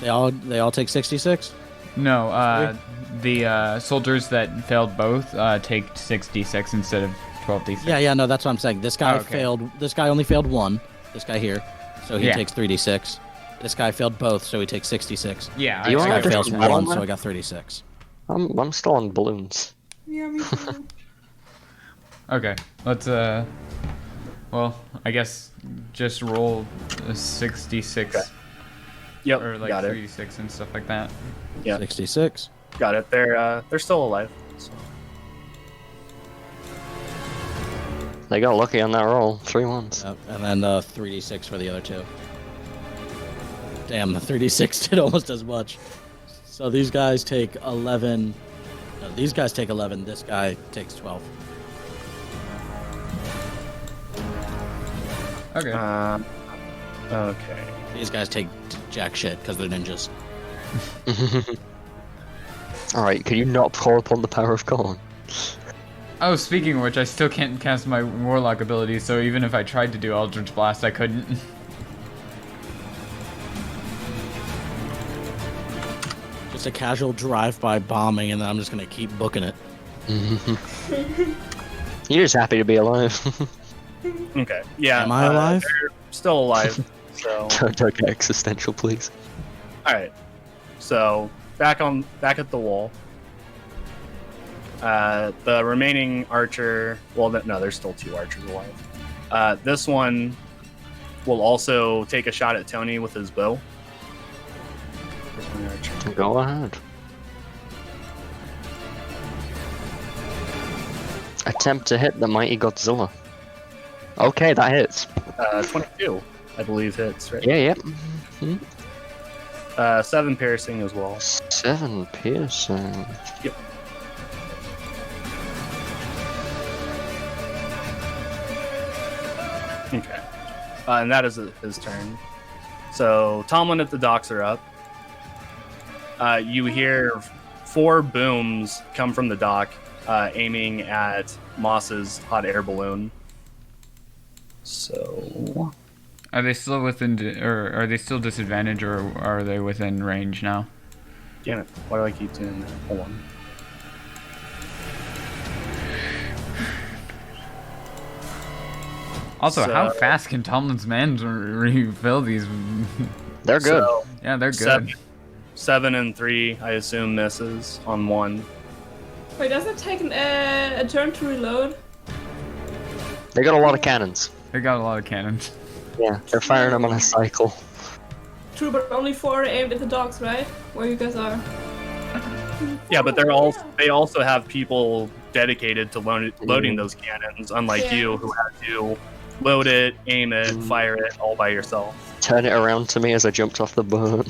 They all take 66. No, the soldiers that failed both take 66 instead of 12d6. Yeah, no, that's what I'm saying. This guy Oh, okay. failed. This guy only failed one. This guy here, so he Yeah. takes 3d6. This guy failed both, so he takes 66. Yeah, You This want guy to fails just one, roll so that? I got 36. I'm still on balloons. Yeah, me too. Okay, let's well, I guess just roll a 66 Yep, or like got it. 36 and stuff like that. Yeah. 66. Got it. They're still alive. So. They got lucky on that roll. 3 ones. Yep, and then 3d6 for the other 2. Damn, the 3d6 did almost as much. So these guys take 11. No, these guys take 11. This guy takes 12. Okay. Okay. These guys take jack shit because they're ninjas. Alright, can you not pour upon the power of Corn? Oh, speaking of which, I still can't cast my Warlock ability, so even if I tried to do Eldritch Blast, I couldn't. Just a casual drive-by bombing, and then I'm just gonna keep booking it. You're just happy to be alive. Okay. Yeah. Am I alive? They're still alive. So. Don't get existential, please. All right. So back at the wall. The remaining archer. Well, no, there's still 2 archers alive. This one will also take a shot at Tony with his bow. Go ahead. Attempt to hit the mighty Godzilla. Okay, that hits. 22, I believe, hits, right? Yeah, yep. Yeah. 7 piercing as well. 7 piercing. Yep. Okay. And that is his turn. So Tomlin at the docks are up. You hear 4 booms come from the dock, aiming at Moss's hot air balloon. So, Are they still within, or are they still disadvantaged, or are they within range now? damn it! Why do I keep doing that? Hold on. Also, So- how fast can Tomlin's man refill these? They're good. So, Yeah, they're good. 7 and 3, I assume, misses on 1. Wait, does it take a turn to reload? They got a lot of cannons. They got a lot of cannons. Yeah, they're firing them on a cycle. True, but only 4 aimed at the dogs, right? Where you guys are. Yeah, but they also have people dedicated to loading those cannons, unlike Yeah. you, who had to load it, aim it, fire it all by yourself. Turn it around to me as I jumped off the boat.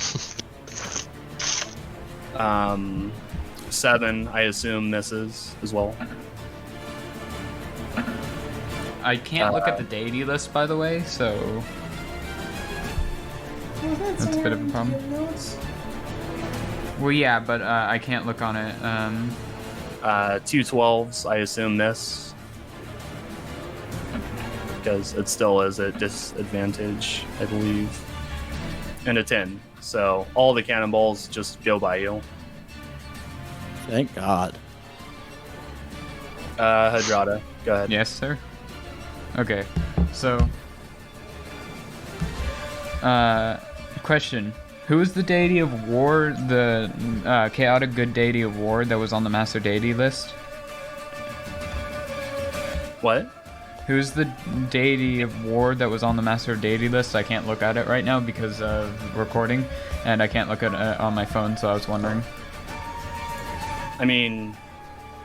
7, I assume, misses as well. I can't look at the deity list, by the way, so that's a bit of a problem. Well, yeah, but I can't look on it. 2 12s, I assume, miss. Because it still is at disadvantage, I believe. And a 10. So all the cannonballs just go by you. Thank God. Hardrada, go ahead. Yes, sir. Okay, so question: who is the deity of war? The chaotic good deity of war that was on the master deity list? What? Who's the deity of war that was on the master deity list? I can't look at it right now because of recording, and I can't look at it on my phone. So I was wondering. I mean,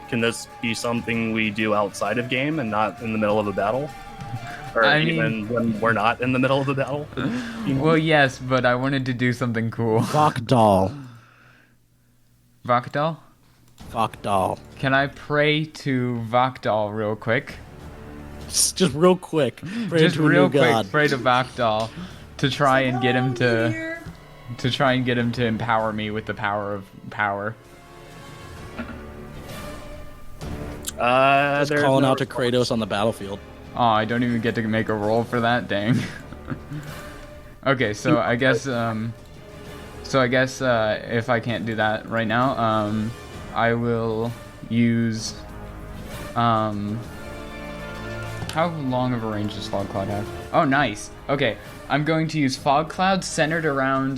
can this be something we do outside of game and not in the middle of a battle? Or I even when we're not in the middle of the battle? Well, yes, but I wanted to do something cool. Vakdal. Vakdal? Vakdal. Can I pray to Vakdal real quick? Just real quick. Pray Just to a real new quick, god. pray to Vakdal to try and get him to empower me with the power of power. Just there's calling no out to response. Kratos on the battlefield. Oh, I don't even get to make a roll for that, dang. Okay, so I guess if I can't do that right now, I will use how long of a range does Fog Cloud have? Oh, nice. Okay, I'm going to use Fog Cloud centered around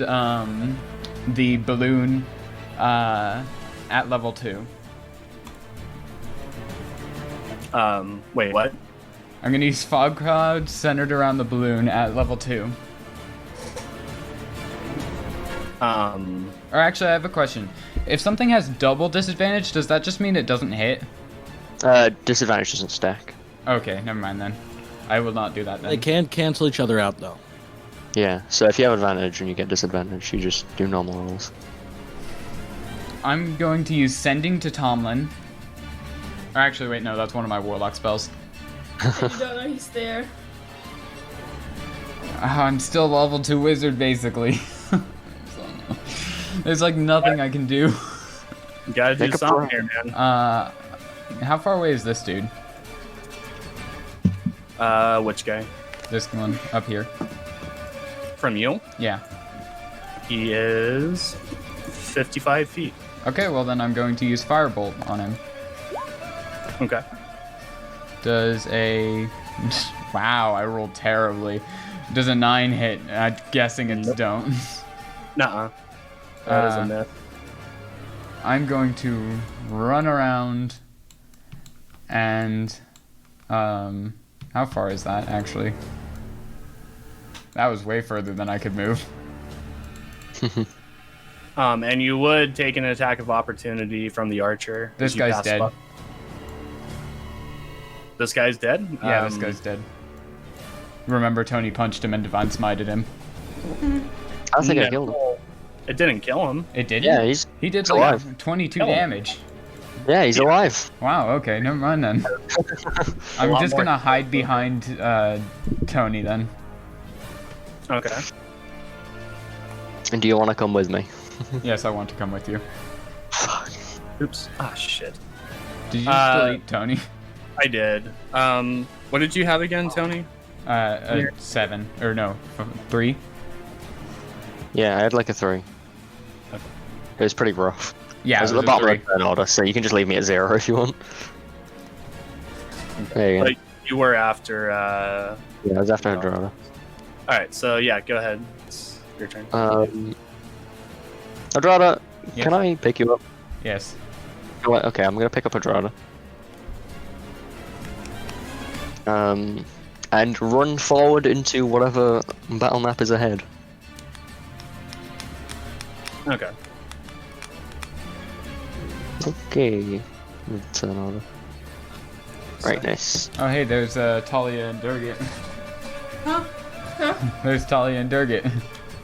the balloon at level 2. Wait, what? I'm gonna use Fog Cloud centered around the balloon at level 2. Or actually, I have a question. If something has double disadvantage, does that just mean it doesn't hit? Disadvantage doesn't stack. Okay, never mind then. I will not do that then. They can cancel each other out, though. Yeah, so if you have advantage and you get disadvantage, you just do normal rolls. I'm going to use Sending to Tomlin. Or actually, wait, no, that's one of my Warlock spells. You don't know he's there. I'm still level 2 wizard, basically. There's like nothing I can do. You gotta do Make a something pro. here, man. How far away is this dude? Which guy? This one up here. From you? Yeah. He is 55 feet. Okay, well then I'm going to use Firebolt on him. Okay. Does a... Wow, I rolled terribly. Does a 9 hit? I'm guessing it's don't. Nuh-uh. That is a myth. I'm going to run around and... how far is that, actually? That was way further than I could move. And you would take an attack of opportunity from the archer. This as you guy's pass dead. up. This guy's dead? Yeah, this guy's dead. Remember, Tony punched him and Divine Smited him. I think I no, killed him. It didn't kill him. It didn't? Yeah, He did he's like alive. 22 Kill him. damage. Yeah, he's alive. Wow, okay, never mind then. I'm lot just more- gonna hide behind Tony then. Okay. And do you want to come with me? Yes, I want to come with you. Oops. Ah, shit. Did you just delete Tony? I did. What did you have again, Tony? A 7. Or no, 3? Yeah, I had like a 3. It was pretty rough. Yeah, I was it at was the a bottom 3. of the turn order, so you can just leave me at 0 if you want. There you go. But you were after, Yeah, I was after Hardrada. Alright, so yeah, go ahead. It's your turn. Hardrada, Yes. can I pick you up? Yes. Oh, okay, I'm gonna pick up Hardrada. And run forward into whatever battle map is ahead. Okay. Okay. Turn order. Right, nice. Oh, hey, there's Talia and Durgit. Huh? There's Talia and Durgit.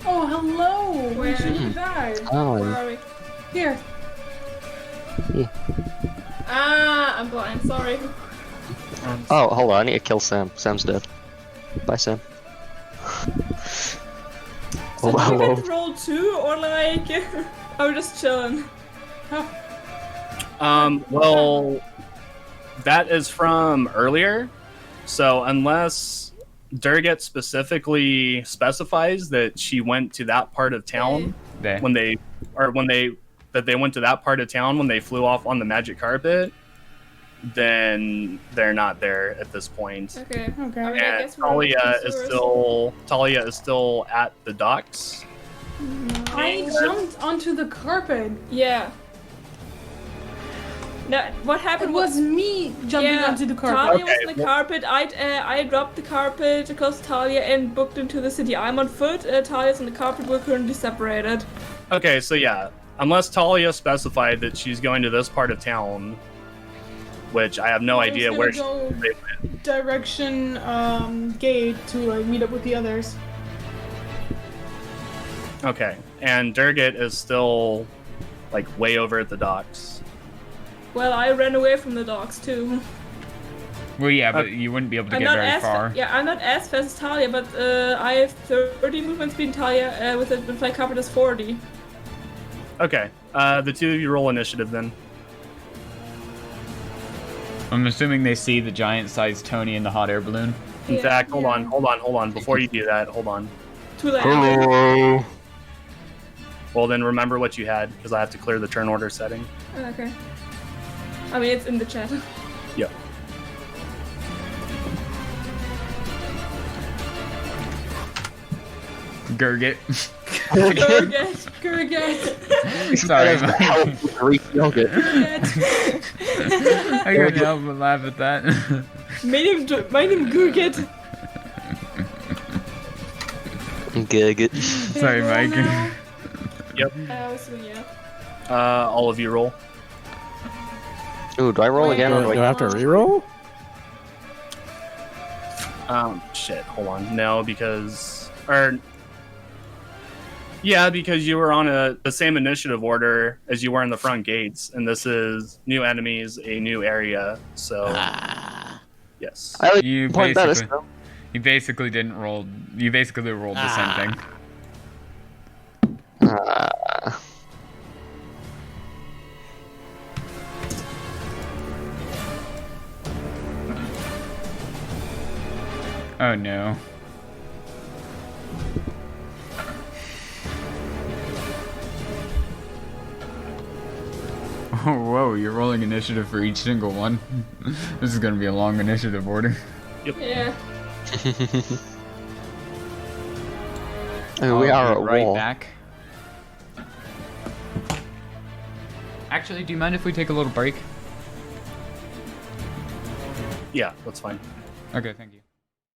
Oh, hello! Where? We should have died. Oh, Where are we? Here. Ah, I'm blind. Sorry. oh, hold on, I need to kill Sam. Sam's dead. Bye, Sam. So Oh, did you hello. get roll 2 or like? I was just chilling. Well, that is from earlier. So unless Durgit specifically specifies that she went to that part of town There. when they went to that part of town when they flew off on the magic carpet, then they're not there at this point. Okay. Okay. I And guess we're on the Talia is still at the docks. I jumped onto the carpet. Yeah. No, what It happened was me jumping onto the carpet. Talia was Okay, on the carpet. I dropped the carpet across Talia and booked into the city. I'm on foot. Talia's on the carpet. We're currently separated. Okay, so yeah, unless Talia specified that she's going to this part of town, which I have no I was idea gonna where go they went. direction gate to like meet up with the others. Okay, and Durgit is still like way over at the docks. Well, I ran away from the dogs too. Well, yeah, but you wouldn't be able to I'm get not very as far. yeah, I'm not as fast as Talia, but I have 30 movement speed in Talia with my carpet is 40. Okay, the two of you roll initiative then. I'm assuming they see the giant-sized Tony in the hot air balloon. In Yeah, fact, hold yeah. on. Before you do that, hold on. Too late. Hello. Well, then remember what you had, because I have to clear the turn order setting. Okay. I mean, it's in the chat. Yep. Gurgit. Gurgit. Sorry, That is Mike. the Greek yogurt. I couldn't help but laugh at that. My name Gurgit. Good. Sorry, Mike. Yep. So yeah. All of you roll. Ooh, do I roll Wait. again? Do Or do I I... have to reroll? Shit, hold on. No, because because you were on the same initiative order as you were in the front gates, and this is new enemies, a new area. So yes. I like You point that basically, as you basically didn't roll. You basically rolled the same thing. Oh no. Oh, whoa, you're rolling initiative for each single one. This is gonna be a long initiative order. Yeah. Oh, we I'll are be at right war. back. Actually, do you mind if we take a little break? Yeah, that's fine. Okay, thank you.